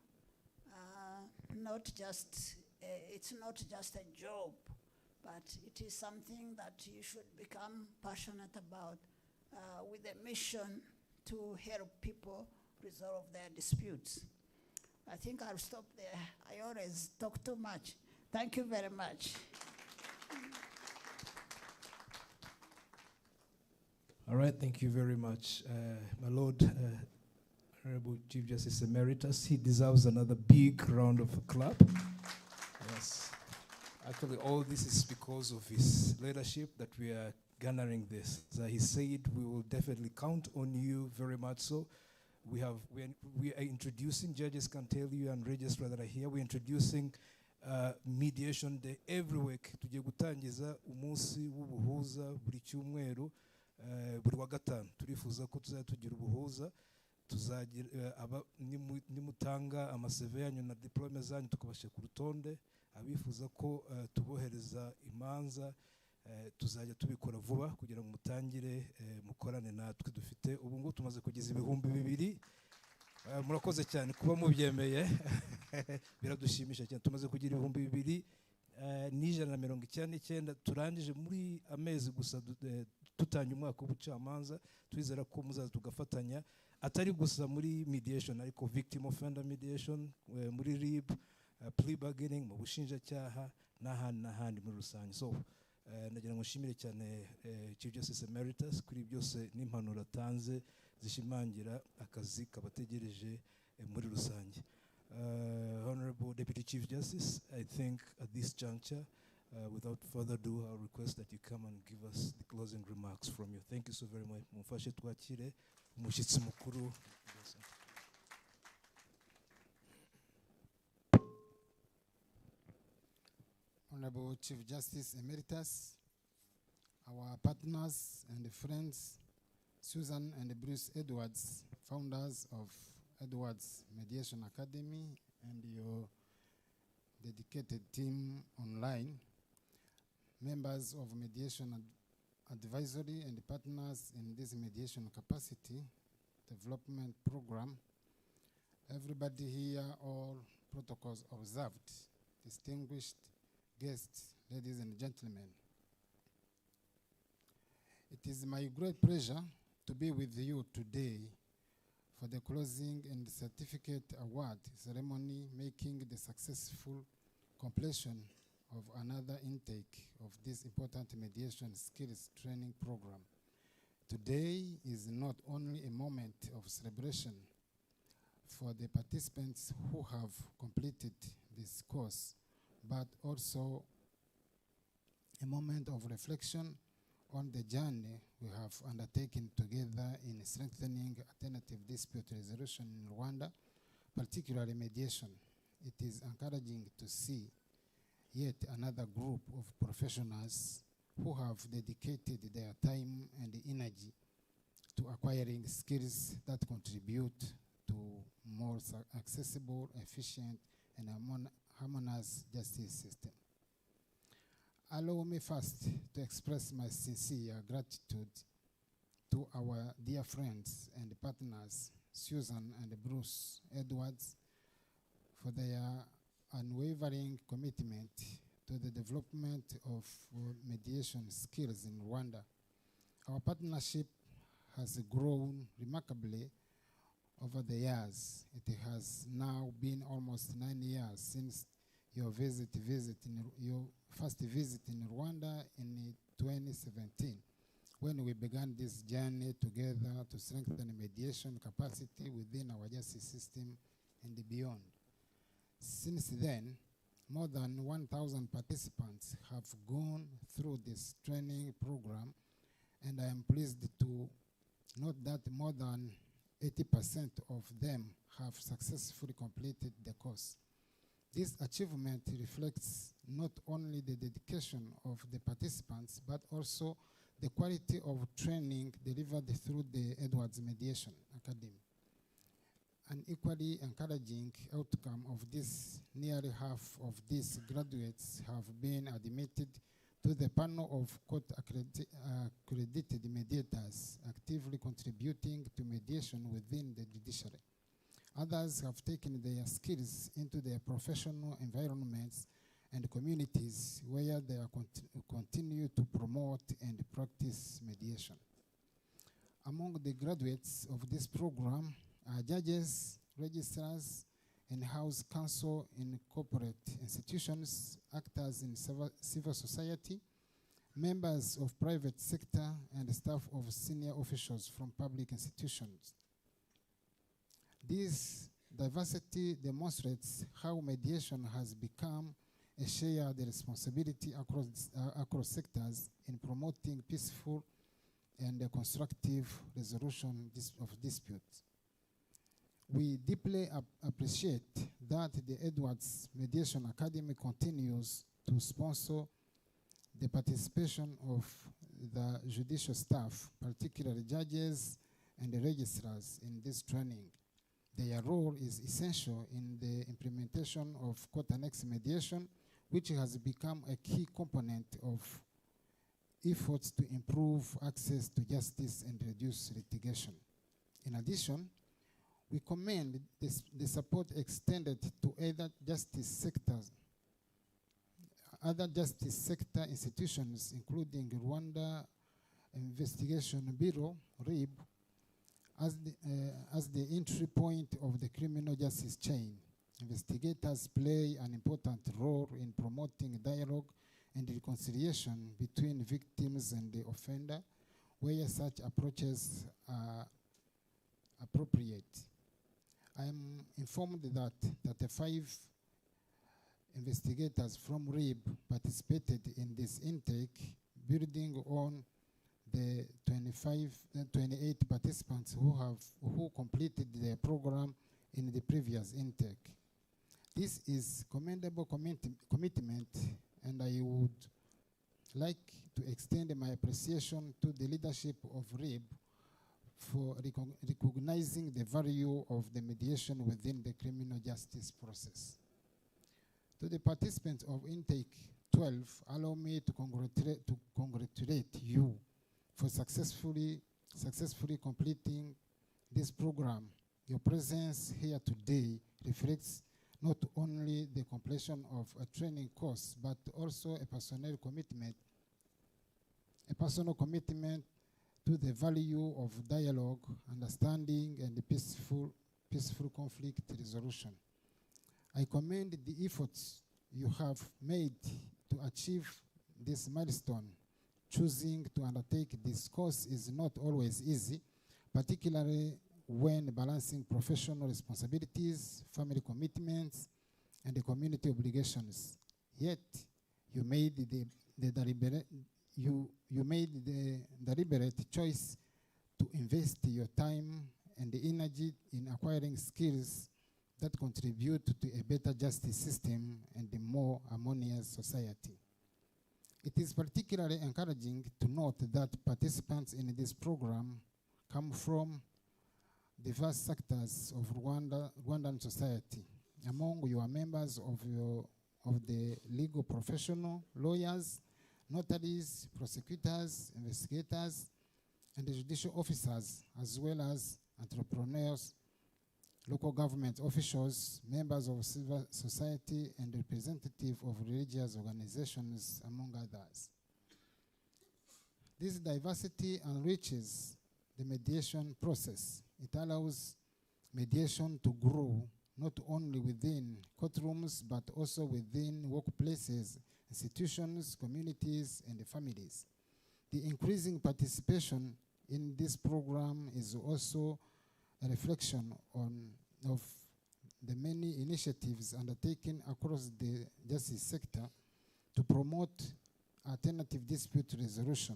It's not just a job, but it is something that you should become passionate about, with a mission to help people resolve their disputes. I think I'll stop there. I always talk too much. Thank you very much.
All right, thank you very much, my Lord, Honorable Chief Justice Emeritus. He deserves another big round of applause. Yes. Actually, all this is because of his leadership that we are garnering this. So he said we will definitely count on you very much so. We are introducing, judges can tell you, and registrars that are here, we're introducing mediation day every week. Tugiye gutangiza umunsi w'ubuhuza buri cyumweru, buri wa gatanu. Turifuza ko tuzajya tugira ubuhuza, tuzagira nimutanga amaseve yanyu na diplome zanyu tukabashyira ku rutonde. Abifuza ko tubohereza imanza tuzajya tubikora vuba kugira ngo mutangire mukorane natwe. Dufite ubu ngubu tumaze kugeza 2,000. Murakoze cyane kuba mubyemeye. Biradushimisha cyane. Tumaze kugira 2,199 turangije muri amezi gusa tutanye umwaka w'ubucamanza. Twizera ko muzaza tugafatanya atari gusa muri mediation ariko victim offender mediation, muri RIB, plea bargaining, mu bushinjacyaha n'ahandi muri rusange. So nagira ngo nshimire cyane Chief Justice Emeritus kuri byose n'impanuro atanze zishimangira akazi kabategereje muri rusange. Honorable Deputy Chief Justice, I think at this juncture, without further ado, I'll request that you come and give us the closing remarks from you. Thank you so very much. Mumfashe twakire umushyitsi mukuru.
Honorable Chief Justice Emeritus, our partners and friends, Susan and Bruce Edwards, founders of Edwards Mediation Academy, and your dedicated team online, members of Mediation Advisory and partners in this mediation capacity development program, everybody here, all protocols observed, distinguished guests, ladies and gentlemen. It is my great pleasure to be with you today for the closing and certificate award ceremony, making the successful completion of another intake of this important mediation skills training program. Today is not only a moment of celebration for the participants who have completed this course, but also a moment of reflection on the journey we have undertaken together in strengthening alternative dispute resolution in Rwanda, particularly mediation. It is encouraging to see yet another group of professionals who have dedicated their time and energy to acquiring skills that contribute to more accessible, efficient, and harmonious justice system. Allow me first to express my sincere gratitude to our dear friends and partners, Susan and Bruce Edwards, for their unwavering commitment to the development of mediation skills in Rwanda. Our partnership has grown remarkably over the years. It has now been almost 9 years since your first visit in Rwanda in 2017, when we began this journey together to strengthen mediation capacity within our justice system and beyond. Since then, more than 1,000 participants have gone through this training program, and I am pleased to note that more than 80% of them have successfully completed the course. This achievement reflects not only the dedication of the participants, but also the quality of training delivered through the Edwards Mediation Academy. An equally encouraging outcome of this, nearly half of these graduates have been admitted to the panel of court-accredited mediators actively contributing to mediation within the judiciary. Others have taken their skills into their professional environments and communities where they are continue to promote and practice mediation. Among the graduates of this program are judges, registrars, in-house counsel in corporate institutions, actors in civil society, members of private sector, and staff of senior officials from public institutions. This diversity demonstrates how mediation has become a shared responsibility across sectors in promoting peaceful and constructive resolution of disputes. We deeply appreciate that the Edwards Mediation Academy continues to sponsor the participation of the judicial staff, particularly judges and the registrars, in this training. Their role is essential in the implementation of court-annexed mediation, which has become a key component of efforts to improve access to justice and reduce litigation. In addition, we commend the support extended to other justice sector institutions, including Rwanda Investigation Bureau, RIB, as the entry point of the criminal justice chain. Investigators play an important role in promoting dialogue and reconciliation between victims and the offender, where such approaches are appropriate. I am informed that 35 investigators from RIB participated in this intake, building on the 28 participants who completed their program in the previous intake. This is commendable commitment, and I would like to extend my appreciation to the leadership of RIB for recognizing the value of the mediation within the criminal justice process. To the participants of intake 12, allow me to congratulate you for successfully completing this program. Your presence here today reflects not only the completion of a training course, but also a personal commitment to the value of dialogue, understanding, and peaceful conflict resolution. I commend the efforts you have made to achieve this milestone. Choosing to undertake this course is not always easy, particularly when balancing professional responsibilities, family commitments, and the community obligations. Yet, you made the deliberate choice to invest your time and the energy in acquiring skills that contribute to a better justice system and a more harmonious society. It is particularly encouraging to note that participants in this program come from diverse sectors of Rwandan society. Among you are members of the legal professional, lawyers, notaries, prosecutors, investigators, and the judicial officers, as well as entrepreneurs, local government officials, members of civil society, and representatives of religious organizations, among others. This diversity enriches the mediation process. It allows mediation to grow not only within courtrooms, but also within workplaces, institutions, communities, and families. The increasing participation in this program is also a reflection of the many initiatives undertaken across the justice sector to promote alternative dispute resolution.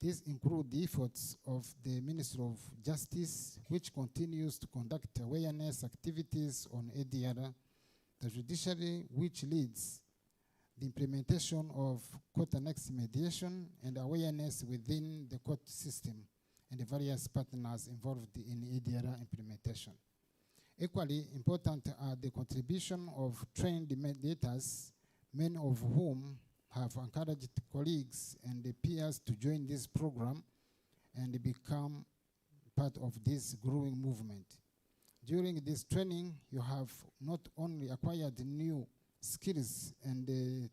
These include the efforts of the Ministry of Justice, which continues to conduct awareness activities on ADR, the judiciary, which leads the implementation of court-annexed mediation and awareness within the court system, and the various partners involved in ADR implementation. Equally important are the contribution of trained mediators, many of whom have encouraged colleagues and the peers to join this program and become part of this growing movement. During this training, you have not only acquired new skills and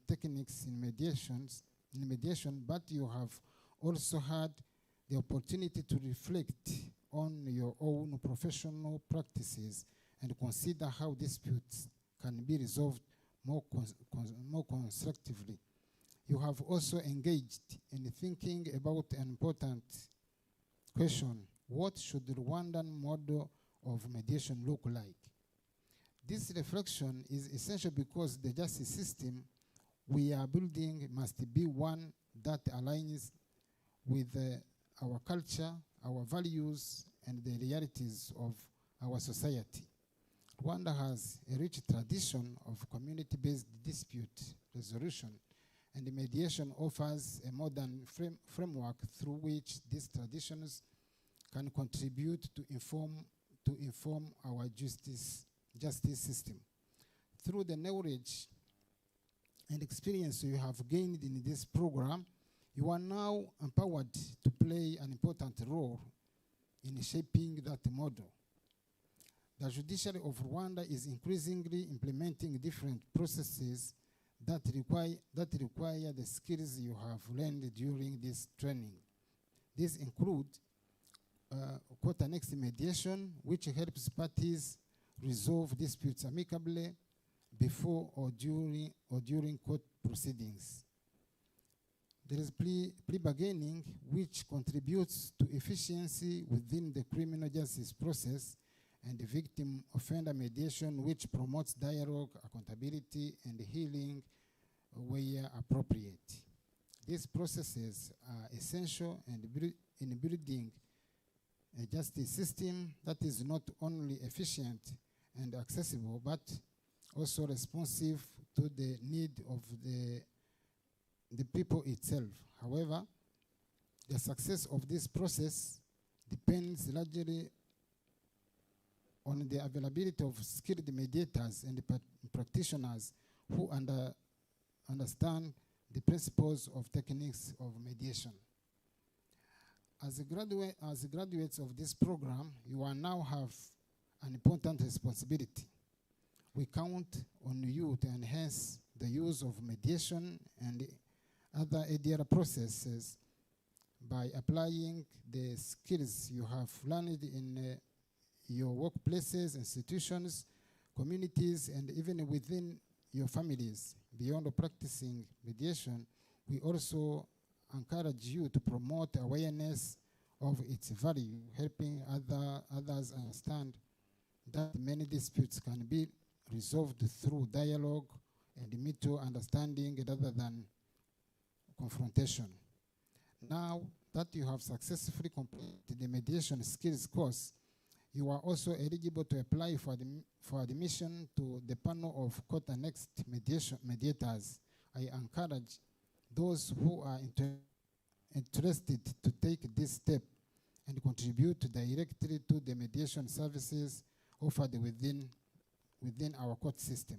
techniques in mediation, but you have also had the opportunity to reflect on your own professional practices and consider how disputes can be resolved more constructively. You have also engaged in thinking about an important question: what should the Rwandan model of mediation look like? This reflection is essential because the justice system we are building must be one that aligns with our culture, our values, and the realities of our society. Rwanda has a rich tradition of community-based dispute resolution, and the mediation offers a modern framework through which these traditions can contribute to inform our justice system. Through the knowledge and experience you have gained in this program, you are now empowered to play an important role in shaping that model. The judiciary of Rwanda is increasingly implementing different processes that require the skills you have learned during this training. These include court-annexed mediation, which helps parties resolve disputes amicably before or during court proceedings. There is plea bargaining, which contributes to efficiency within the criminal justice process, and the victim offender mediation, which promotes dialogue, accountability, and healing where appropriate. These processes are essential in building a justice system that is not only efficient and accessible, but also responsive to the need of the people itself. However, the success of this process depends largely on the availability of skilled mediators and practitioners who understand the principles of techniques of mediation. As graduates of this program, you are now have an important responsibility. We count on you to enhance the use of mediation and other ADR processes by applying the skills you have learned in your workplaces, institutions, communities, and even within your families. Beyond practicing mediation, we also encourage you to promote awareness of its value, helping others understand that many disputes can be resolved through dialogue and mutual understanding rather than confrontation. Now that you have successfully completed the mediation skills course, you are also eligible to apply for admission to the panel of court-annexed mediators. I encourage those who are interested to take this step and contribute directly to the mediation services offered within our court system.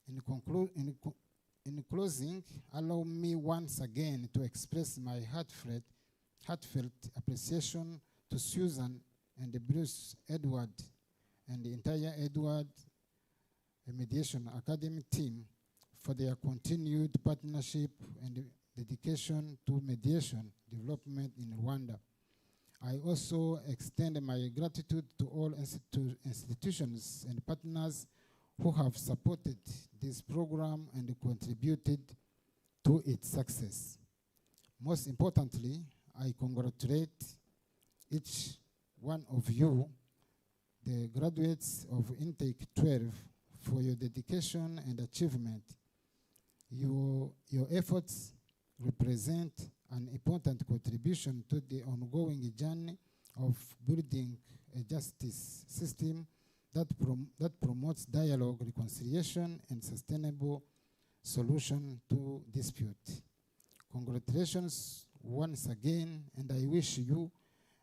In closing, allow me once again to express my heartfelt appreciation to Susan and Bruce Edward and the entire Edward Mediation Academy team for their continued partnership and dedication to mediation development in Rwanda. I also extend my gratitude to all institutions and partners who have supported this program and contributed to its success. Most importantly, I congratulate each one of you, the graduates of Intake 12, for your dedication and achievement. Your efforts represent an important contribution to the ongoing journey of building a justice system that promotes dialogue, reconciliation, and sustainable solution to dispute. Congratulations once again, and I wish you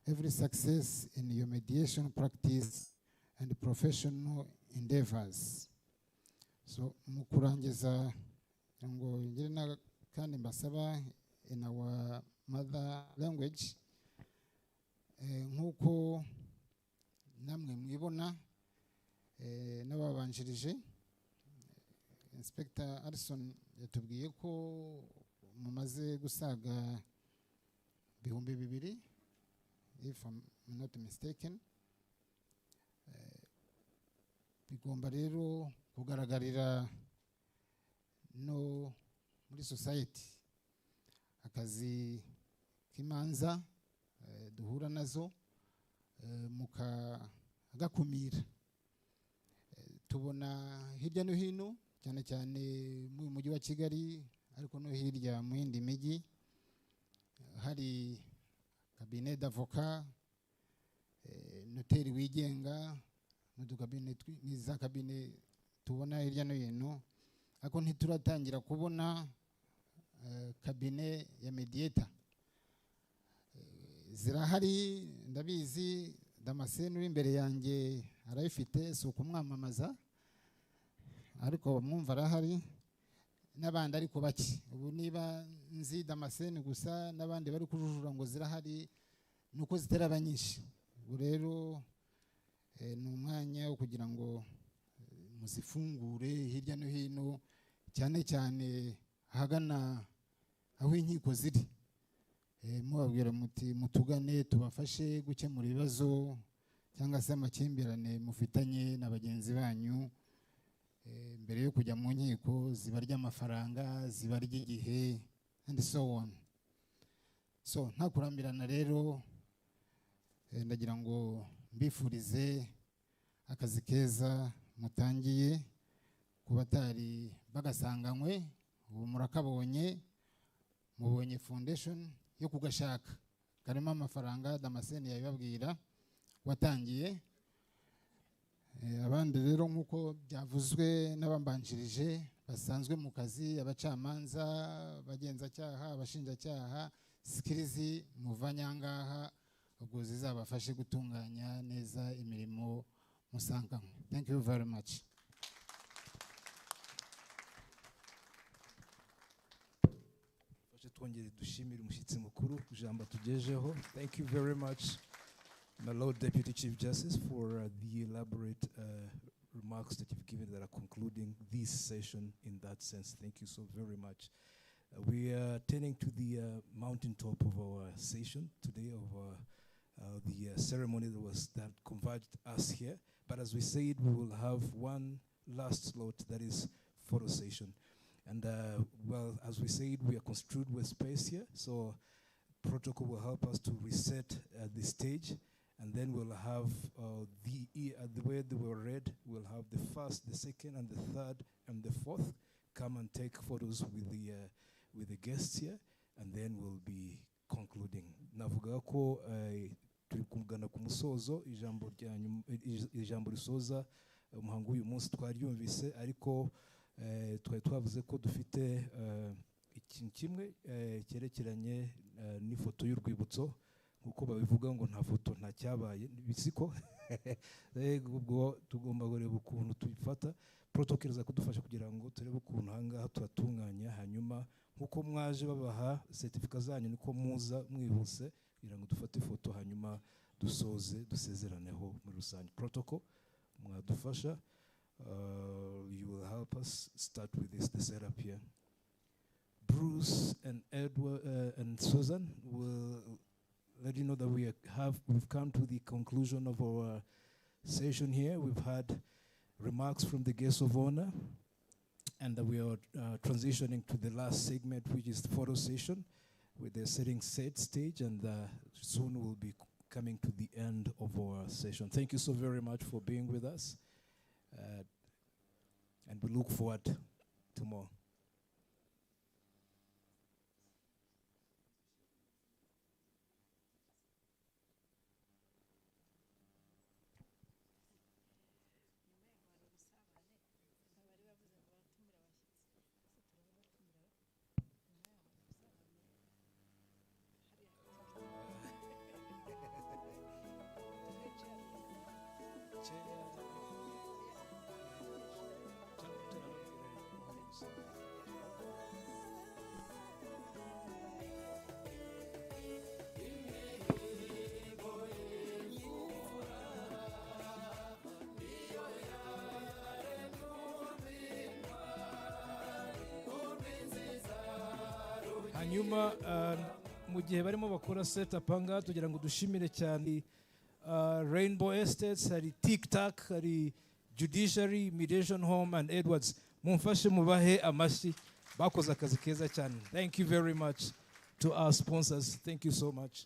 every success in your mediation practice and professional endeavors. So mukurangiza ngo ngire kandi mbasaba in our mother language nkuko namwe mwibona n'ababanjirije Inspector Alison yatubwiye ko mumaze gusaga 2,000 if I'm not mistaken. Bigomba rero kugaragarira no muri society akazi k'imanza duhura nazo mukagakumira tubona hirya no hino cyane cyane mu mujyi wa Kigali ariko no hirya mu yindi mijyi hari cabinet d'avocat, noteri wigenga, n'iza cabinet tubona hirya no hino, ariko ntituratangira kubona cabinet ya mediator. Zirahari ndabizi, Damascene uri imbere yanjye arayifite, si ukumwamamaza ariko mwumva arahari, n'abandi ariko bake. Ubu niba nzi Damascene gusa, n'abandi bari kujujura ngo zirahari nuko ziteraba nyinshi. Ubu rero ni umwanya wo kugira ngo muzifungure hirya no hino, cyane cyane ahagana aho inkiko ziri. Mubabwira muti mutugane tubafashe gukemura ibibazo cyangwa se amakimbirane mufitanye na bagenzi banyu, mbere yo kujya mu nkiko zibarya amafaranga, zibarya igihe and so on. So nta kurambirana rero, ndagira ngo mbifurize akazi keza mutangiye, ku batari bagasanganywe ubu murakabonye, mubonye foundation yo kugashaka, karimo amafaranga Damascene yabibabwira watangiye. Abandi rero nk'uko byavuzwe n'abambanjirije basanzwe mu kazi, abacamanza, abagenzacyaha, abashinjacyaha, skills muvanye ahangaha ubwo zizabafashe gutunganya neza imirimo musanganywe. Thank you very much.
Twongere dushimire umushyitsi mukuru ijambo tugejeho. Thank you very much, my Lord Deputy Chief Justice, for the elaborate remarks that you've given that are concluding this session in that sense. Thank you so very much. We are turning to the mountaintop of our session today, of the ceremony that converged us here. But as we said, we will have one last slot, that is photo session. And well, as we said, we are construed with space here, so protocol will help us to reset the stage, and then we'll have the way they were read, we'll have the first, the second, and the third, and the fourth come and take photos with the guests here, and then we'll be concluding. Navuga ko turi kugana ku musozo, ijambo risoza umuhango uyu munsi twaryumvise, ariko twari twavuze ko dufite ikintu kimwe cyerekeranye n'ifoto y'urwibutso, nkuko babivuga ngo nta foto nta cyabaye, bisiko ubwo tugomba kureba ukuntu tubifata. Protocol za kudufasha kugira ngo turebe ukuntu hangaha turatunganya, hanyuma nkuko mwaje babaha certificate zanyu niko muza mwihuse kugira ngo dufate ifoto, hanyuma dusoze dusezeraneho muri rusange. Protocol mwadufasha. You will help us start with the setup here. Bruce and Edward and Susan will let you know that we've come to the conclusion of our session here. We've had remarks from the guests of honor, and that we are transitioning to the last segment, which is the photo session, where they're setting set stage, and soon we'll be coming to the end of our session. Thank you so very much for being with us. And we look forward to more. hanyuma mu gihe barimo bakora setup ahangaha tugira ngo dushimire cyane Rainbow Estates, hari TikTok, hari Judiciary Mediation Home and Edwards. Mumfashe mubahe amashyi, bakoze akazi keza cyane. Thank you very much to our sponsors. Thank you so much.